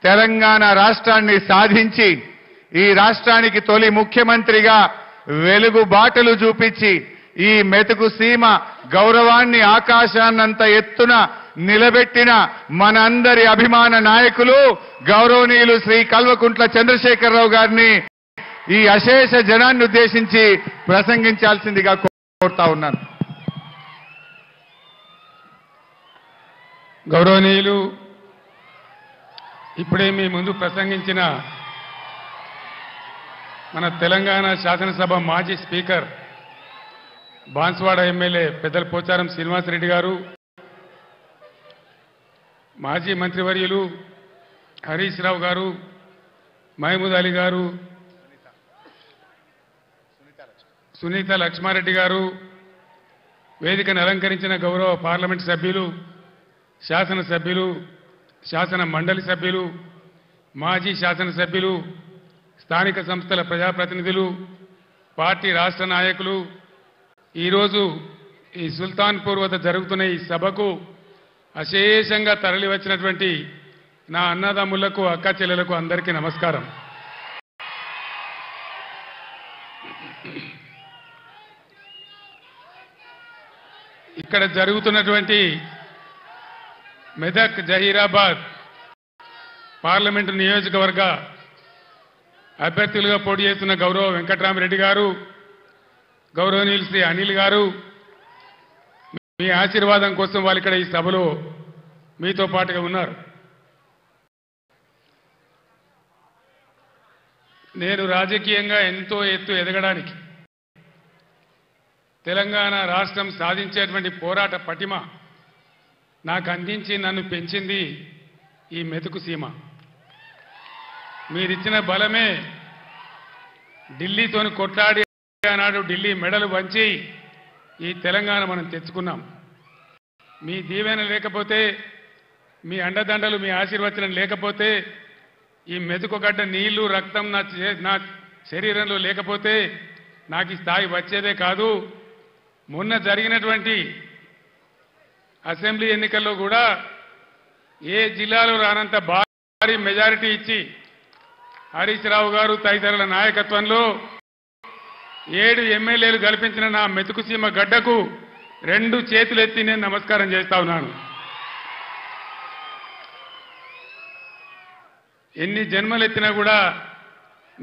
తెలంగాణ రాష్ట్రాన్ని సాధించి ఈ రాష్ట్రానికి తొలి ముఖ్యమంత్రిగా వెలుగు బాటలు చూపించి ఈ మెతుకు సీమ గౌరవాన్ని ఆకాశాన్నంత ఎత్తున నిలబెట్టిన మనందరి అభిమాన నాయకులు గౌరవనీయులు శ్రీ కల్వకుంట్ల చంద్రశేఖరరావు గారిని ఈ అశేష జనాన్ని ఉద్దేశించి ప్రసంగించాల్సిందిగా కోరుతా ఉన్నాను. గౌరవనీయులు ఇప్పుడే మీ ముందు ప్రసంగించిన మన తెలంగాణ శాసనసభ మాజీ స్పీకర్ బాన్స్వాడ ఎమ్మెల్యే పెద్దల పోచారం శ్రీనివాసరెడ్డి గారు, మాజీ మంత్రివర్యులు హరీష్ రావు గారు, మహమూద్ అలీ గారు, సునీత లక్ష్మారెడ్డి గారు, వేదికను అలంకరించిన గౌరవ పార్లమెంట్ సభ్యులు, శాసనసభ్యులు, శాసన మండలి సభ్యులు, మాజీ శాసనసభ్యులు, స్థానిక సంస్థల ప్రజాప్రతినిధులు, పార్టీ రాష్ట్ర నాయకులు, ఈరోజు ఈ సుల్తాన్పూర్ వద్ద జరుగుతున్న ఈ సభకు అశేషంగా తరలివచ్చినటువంటి నా అన్నదమ్ములకు, అక్క చెల్లెలకు అందరికీ నమస్కారం. ఇక్కడ జరుగుతున్నటువంటి మెదక్ జహీరాబాద్ పార్లమెంటు నియోజకవర్గ అభ్యర్థులుగా పోటీ చేస్తున్న గౌరవ వెంకట్రామరెడ్డి గారు, గౌరవనీయులు శ్రీ అనిల్ గారు, మీ ఆశీర్వాదం కోసం వాళ్ళు ఇక్కడ ఈ సభలో మీతో పాటుగా ఉన్నారు. నేను రాజకీయంగా ఎంతో ఎత్తు ఎదగడానికి తెలంగాణ రాష్ట్రం సాధించేటువంటి పోరాట పటిమ నాకు అందించి నన్ను పెంచింది ఈ మెతుకు సీమ. మీరిచ్చిన బలమే ఢిల్లీతోని కొట్లాడి ఆనాడు ఢిల్లీ మెడలు వంచి ఈ తెలంగాణ మనం తెచ్చుకున్నాం. మీ దీవెన లేకపోతే, మీ అండదండలు, మీ ఆశీర్వచనం లేకపోతే, ఈ మెతుకుగడ్డ నీళ్లు రక్తం నా శరీరంలో లేకపోతే నాకు ఈ స్థాయి వచ్చేదే కాదు. మొన్న జరిగినటువంటి అసెంబ్లీ ఎన్నికల్లో కూడా ఏ జిల్లాలో రానంత భారీ మెజారిటీ ఇచ్చి హరీష్ రావు గారు తదితరుల నాయకత్వంలో 7 ఎమ్మెల్యేలు గెలిపించిన నా మెతుకుసీమ గడ్డకు 2 చేతులెత్తి నేను నమస్కారం చేస్తా ఉన్నాను. ఎన్ని జన్మలెత్తినా కూడా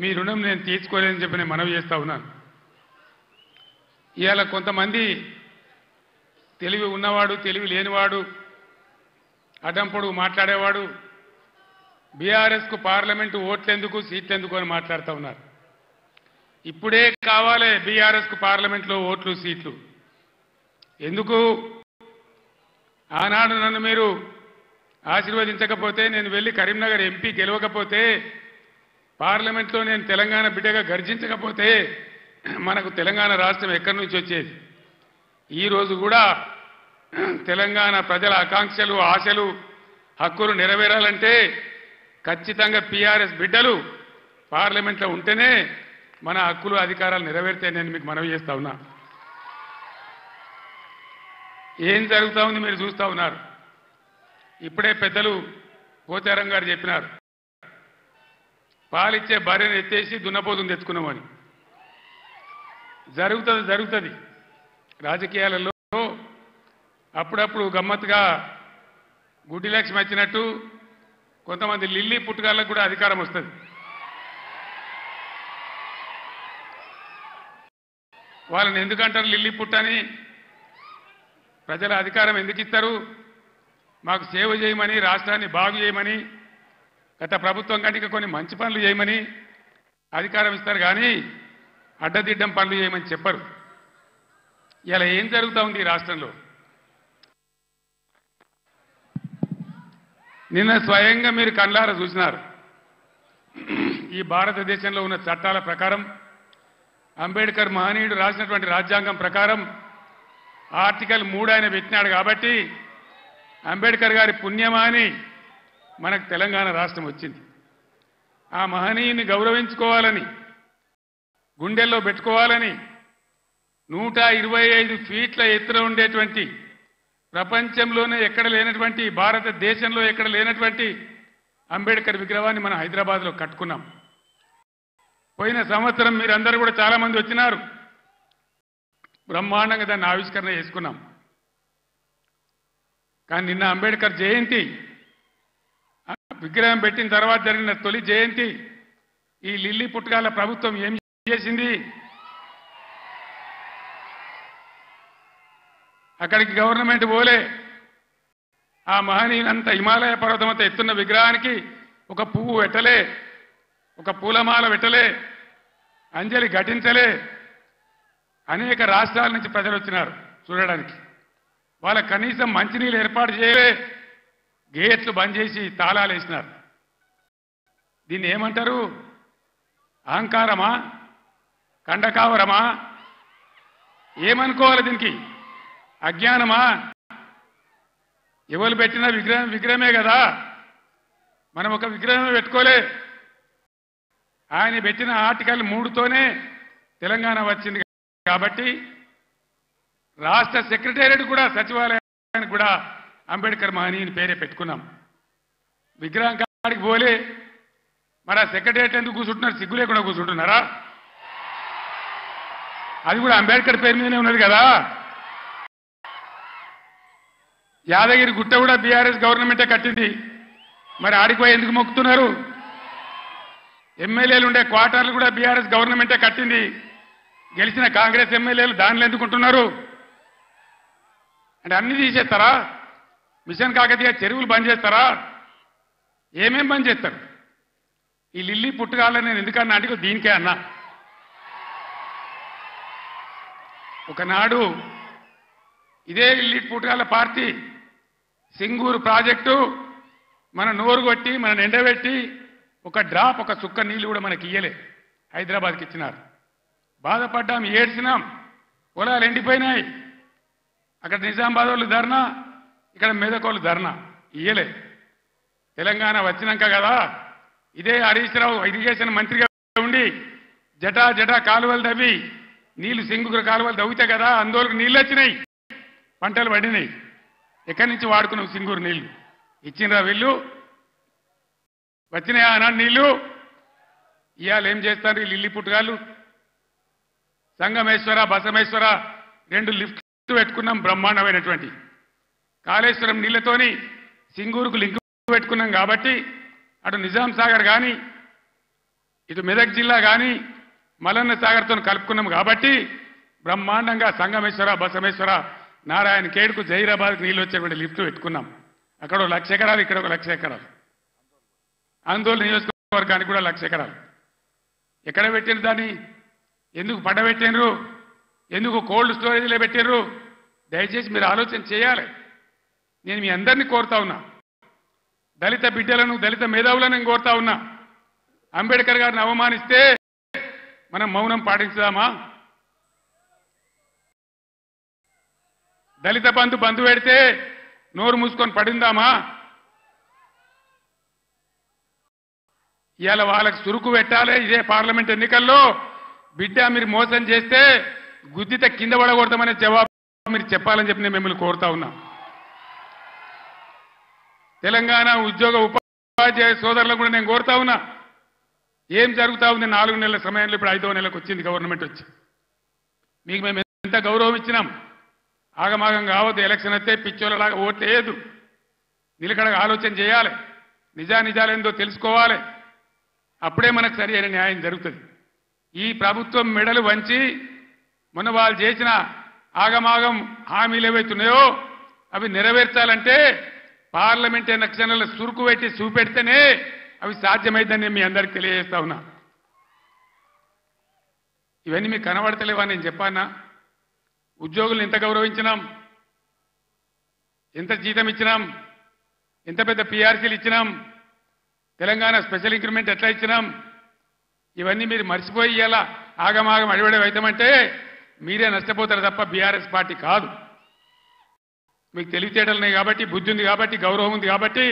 మీ రుణం నేను తీర్చుకోలేదని చెప్పి నేను మనవి చేస్తా ఉన్నాను. ఇవాళ కొంతమంది తెలివి ఉన్నవాడు, తెలివి లేనివాడు, అడ్డంపొడుగు మాట్లాడేవాడు బీఆర్ఎస్కు పార్లమెంటు ఓట్లెందుకు, సీట్లెందుకు అని మాట్లాడుతూ ఉన్నారు. ఇప్పుడే కావాలి బీఆర్ఎస్కు పార్లమెంట్లో ఓట్లు, సీట్లు. ఎందుకు? ఆనాడు నన్ను మీరు ఆశీర్వదించకపోతే, నేను వెళ్ళి కరీంనగర్ ఎంపీ గెలవకపోతే, పార్లమెంట్లో నేను తెలంగాణ బిడ్డగా గర్జించకపోతే మనకు తెలంగాణ రాష్ట్రం ఎక్కడి నుంచి వచ్చేది? ఈరోజు కూడా తెలంగాణ ప్రజల ఆకాంక్షలు, ఆశలు, హక్కులు నెరవేరాలంటే ఖచ్చితంగా టీఆర్ఎస్ బిడ్డలు పార్లమెంట్లో ఉంటేనే మన హక్కులు, అధికారాలు నెరవేరితే నేను మీకు మనవి చేస్తా ఉన్నా. ఏం జరుగుతూ ఉంది మీరు చూస్తూ ఉన్నారు. ఇప్పుడే పెద్దలు పోచారం గారు చెప్పినారు, పాలిచ్చే భార్యను ఎత్తేసి దున్నపోతుని తెచ్చుకున్నామని. జరుగుతుంది రాజకీయాలలో. అప్పుడప్పుడు గమ్మత్తుగా గుడ్డి లక్ష్మి వచ్చినట్టు కొంతమంది లిల్లీ పుట్టుగాళ్ళకు కూడా అధికారం వస్తుంది. వాళ్ళని ఎందుకంటారు లిల్లీ పుట్టని? ప్రజల అధికారం ఎందుకు ఇస్తారు? మాకు సేవ చేయమని, రాష్ట్రాన్ని బాగు చేయమని, గత ప్రభుత్వం కంటే కొన్ని మంచి పనులు చేయమని అధికారం ఇస్తారు, కానీ అడ్డదిడ్డం పనులు చేయమని చెప్పరు. ఇలా ఏం జరుగుతూ ఉంది ఈ రాష్ట్రంలో? నిన్న స్వయంగా మీరు కళ్ళారా చూసినారు. ఈ భారతదేశంలో ఉన్న చట్టాల ప్రకారం, అంబేద్కర్ మహనీయుడు రాసినటువంటి రాజ్యాంగం ప్రకారం ఆర్టికల్ 3 ఆయన పెట్టినాడు కాబట్టి అంబేద్కర్ గారి పుణ్యమాని మనకు తెలంగాణ రాష్ట్రం వచ్చింది. ఆ మహనీయుని గౌరవించుకోవాలని, గుండెల్లో పెట్టుకోవాలని 125 ఫీట్ల ఎత్తున ఉండేటువంటి, ప్రపంచంలోనే ఎక్కడ లేనటువంటి, భారతదేశంలో ఎక్కడ లేనటువంటి అంబేద్కర్ విగ్రహాన్ని మనం హైదరాబాద్లో కట్టుకున్నాం. పోయిన సంవత్సరం మీరందరూ కూడా చాలా మంది వచ్చినారు, బ్రహ్మాండంగా దాన్ని ఆవిష్కరణ చేసుకున్నాం. కానీ నిన్న అంబేద్కర్ జయంతి విగ్రహం పెట్టిన తర్వాత జరిగిన తొలి జయంతి ఈ లిల్లీ పుట్టగాల ప్రభుత్వం ఏం చేసింది? అక్కడికి గవర్నమెంట్ పోలే, ఆ మహనీయునంత హిమాలయ పర్వతం అంతా ఎత్తున్న విగ్రహానికి ఒక పువ్వు పెట్టలే, ఒక పూలమాల పెట్టలే, అంజలి ఘటించలే. అనేక రాష్ట్రాల నుంచి ప్రజలు వచ్చినారు చూడడానికి. వాళ్ళ కనీసం మంచినీళ్ళు ఏర్పాటు చేయలే, గేట్లు బంద్ చేసి తాళాలు వేసినారు. దీన్ని ఏమంటారు? అహంకారమా? కండకావరమా? ఏమనుకోవాలి దీనికి? అజ్ఞానమా? ఎవరు పెట్టిన విగ్రహమే కదా, మనం ఒక విగ్రహమే పెట్టుకోలే. ఆయన పెట్టిన ఆర్టికల్ 3తోనే తెలంగాణ వచ్చింది కాబట్టి రాష్ట్ర సెక్రటేరియట్ కూడా, సచివాలయానికి కూడా అంబేద్కర్ మహనీయుని పేరే పెట్టుకున్నాం. విగ్రహం కాడికి పోలే. మరి ఆ సెక్రటేరియట్ ఎందుకు కూర్చుంటున్నారు? సిగ్గు లేకుండా కూర్చుంటున్నారా? అది కూడా అంబేద్కర్ పేరు మీదనే ఉన్నది కదా. యాదగిరి గుట్ట కూడా బీఆర్ఎస్ గవర్నమెంటే కట్టింది. మరి ఆడిపోయి ఎందుకు మొక్కుతున్నారు? ఎమ్మెల్యేలు ఉండే క్వార్టర్లు కూడా బీఆర్ఎస్ గవర్నమెంటే కట్టింది. గెలిచిన కాంగ్రెస్ ఎమ్మెల్యేలు దానిలో ఎందుకుంటున్నారు? అంటే అన్ని తీసేస్తారా? మిషన్ కాకతీయ చెరువులు బంద్ చేస్తారా? ఏమేం బంద్ చేస్తారు? ఈ లిల్లీ పుట్టుగాలని నేను ఎందుకన్నా అంటే దీనికే అన్నా. ఒకనాడు ఇదే లిల్లీ పుట్టుగాల పార్టీ సింగూరు ప్రాజెక్టు మన నోరు కొట్టి, మన ఎండబెట్టి ఒక డ్రాప్, ఒక చుక్క నీళ్లు కూడా మనకి ఇయ్యలే. హైదరాబాద్కి ఇచ్చినారు. బాధపడ్డాం, ఏడ్చినాం. పొలాలు ఎండిపోయినాయి. అక్కడ నిజామాబాద్ వాళ్ళు ధర్నా, ఇక్కడ మెదక్ వాళ్ళు ధర్నా. ఇయ్యలే. తెలంగాణ వచ్చినాక కదా ఇదే హరీష్ రావు ఇరిగేషన్ మంత్రిగా ఉండి జటా జటా కాలువలు తవ్వి నీళ్లు సింగూరు కాలువలు తవ్వితే కదా ఆందోళనకు నీళ్ళు వచ్చినాయి, పంటలు పడినాయి. ఎక్కడి నుంచి వాడుకున్నావు సింగూరు నీళ్లు? ఇచ్చినరా వీళ్ళు? వచ్చినాయా ఆనాడు నీళ్లు? ఇవాళ ఏం చేస్తారు ఈ లిల్లీ పుట్టుగాళ్ళు? సంగమేశ్వర, బసమేశ్వర 2 లిఫ్ట్ పెట్టుకున్నాం బ్రహ్మాండమైనటువంటి. కాళేశ్వరం నీళ్లతోని సింగూరుకు లింక్ పెట్టుకున్నాం కాబట్టి అటు నిజాం సాగర్ కానీ, ఇటు మెదక్ జిల్లా కానీ మలన్న సాగర్తో కలుపుకున్నాం కాబట్టి బ్రహ్మాండంగా సంగమేశ్వర, బసమేశ్వర, నారాయణ ఖేడ్కు, జహీరాబాద్కు నీళ్ళు వచ్చేటువంటి లిఫ్ట్ పెట్టుకున్నాం. అక్కడ 1,00,000 ఎకరాలు, ఇక్కడ 1,00,000 ఎకరాలు. ఆందోళన నియోజకవర్గానికి కూడా 1,00,000 ఎకరాలు. ఎక్కడ పెట్టిన దాన్ని? ఎందుకు పడబెట్టినరు? ఎందుకు కోల్డ్ స్టోరేజ్లో పెట్టినరు? దయచేసి మీరు ఆలోచన చేయాలి. నేను మీ అందరినీ కోరుతా ఉన్నా, దళిత బిడ్డలను, దళిత మేధావులను నేను కోరుతా ఉన్నా. అంబేద్కర్ గారిని అవమానిస్తే మనం మౌనం పాటించుదామా? దళిత బంధు పెడితే నోరు మూసుకొని పడిందామా? ఇవాళ వాళ్ళకి సురుకు పెట్టాలి. ఇదే పార్లమెంట్ ఎన్నికల్లో బిడ్డ మీరు మోసం చేస్తే గుద్దిత కింద పడకూడదామనే జవాబు మీరు చెప్పాలని చెప్పి నేను మిమ్మల్ని కోరుతా ఉన్నా. తెలంగాణ ఉద్యోగ ఉపాధ్యాయ సోదరులకు కూడా నేను కోరుతా ఉన్నా, ఏం జరుగుతా ఉంది 4 నెలల సమయంలో ఇప్పుడు 5వ నెలకు వచ్చింది గవర్నమెంట్ వచ్చి. మీకు మేము ఎంత గౌరవం ఇచ్చినాం. ఆగమాగం కావద్దు. ఎలక్షన్ వస్తే పిచ్చోళ్ళలాగా ఓట్లు వేయద్దు. నిలకడగా ఆలోచన చేయాలి. నిజానిజాలేందో తెలుసుకోవాలి. అప్పుడే మనకు సరి అయిన న్యాయం జరుగుతుంది. ఈ ప్రభుత్వం మెడలు వంచి మొన్న వాళ్ళు చేసిన ఆగమాగం హామీలు ఏవైతున్నాయో అవి నెరవేర్చాలంటే పార్లమెంట్ ఎలక్షన్ల సురుకు పెట్టి చూపెడితేనే అవి సాధ్యమైందని మీ అందరికీ తెలియజేస్తా ఉన్నా. ఇవన్నీ మీకు కనబడతలేవా? నేను చెప్పానా? ఉద్యోగులను ఎంత గౌరవించినాం, ఎంత జీతం ఇచ్చినాం, ఎంత పెద్ద పీఆర్సీలు ఇచ్చినాం, తెలంగాణ స్పెషల్ ఇంక్రిమెంట్ ఎట్లా ఇచ్చినాం, ఇవన్నీ మీరు మర్చిపోయి ఇలా ఆగమాగం అడివడే అవుతామంటే మీరే నష్టపోతారు తప్ప బీఆర్ఎస్ పార్టీ కాదు. మీకు తెలివితేటలున్నాయి కాబట్టి, బుద్ధి ఉంది కాబట్టి, గౌరవం ఉంది కాబట్టి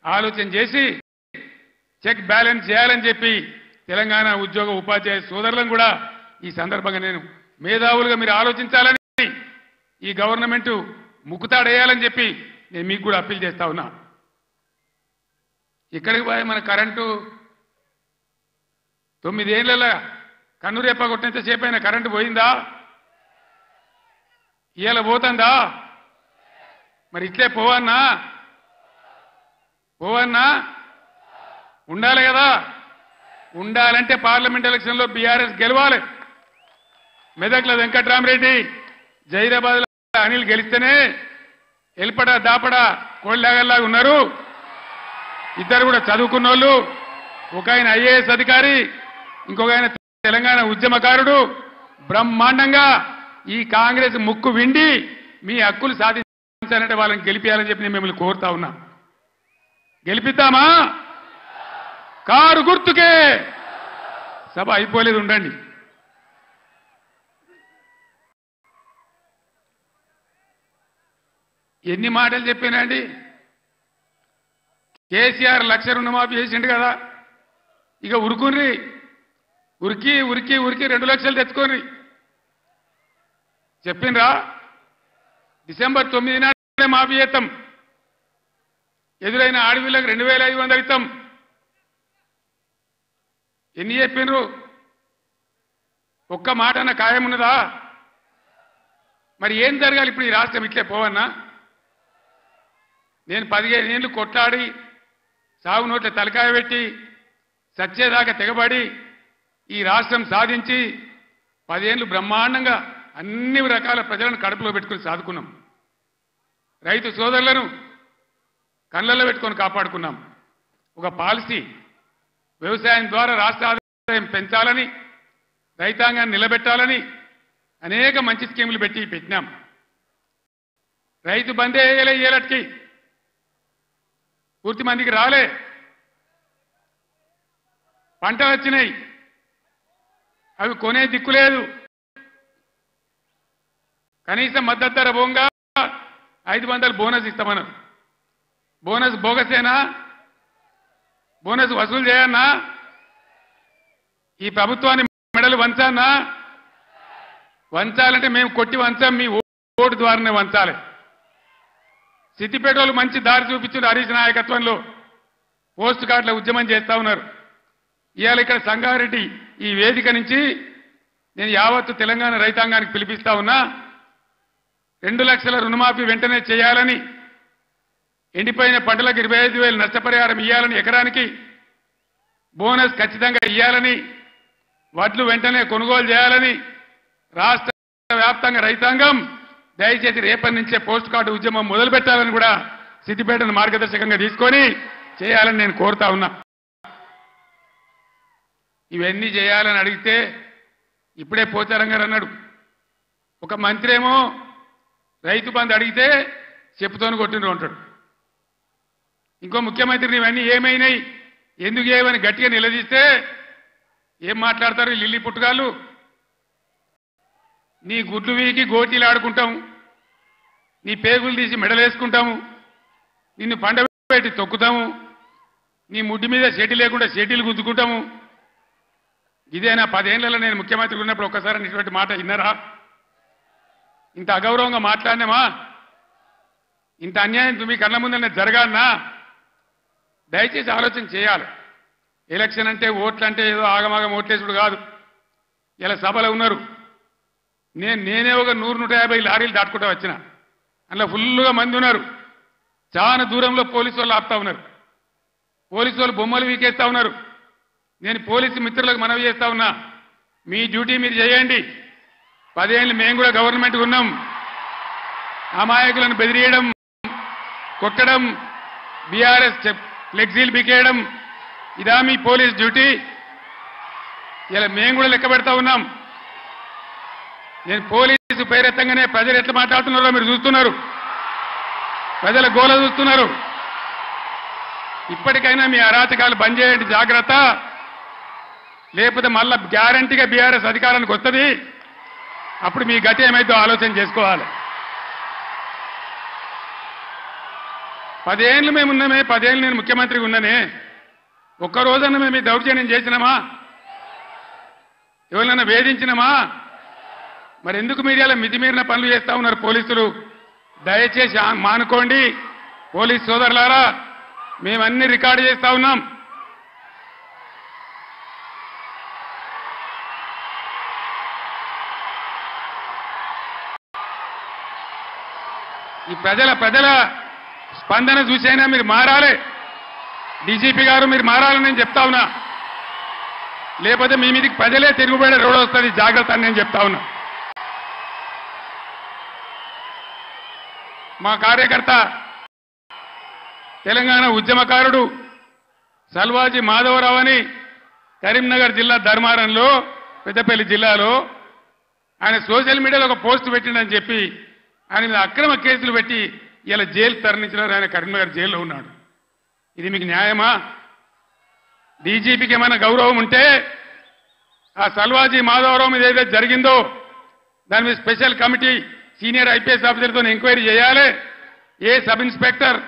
ఆలోచన చేసి చెక్ బ్యాలెన్స్ చేయాలని చెప్పి తెలంగాణ ఉద్యోగ ఉపాధ్యాయ సోదరులను కూడా ఈ సందర్భంగా నేను మేధావులుగా మీరు ఆలోచించాలని, ఈ గవర్నమెంట్ ముక్కుతాడేయాలని చెప్పి నేను మీకు కూడా అప్పీల్ చేస్తా ఉన్నా. ఇక్కడికి పోయి మన కరెంటు 9 ఏళ్ళ కన్నురేప కొట్టినంత సేపు అయినా కరెంటు పోయిందా? ఇవాళ పోతుందా? మరి ఇట్లే పోవన్నా ఉండాలి కదా. ఉండాలంటే పార్లమెంట్ ఎలక్షన్లో బీఆర్ఎస్ గెలవాలి. మెదక్ల వెంకట్రామరెడ్డి, జహీరాబాద్లో అనిల్ గెలిస్తేనే ఎల్పడ దాపడ కోళ్ళలాగా ఉన్నారు. ఇద్దరు కూడా చదువుకున్న వాళ్ళు. ఒక ఆయన ఐఏఎస్ అధికారి, ఇంకొక ఆయన తెలంగాణ ఉద్యమకారుడు. బ్రహ్మాండంగా ఈ కాంగ్రెస్ ముక్కు విండి మీ హక్కులు సాధించాలంటే వాళ్ళని గెలిపించాలని చెప్పి నేను మిమ్మల్ని కోరుతా ఉన్నా. గెలిపిద్దామా? కారు గుర్తుకే. సభ అయిపోలేదు, ఉండండి. ఎన్ని మాటలు చెప్పానండి. కేసీఆర్ 1,00,000 రుణమాఫీ చేసిండు కదా, ఇక ఉరుకుని ఉరికి ఉరికి ఉరికి 2 లక్షలు తెచ్చుకోని చెప్పిండ్రా. డిసెంబర్ 9 నాడే మాఫీ చేస్తాం. ఎదురైన ఆడవిళ్ళకి 2,500 ఇస్తాం. ఎన్ని చెప్పిండ్రు? ఒక్క మాట అన్న ఖాయం ఉన్నదా? మరి ఏం జరగాలి ఇప్పుడు? ఈ రాష్ట్రం ఇట్లే పోవన్నా? నేను 15 ఏళ్ళు కొట్లాడి సాగు నోట్ల తలకాయ పెట్టి సచ్చేదాకా తెగబడి ఈ రాష్ట్రం సాధించి 10 ఏళ్ళు బ్రహ్మాండంగా అన్ని రకాల ప్రజలను కడుపులో పెట్టుకుని సాదుకున్నాం. రైతు సోదరులను కళ్ళల్లో పెట్టుకొని కాపాడుకున్నాం. ఒక పాలసీ, వ్యవసాయం ద్వారా రాష్ట్ర ఆదాయం పెంచాలని, రైతాంగాన్ని నిలబెట్టాలని అనేక మంచి స్కీములు పెట్టినాం. రైతు బందే వేయలే, ఏలటికి పూర్తి మందికి రాలే. పంటలు వచ్చినాయి, అవి కొనే దిక్కు లేదు. కనీసం మద్దతు ధర పోగా 500 బోనస్ ఇస్తామన్నారు. బోనస్ బోగసేనా? బోనస్ వసూలు చేయన్నా? ఈ ప్రభుత్వాన్ని మెడలు వంచానా? వంచాలంటే మేము కొట్టి వంచాం, మీ ఓటు ద్వారానే వంచాలి. సిద్దిపేట వాళ్ళు మంచి దారి చూపించారు. హరీష్ నాయకత్వంలో పోస్ట్ కార్డుల ఉద్యమం చేస్తా ఉన్నారు. ఇవాళ ఇక్కడ సంగారెడ్డి ఈ వేదిక నుంచి నేను యావత్తు తెలంగాణ రైతాంగానికి పిలిపిస్తా ఉన్నా. 2 లక్షల రుణమాఫీ వెంటనే చేయాలని, ఎండిపోయిన పంటలకు 25,000 నష్టపరిహారం ఇవ్వాలని, ఎకరానికి బోనస్ ఖచ్చితంగా ఇవ్వాలని, వడ్లు వెంటనే కొనుగోలు చేయాలని రాష్ట్ర వ్యాప్తంగా రైతాంగం దయచేసి రేపటి నుంచే పోస్ట్ కార్డు ఉద్యమం మొదలు పెట్టాలని కూడా సిద్దిపేటను మార్గదర్శకంగా తీసుకొని చేయాలని నేను కోరుతా ఉన్నా. ఇవన్నీ చేయాలని అడిగితే ఇప్పుడే పోచారం గారు అన్నాడు, ఒక మంత్రి ఏమో రైతు బంధు అడిగితే చెప్పుతోని కొట్టిండ్రు అంటాడు. ఇంకో ముఖ్యమంత్రిని ఇవన్నీ ఏమైనాయి, ఎందుకు ఏమని గట్టిగా నిలదీస్తే ఏం మాట్లాడతారు లిల్లీ పుట్టుగాళ్ళు? నీ గుడ్లు వీకి గోటీలు ఆడుకుంటాము, నీ పేగులు తీసి మెడలేసుకుంటాము, నిన్ను పండబెట్టి తొక్కుతాము, నీ ముడ్డి మీద సెటి లేకుండా సెటీలు గుంజుకుంటాము. ఇదేనా 10 ఏళ్లలో నేను ముఖ్యమంత్రి ఉన్నప్పుడు ఒక్కసారి ఇటువంటి మాట విన్నారా? ఇంత అగౌరవంగా మాట్లాడినామా? ఇంత అన్యాయం మీ కళ్ళ ముందనే జరగాలనా? దయచేసి ఆలోచన చేయాలి. ఎలక్షన్ అంటే ఓట్లు అంటే ఏదో ఆగమాగం ఓట్లేసుడు కాదు. ఇలా సభలో ఉన్నారు, నేనే ఒక 100-150 లారీలు దాటుకుంటూ వచ్చిన, అందులో ఫుల్గా మంది ఉన్నారు. చాలా దూరంలో పోలీసు వాళ్ళు ఆపుతా ఉన్నారు, పోలీసు వాళ్ళు బొమ్మలు వీకేస్తా ఉన్నారు. నేను పోలీసు మిత్రులకు మనవి చేస్తా ఉన్నా, మీ డ్యూటీ మీరు చేయండి. 10 ఏళ్ళు మేము కూడా గవర్నమెంట్ ఉన్నాం. అమాయకులను బెదిరియడం, కొట్టడం, బీఆర్ఎస్ ఫ్లెక్సీలు బికేయడం, ఇదా మీ పోలీస్ డ్యూటీ? ఇలా మేము కూడా లెక్క పెడతా ఉన్నాం. నేను పోలీసు పేరెత్తంగానే ప్రజలు ఎట్లా మాట్లాడుతున్నారో మీరు చూస్తున్నారు, ప్రజల గోల చూస్తున్నారు. ఇప్పటికైనా మీ అరాచకాలు బంద్ చేయండి, జాగ్రత్త. లేకపోతే మళ్ళా గ్యారంటీగా బీఆర్ఎస్ అధికారానికి వస్తుంది. అప్పుడు మీ గతి ఏమైందో ఆలోచన చేసుకోవాలి. 10 ఏళ్ళు మేము ఉన్నామే, 10 ఏళ్ళు నేను ముఖ్యమంత్రిగా ఉన్నానే, ఒక్కరోజన్నా మేము ఈ దౌర్జన్యం చేసినామా? ఎవరినైనా వేధించినామా? మరి ఎందుకు మీడియాలో మితిమీరిన పనులు చేస్తా ఉన్నారు పోలీసులు? దయచేసి మానుకోండి పోలీస్ సోదరులారా, మేమన్నీ రికార్డు చేస్తా ఉన్నాం. ఈ ప్రజల స్పందన చూసైనా మీరు మారాలి. డీజీపీ గారు మీరు మారాలని నేను చెప్తా ఉన్నా, లేకపోతే మీ మీదకి ప్రజలే తిరుగుబడే రోడ్ వస్తుంది, జాగ్రత్త అని నేను చెప్తా ఉన్నా. మా కార్యకర్త తెలంగాణ ఉద్యమకారుడు సల్వాజీ మాధవరావు అని కరీంనగర్ జిల్లా ధర్మారంలో పెద్దపల్లి జిల్లాలో ఆయన సోషల్ మీడియాలో ఒక పోస్ట్ పెట్టిండని చెప్పి ఆయన మీద అక్రమ కేసులు పెట్టి ఇలా జైలు తరలించినారు. ఆయన కరీంనగర్ జైల్లో ఉన్నాడు. ఇది మీకు న్యాయమా? డీజీపీకి ఏమైనా గౌరవం ఉంటే ఆ సల్వాజీ మాధవరావు మీద ఏదైతే జరిగిందో దాని మీద స్పెషల్ కమిటీ సీనియర్ ఐపీఎస్ ఆఫీసర్తో ఎంక్వైరీ చేయాలి. ఏ సబ్ ఇన్స్పెక్టర్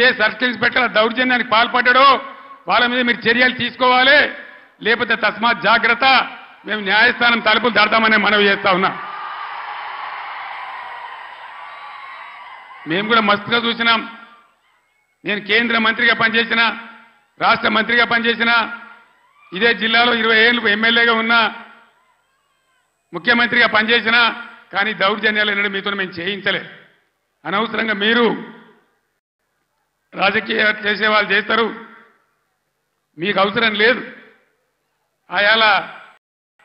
ఏ సర్కిల్ ఇన్స్పెక్టర్ దౌర్జన్యానికి పాల్పడ్డాడో వాళ్ళ మీద మీరు చర్యలు తీసుకోవాలి. లేకపోతే తస్మాత్ జాగ్రత్త, మేము న్యాయస్థానం తలుపులు దాడతామనే మనవి చేస్తా ఉన్నా. మేము కూడా మస్తుగా చూసినాం. నేను కేంద్ర మంత్రిగా పనిచేసిన, రాష్ట్ర మంత్రిగా పనిచేసిన, ఇదే జిల్లాలో 20 ఏళ్ళు ఎమ్మెల్యేగా ఉన్నా, ముఖ్యమంత్రిగా పనిచేసిన, కానీ దౌర్జన్యాలు ఎన్నడూ మీతో మేము చేయించలే. అనవసరంగా మీరు రాజకీయ చేసేవాళ్ళు చేస్తారు, మీకు అవసరం లేదు. ఆయాల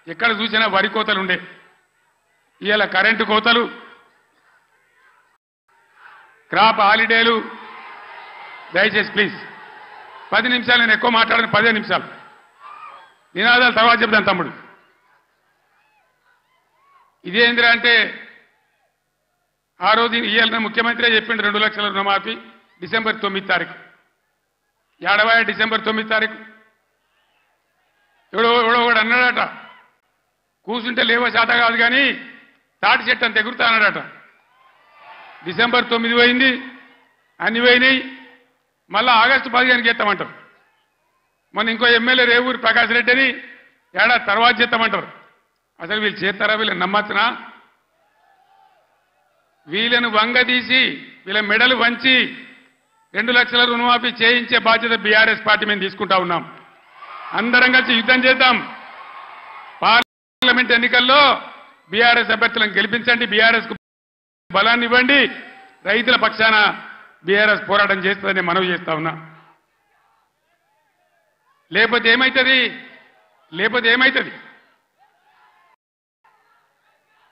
ఎక్కడ చూసినా వరి కోతలు ఉండే, ఇవాళ కరెంటు కోతలు, క్రాప్ హాలిడేలు. దయచేసి ప్లీజ్ 10 నిమిషాలు, నేను ఎక్కువ మాట్లాడను, 15 నిమిషాలు. నినాదాలు తర్వాత చెప్తాను తమ్ముడు. ఇదేంద్రా అంటే ఆ రోజు ఇవాళ ముఖ్యమంత్రి చెప్పిండు 2 లక్షల రుణమాఫీ డిసెంబర్ 9 తారీఖు. ఏడవాయ డిసెంబర్ 9 తారీఖు ఎవడో ఒకడు అన్నాడట, కూర్చుంటే లేవో శాత కాదు కానీ తాటి చెట్టు అంత ఎగురుతా అన్నాడట. డిసెంబర్ 9 పోయింది, అన్ని పోయినాయి. మళ్ళా ఆగస్టు 15కి చేస్తామంటారు. మొన్న ఇంకో ఎమ్మెల్యే రేవూరి ప్రకాష్ రెడ్డి అని ఏడాది తర్వాత చేస్తామంటారు. అసలు వీళ్ళు చేస్తారా? వీళ్ళని నమ్మచ్చునా? వీళ్ళను వంగదీసి వీళ్ళ మెడలు వంచి 2 లక్షల రుణమాఫీ చేయించే బాధ్యత బీఆర్ఎస్ పార్టీ మేము తీసుకుంటా ఉన్నాం. అందరం కలిసి యుద్ధం చేద్దాం. పార్లమెంట్ ఎన్నికల్లో బీఆర్ఎస్ అభ్యర్థులను గెలిపించండి, బీఆర్ఎస్ కు బలాన్ని ఇవ్వండి. రైతుల పక్షాన బీఆర్ఎస్ పోరాటం చేస్తుందని మనవి చేస్తా ఉన్నా. లేకపోతే ఏమైతుంది?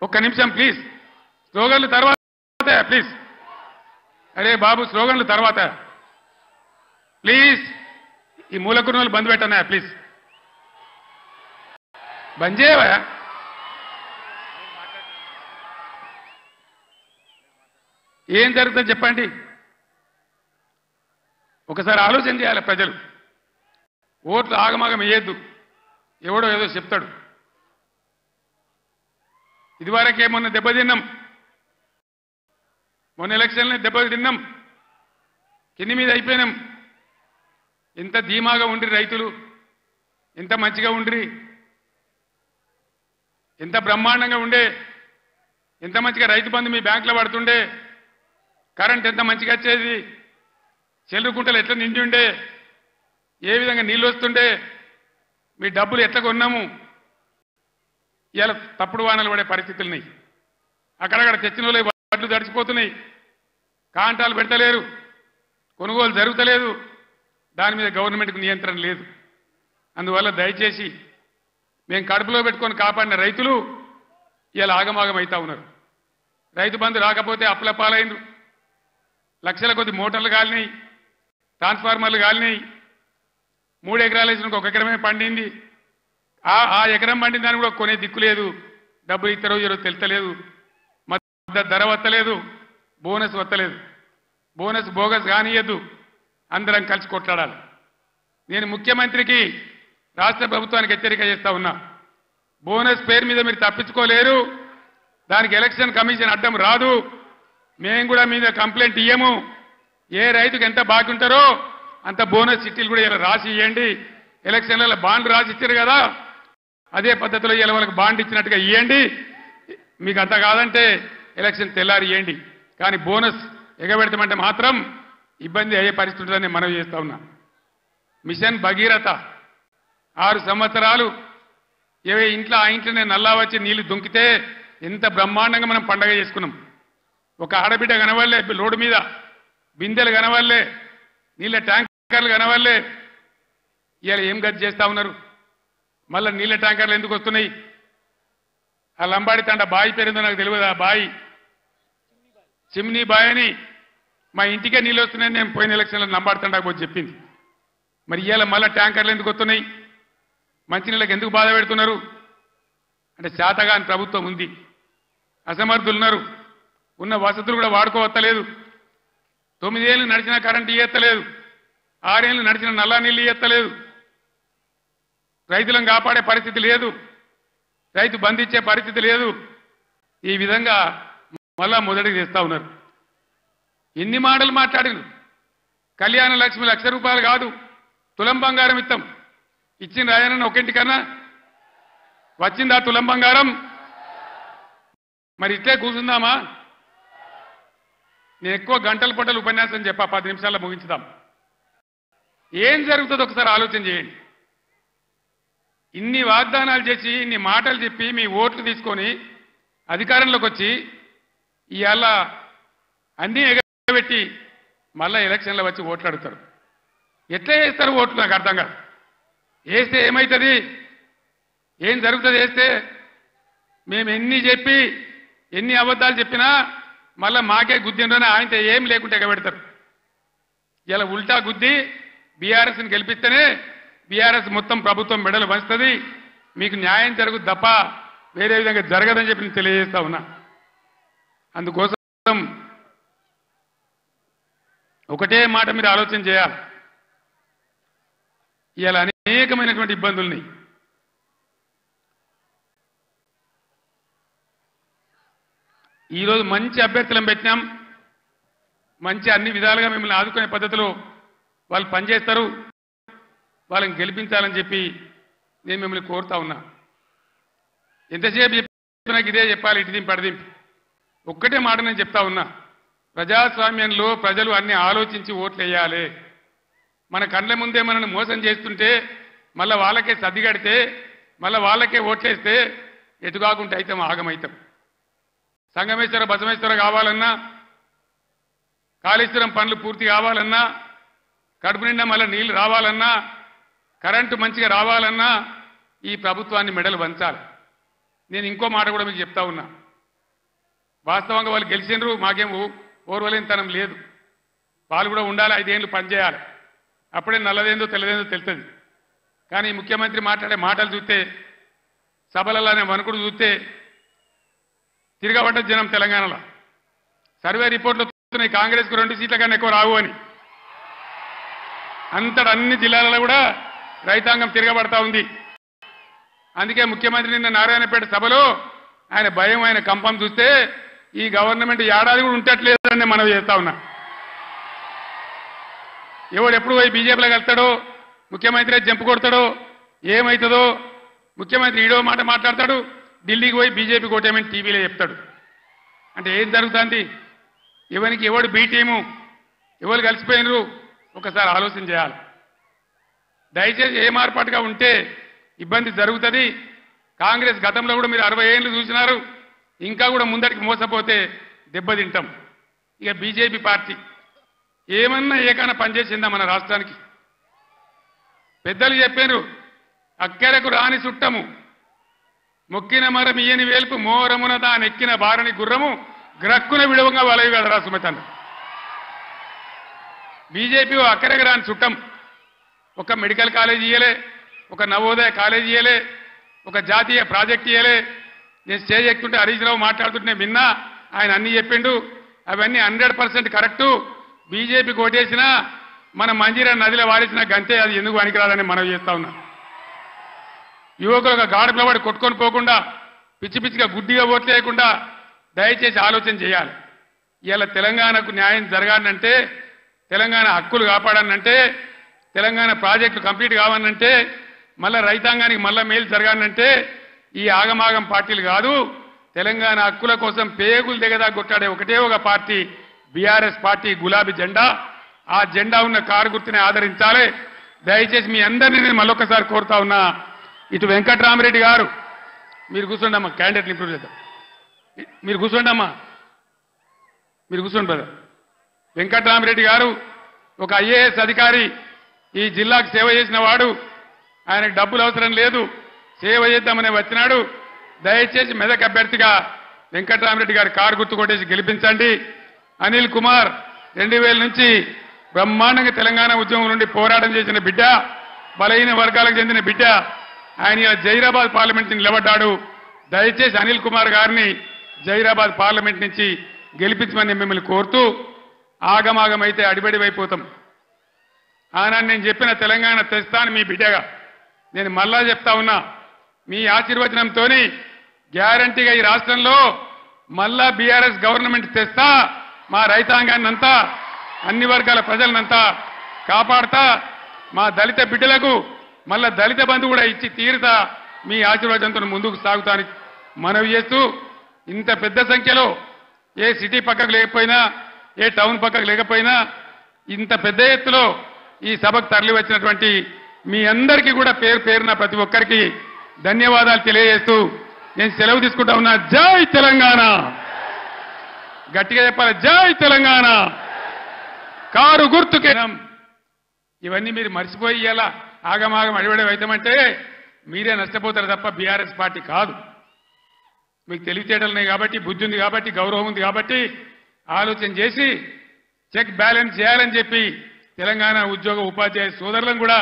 ఒక్క నిమిషం ప్లీజ్. స్లోగన్లు తర్వాత ప్లీజ్. అరే బాబు, స్లోగన్లు తర్వాత ప్లీజ్. ఈ మూలకున్నోళ్ళు బంద్ పెట్టనా ప్లీజ్, బంద్ చేయవా? ఏం జరుగుతుంది చెప్పండి. ఒకసారి ఆలోచన చేయాలి ప్రజలు. ఓట్లు ఆగమాగం వేయద్దు, ఎవడో ఏదో చెప్తాడు. ఇదివరకే మొన్న దెబ్బతిన్నాం, మొన్న ఎలక్షన్లో దెబ్బతిన్నాం, కింది మీద అయిపోయినాం. ఎంత ధీమాగా ఉండ్రి రైతులు, ఎంత మంచిగా ఉండ్రి, ఎంత బ్రహ్మాండంగా ఉండే, ఎంత మంచిగా రైతు బంధు మీ బ్యాంకులో పడుతుండే, కరెంట్ ఎంత మంచిగా వచ్చేది, చెల్లుకుంటలు ఎట్లా నిండి ఉండే, ఏ విధంగా నీళ్ళు వస్తుండే, మీ డబ్బులు ఎట్లా కొన్నాము. ఇలా తప్పుడు వానలు పడే పరిస్థితులున్నాయి. అక్కడక్కడ తెచ్చిన వాళ్ళే వడ్లు తడిచిపోతున్నాయి, కాంటాలు పెడతలేరు, కొనుగోలు జరుగుతలేదు. దాని మీద గవర్నమెంట్కు నియంత్రణ లేదు. అందువల్ల దయచేసి మేము కడుపులో పెట్టుకొని కాపాడిన రైతులు ఇలా ఆగమాగం అవుతా ఉన్నారు. రైతు బంధు రాకపోతే అప్పుల పాలైండ్రు, లక్షల కొద్ది మోటార్లు కాలినాయి, ట్రాన్స్ఫార్మర్లు కాలినాయి. 3 ఎకరాలు వేసిన 1 ఎకరమే పండింది. ఆ ఎకరం పండిన దాన్ని కూడా కొనే దిక్కు లేదు. డబ్బులు ఇస్తారో ఈరోజు తెలుస్తలేదు, మద్దతు ధర వత్తలేదు, బోనస్ వత్తలేదు. బోనస్ బోగస్ కానియద్దు, అందరం కలిసి కొట్లాడాలి. నేను ముఖ్యమంత్రికి, రాష్ట్ర ప్రభుత్వానికి హెచ్చరిక చేస్తా ఉన్నా. బోనస్ పేరు మీద మీరు తప్పించుకోలేరు. దానికి ఎలక్షన్ కమిషన్ అడ్డం రాదు. మేము కూడా మీద కంప్లైంట్ ఇయ్యము. ఏ రైతుకు ఎంత బాకీ ఉంటారో అంత బోనస్ చిట్టీలు కూడా ఇలా రాసి ఇవ్వండి. ఎలక్షన్లలో బాండ్ రాసి ఇచ్చారు కదా, అదే పద్ధతిలో ఇలా వాళ్ళకి బాండ్ ఇచ్చినట్టుగా ఇవ్వండి. మీకు అంత కాదంటే ఎలక్షన్ తెల్లారి ఇవ్వండి. కానీ బోనస్ ఎగబెడతామంటే మాత్రం ఇబ్బంది అయ్యే పరిస్థితి ఉంటుందని మనవి చేస్తా ఉన్నా. మిషన్ భగీరథ 6 సంవత్సరాలు ఇంట్లో ఆ ఇంట్లోనే నల్లా వచ్చి నీళ్లు దుంకితే ఎంత బ్రహ్మాండంగా మనం పండగ చేసుకున్నాం. ఒక ఆడబిడ్డ కనవల్లే, లోడు మీద బిందెలు కనవల్లే, నీళ్ళ ట్యాంకర్లు కనవల్లే. ఇవాళ ఏం గతి చేస్తా ఉన్నారు? మళ్ళీ నీళ్ళ ట్యాంకర్లు ఎందుకు వస్తున్నాయి? ఆ లంబాడి తండ బాయి పేరుందో నాకు తెలియదు. ఆ బాయి చిమ్నీ బాయ్ అని మా ఇంటికే నీళ్ళు వస్తున్నాయని నేను పోయిన ఎలక్షన్లో నంబాడుతుండకపోతే చెప్పింది. మరి ఇవాళ మళ్ళీ ట్యాంకర్లు ఎందుకు వస్తున్నాయి? మంచినీళ్ళకి ఎందుకు బాధ పెడుతున్నారు అంటే శాతగాని ప్రభుత్వం ఉంది, అసమర్థులు ఉన్నారు, ఉన్న వసతులు కూడా వాడుకోవత్తలేదు. 9 ఏళ్ళు నడిచిన కరెంటు ఇయ్యత్తలేదు, 6 ఏళ్ళు నడిచిన నల్లా నీళ్ళు ఇయ్యత్తలేదు, రైతులను కాపాడే పరిస్థితి లేదు, రైతు బంధించే పరిస్థితి లేదు. ఈ విధంగా మళ్ళా మొదటికి తెస్తా ఉన్నారు. ఎన్ని మాటలు మాట్లాడిను. కళ్యాణ లక్ష్మి ₹1,00,000 కాదు, తులం బంగారం ఇస్తాం. ఇచ్చిన రాయనన్న ఒకింటికన్నా వచ్చిందా తులం బంగారం? మరి ఇట్లే కూర్చుందామా? నేను ఎక్కువ గంటల పొట్టలు ఉపన్యాసం చెప్పా, 10 నిమిషాల్లో ముగించుదాం. ఏం జరుగుతుందో ఒకసారి ఆలోచన చేయండి. ఇన్ని వాగ్దానాలు చేసి ఇన్ని మాటలు చెప్పి మీ ఓట్లు తీసుకొని అధికారంలోకి వచ్చి ఇవాళ అన్నీ ఎగబెట్టి మళ్ళా ఎలక్షన్లో వచ్చి ఓట్లు అడుగుతారు. ఎట్లా వేస్తారు ఓట్లు? నాకు అర్థం కాదు. వేస్తే ఏమవుతుంది? ఏం జరుగుతుంది వేస్తే? మేము ఎన్ని చెప్పి ఎన్ని అబద్ధాలు చెప్పినా మళ్ళా మాకే గుద్దిండ్రని ఆయనతో ఏం లేకుంటే ఎగబెడతారు. ఇలా ఉల్టా గుద్ది బీఆర్ఎస్ని గెలిపిస్తేనే బీఆర్ఎస్ మొత్తం ప్రభుత్వం మెడలు వంచుతుంది, మీకు న్యాయం జరుగుతుంది తప్ప వేరే విధంగా జరగదని చెప్పి నేను తెలియజేస్తా ఉన్నా. అందుకోసం ఒకటే మాట మీరు ఆలోచన చేయాలి. ఇవాళ అనేకమైనటువంటి ఇబ్బందుల్ని ఈరోజు మంచి అభ్యర్థులను పెట్టినాం, మంచి అన్ని విధాలుగా మిమ్మల్ని ఆదుకునే పద్ధతిలో వాళ్ళు పనిచేస్తారు, వాళ్ళని గెలిపించాలని చెప్పి నేను మిమ్మల్ని కోరుతా ఉన్నా. ఎంతసేపు చెప్పినా ఇదే చెప్పాలి, ఇటు దింపి అడిదింపి. ఒక్కటే మాట నేను చెప్తా ఉన్నా, ప్రజాస్వామ్యంలో ప్రజలు అన్ని ఆలోచించి ఓట్లు వేయాలి. మన కళ్ళ ముందే మనల్ని మోసం చేస్తుంటే మళ్ళీ వాళ్ళకే సర్దిగడితే మళ్ళీ వాళ్ళకే ఓట్లేస్తే ఎటుకాకుంటే అయితే ఆగమవుతాం. సంగమేశ్వర బసమేశ్వర కావాలన్నా, కాళేశ్వరం పనులు పూర్తి కావాలన్నా, కడుపు నిండా మళ్ళీ నీళ్లు రావాలన్నా, కరెంటు మంచిగా రావాలన్నా ఈ ప్రభుత్వాన్ని మెడలు వంచాలి. నేను ఇంకో మాట కూడా మీకు చెప్తా ఉన్నా. వాస్తవంగా వాళ్ళు గెలిచినరు, మాకేం ఓర్వలేనితనం లేదు. వాళ్ళు కూడా ఉండాలి, 5 ఏళ్ళు పనిచేయాలి. అప్పుడే నల్లదేందో తెల్లదేందో తెలుస్తుంది. కానీ ముఖ్యమంత్రి మాట్లాడే మాటలు చూస్తే, సభలలోనే వణుకుడు చూస్తే తిరగబడ్డ జనం తెలంగాణలో. సర్వే రిపోర్ట్లు వస్తున్నాయి, కాంగ్రెస్కు 2 సీట్ల కన్నా ఎక్కువ రావు అని. అంతటా అన్ని జిల్లాలలో కూడా రైతాంగం తిరగబడతా ఉంది. అందుకే ముఖ్యమంత్రి నిన్న నారాయణపేట సభలో ఆయన భయం, ఆయన కంపం చూస్తే ఈ గవర్నమెంట్ ఏడాది కూడా ఉండట్లేదని మనం చేస్తా ఉన్నా. ఎవడు ఎప్పుడు పోయి బీజేపీలో కలుస్తాడో, ముఖ్యమంత్రి జంపు కొడతాడో, ఏమవుతుందో. ముఖ్యమంత్రి ఈడో మాట మాట్లాడతాడు, ఢిల్లీకి పోయి బీజేపీ కోటేమని టీవీలో చెప్తాడు. అంటే ఏం జరుగుతుంది? ఎవరికి ఎవడు బీ టీము, ఎవరు కలిసిపోయినరు ఒకసారి ఆలోచన చేయాలి. దయచేసి ఏ మార్పాటుగా ఉంటే ఇబ్బంది జరుగుతుంది. కాంగ్రెస్ గతంలో కూడా మీరు 60 ఏళ్ళు చూసినారు, ఇంకా కూడా ముందటికి మోసపోతే దెబ్బతింటాం. ఇక బీజేపీ పార్టీ ఏమన్నా ఏకైనా పనిచేసిందా మన రాష్ట్రానికి? పెద్దలు చెప్పారు, అక్కెరకు రాని చుట్టము మొక్కిన మరం ఇయ్యని వేల్పు మోరమున దానెక్కిన బారని గుర్రము గ్రక్కున విడవంగా వలవి కదరా సుమతన్న. బీజేపీ అక్కరకు రాని చుట్టం. ఒక మెడికల్ కాలేజ్ ఇయ్యలే, ఒక నవోదయ కాలేజ్ ఇయ్యలే, ఒక జాతీయ ప్రాజెక్ట్ ఇయ్యలే. నేను స్టేజ్ ఎక్కుతుంటే హరీష్ రావు మాట్లాడుతుంటే విన్నా, ఆయన అన్ని చెప్పిండు. అవన్నీ 100% కరెక్టు. బీజేపీకి ఓటేసినా మన మంజీరా నదిలో వాడేసిన గంతే, అది ఎందుకు పనికిరాదని మనం చేస్తా ఉన్నాం. యువకులు ఒక గాడి పిల్లవాడు కొట్టుకొని పోకుండా, పిచ్చి పిచ్చిగా గుడ్డిగా ఓట్లేయకుండా దయచేసి ఆలోచన చేయాలి. ఇవాళ తెలంగాణకు న్యాయం జరగాలంటే, తెలంగాణ హక్కులు కాపాడాలంటే, తెలంగాణ ప్రాజెక్టులు కంప్లీట్ కావాలంటే, మళ్ళా రైతాంగానికి మళ్ళా మేలు జరగాలంటే ఈ ఆగమాగం పార్టీలు కాదు. తెలంగాణ హక్కుల కోసం పేగులు దిగదా కొట్టాడే ఒకటే ఒక పార్టీ బీఆర్ఎస్ పార్టీ, గులాబీ జెండా. ఆ జెండా ఉన్న కారు గుర్తుని ఆదరించాలి. దయచేసి మీ అందరినీ నేను మళ్ళొక్కసారి కోరుతా ఉన్నా. ఇటు వెంకట్రామరెడ్డి గారు, మీరు కూర్చోండి అమ్మా, క్యాండిడేట్లు ఇంప్రూవ్ చేద్దాం. మీరు కూర్చోండి అమ్మా, మీరు కూర్చోండి బ్రదర్. వెంకట్రామరెడ్డి గారు ఒక ఐఏఎస్ అధికారి, ఈ జిల్లాకు సేవ చేసిన వాడు. ఆయనకు డబ్బులు అవసరం లేదు, సేవ చేద్దామని వచ్చినాడు. దయచేసి మెదక్ అభ్యర్థిగా వెంకట్రామరెడ్డి గారి కారు గుర్తు కొట్టేసి గెలిపించండి. అనిల్ కుమార్ 2000 నుంచి బ్రహ్మాండంగా తెలంగాణ ఉద్యమం నుండి పోరాటం చేసిన బిడ్డ, బలహీన వర్గాలకు చెందిన బిడ్డ. ఆయన ఇలా జైరాబాద్ పార్లమెంట్ నిలబడ్డాడు. దయచేసి అనిల్ కుమార్ గారిని జైరాబాద్ పార్లమెంట్ నుంచి గెలిపించమని మిమ్మల్ని కోరుతూ, ఆగమాగమైతే అడిబడివైపోతాం. ఆనాడు నేను చెప్పిన తెలంగాణ తెస్తాను మీ బిడ్డగా. నేను మళ్ళా చెప్తా ఉన్నా, మీ ఆశీర్వచనంతో గ్యారంటీగా ఈ రాష్ట్రంలో మళ్ళా బీఆర్ఎస్ గవర్నమెంట్ తెస్తా, మా రైతాంగాన్నంతా అన్ని వర్గాల ప్రజలనంతా కాపాడతా, మా దళిత బిడ్డలకు మళ్ళా దళిత బంధు కూడా ఇచ్చి తీరుతా, మీ ఆశీర్వాదంతో ముందుకు సాగుతానికి మనవి చేస్తూ, ఇంత పెద్ద సంఖ్యలో ఏ సిటీ పక్కకు లేకపోయినా, ఏ టౌన్ పక్కకు లేకపోయినా, ఇంత పెద్ద ఎత్తులో ఈ సభకు తరలి వచ్చినటువంటి మీ అందరికీ కూడా పేరు పేరున ప్రతి ఒక్కరికి ధన్యవాదాలు తెలియజేస్తూ నేను సెలవు తీసుకుంటా ఉన్నా. జై తెలంగాణ. గట్టిగా చెప్పాలి, జై తెలంగాణ. కారు గుర్తుకే. ఇవన్నీ మీరు మర్చిపోయి ఇలా ఆగమాగం అడివడే అవుతామంటే మీరే నష్టపోతారు తప్ప బీఆర్ఎస్ పార్టీ కాదు. మీకు తెలివితేటలున్నాయి కాబట్టి, బుద్ధి ఉంది కాబట్టి, గౌరవం ఉంది కాబట్టి ఆలోచన చేసి చెక్ బ్యాలెన్స్ చేయాలని చెప్పి తెలంగాణ ఉద్యోగ ఉపాధ్యాయ సోదరులను కూడా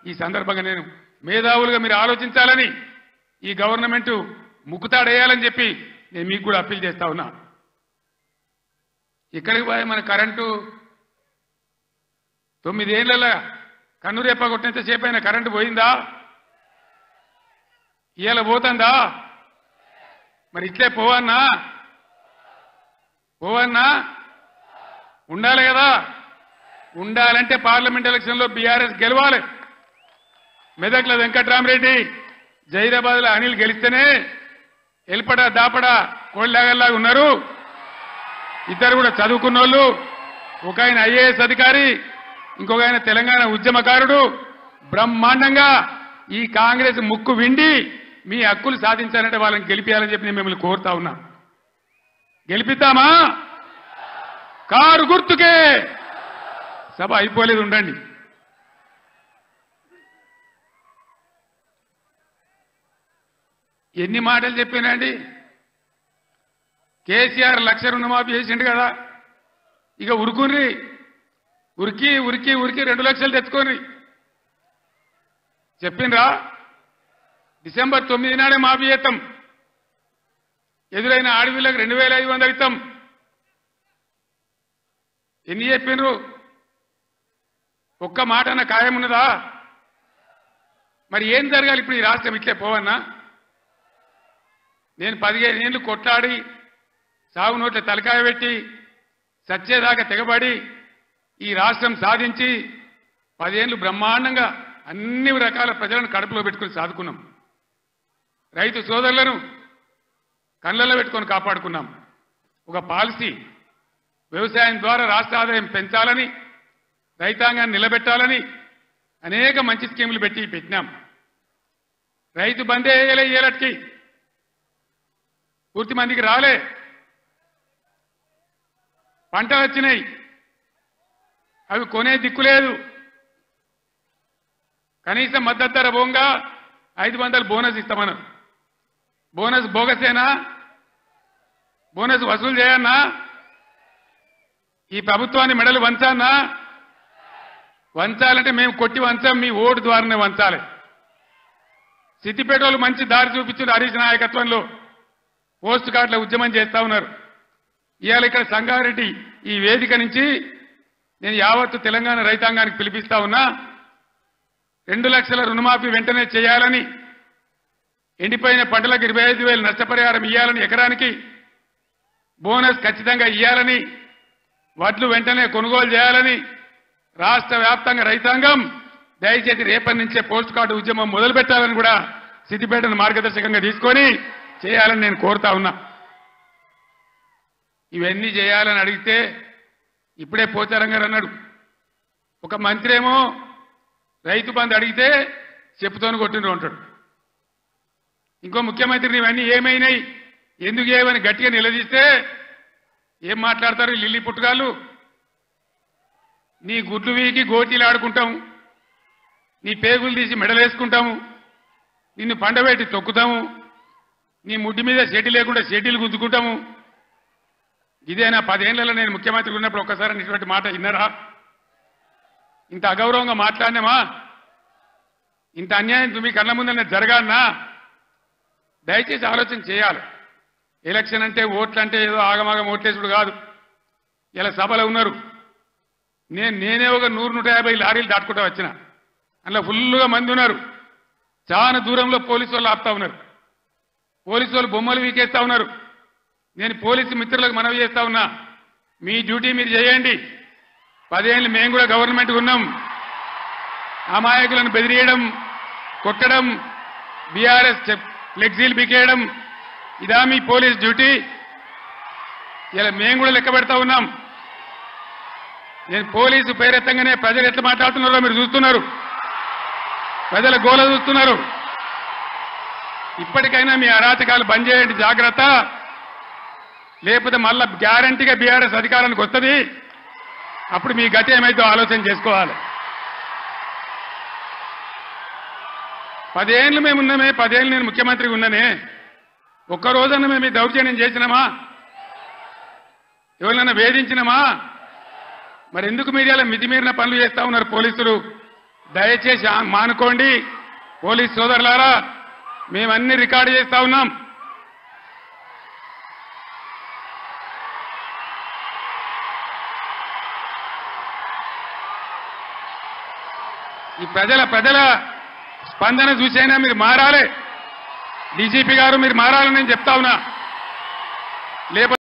ఈ సందర్భంగా నేను మేధావులుగా మీరు ఆలోచించాలని, ఈ గవర్నమెంట్ ముక్కుతాడేయాలని చెప్పి నేను మీకు కూడా అప్పీల్ చేస్తా ఉన్నా. ఇక్కడికి పోయి మన కరెంటు 9 ఏళ్లలో కన్నురేప కొట్టినంత సేపు అయినా కరెంటు పోయిందా? ఇవాళ పోతుందా? మరి ఇట్లే పోవన్నా ఉండాలి కదా. ఉండాలంటే పార్లమెంట్ ఎలక్షన్లో బీఆర్ఎస్ గెలవాలి. మెదక్ల వెంకట్రామరెడ్డి, జైరాబాద్లో అనిల్ గెలిస్తేనే ఎల్పడా దాపడా కోళ్ళలాగల్లాగా ఉన్నారు. ఇద్దరు కూడా చదువుకున్న వాళ్ళు. ఒక ఆయన ఐఏఎస్ అధికారి, ఇంకొక ఆయన తెలంగాణ ఉద్యమకారుడు. బ్రహ్మాండంగా ఈ కాంగ్రెస్ ముక్కు విండి మీ హక్కులు సాధించాలంటే వాళ్ళని గెలిపించాలని చెప్పి నేను మిమ్మల్ని కోరుతా ఉన్నా. గెలిపిద్దామా? కారు గుర్తుకే. సభ అయిపోలేదు, ఉండండి. ఎన్ని మాటలు చెప్పినండి. కేసీఆర్ 1,00,000 రుణమాఫీ చేసిండు కదా, ఇక ఉరుకుని ఉరికి 2 లక్షలు తెచ్చుకొని చెప్పిండ్రా. డిసెంబర్ 9 నాడే మాఫీ చేస్తాం. ఎదురైన ఆడవిళ్ళకి 2,500 ఇస్తాం. ఎన్ని చెప్పిండ్రు? ఒక్క మాట అన్న ఖాయం ఉన్నదా? మరి ఏం జరగాలి ఇప్పుడు? ఈ రాష్ట్రం ఇట్లే పోవన్నా? నేను 15 ఏళ్ళు కొట్లాడి సాగు నోట్ల తలకాయ పెట్టి సచ్చేదాకా తెగబడి ఈ రాష్ట్రం సాధించి 10 ఏళ్ళు బ్రహ్మాండంగా అన్ని రకాల ప్రజలను కడుపులో పెట్టుకుని సాదుకున్నాం. రైతు సోదరులను కళ్ళల్లో పెట్టుకొని కాపాడుకున్నాం. ఒక పాలసీ, వ్యవసాయం ద్వారా రాష్ట్ర ఆదాయం పెంచాలని, రైతాంగాన్ని నిలబెట్టాలని అనేక మంచి స్కీములు పెట్టినాం. రైతు బందే వేయలే, ఏలటికి పూర్తి మందికి రాలే. పంటలు వచ్చినాయి, అవి కొనే దిక్కులేదు. కనీసం మద్దతు ధర పోగా 500 బోనస్ ఇస్తామన్నారు. బోనస్ బోగసేనా? బోనస్ వసూలు చేయన్నా? ఈ ప్రభుత్వాన్ని మెడలు వంచానా? వంచాలంటే మేము కొట్టి వంచాం, మీ ఓటు ద్వారానే వంచాలి. సిద్దిపేటలో మంచి దారి చూపించారు. హరీష్ నాయకత్వంలో పోస్ట్ కార్డుల ఉద్యమం చేస్తా ఉన్నారు. ఇవాళ ఇక్కడ సంగారెడ్డి ఈ వేదిక నుంచి నేను యావత్తు తెలంగాణ రైతాంగానికి పిలిపిస్తా ఉన్నా. 2 లక్షల రుణమాఫీ వెంటనే చేయాలని, ఎండిపోయిన పంటలకు 25,000 నష్టపరిహారం ఇవ్వాలని, ఎకరానికి బోనస్ ఖచ్చితంగా ఇవ్వాలని, వడ్లు వెంటనే కొనుగోలు చేయాలని రాష్ట్ర వ్యాప్తంగా రైతాంగం దయచేసి రేపటి నుంచే పోస్ట్ కార్డు ఉద్యమం మొదలు పెట్టాలని కూడా సిద్దిపేటను మార్గదర్శకంగా తీసుకొని చేయాలని నేను కోరుతా ఉన్నా. ఇవన్నీ చేయాలని అడిగితే ఇప్పుడే పోచారం గారు అన్నాడు, ఒక మంత్రి ఏమో రైతు బంధు అడిగితే చెప్పుతోని కొట్టిండ్రు అంటాడు. ఇంకో ముఖ్యమంత్రిని ఇవన్నీ ఏమైనాయి, ఎందుకు ఏమని గట్టిగా నిలదీస్తే ఏం మాట్లాడతారు లిల్లీ పుట్టుగాళ్ళు? నీ గుడ్లు వీకి గోటీలు ఆడుకుంటాము, నీ పేగులు తీసి మెడలేసుకుంటాము, నిన్ను పండబెట్టి తొక్కుతాము, నీ ముడ్డి మీద షెడ్డి లేకుండా షెడ్డీలు గుంజుకుంటాము, ఇదేనా 10 ఏళ్లలో నేను ముఖ్యమంత్రి ఉన్నప్పుడు ఒక్కసారి ఇటువంటి మాట విన్నారా? ఇంత అగౌరవంగా మాట్లాడినామా? ఇంత అన్యాయం మీ కళ్ళ ముందర జరగాలన్నా? దయచేసి ఆలోచన చేయాలి. ఎలక్షన్ అంటే ఓట్లు అంటే ఏదో ఆగమాగం ఓట్లేసుడు కాదు. ఇలా సభలో ఉన్నారు, నేనే ఒక 100-150 లారీలు దాటుకుంటూ వచ్చిన, అందులో ఫుల్గా మంది ఉన్నారు. చాలా దూరంలో పోలీసు వాళ్ళు ఆపుతా ఉన్నారు, పోలీసు వాళ్ళు బొమ్మలు వీకేస్తా ఉన్నారు. నేను పోలీసు మిత్రులకు మనవి చేస్తా ఉన్నా, మీ డ్యూటీ మీరు చేయండి. 10 ఏళ్ళు మేము కూడా గవర్నమెంట్ ఉన్నాం. అమాయకులను బెదిరియడం, కొట్టడం, బీఆర్ఎస్ ఫ్లెక్సీలు బికేయడం ఇదా మీ పోలీస్ డ్యూటీ? ఇలా మేము కూడా లెక్క పెడతా ఉన్నాం. నేను పోలీసు పేరెత్తంగానే ప్రజలు ఎట్లా మాట్లాడుతున్నారో మీరు చూస్తున్నారు, ప్రజల గోల చూస్తున్నారు. ఇప్పటికైనా మీ అరాచకాలు బంద్ చేయండి, జాగ్రత్త. లేకపోతే మళ్ళా గ్యారంటీగా బీఆర్ఎస్ అధికారానికి వస్తుంది. అప్పుడు మీ గతి ఏమైతే ఆలోచన చేసుకోవాలి. 10 ఏళ్ళు మేము ఉన్నామే, 10 ఏళ్ళు నేను ముఖ్యమంత్రిగా ఉన్నానే, ఒక్కరోజన్నా మేము ఈ దౌర్జన్యం చేసినామా? ఎవరినైనా వేధించినామా? మరి ఎందుకు మీరు ఇలా మితిమీరిన పనులు చేస్తా ఉన్నారు పోలీసులు? దయచేసి మానుకోండి పోలీస్ సోదరులారా, మేమన్నీ రికార్డు చేస్తా ఉన్నాం. ఈ ప్రజల స్పందన చూసైనా మీరు మారాలి. డీజీపీ గారు మీరు మారాలని నేను చెప్తా ఉన్నా. లేకపోతే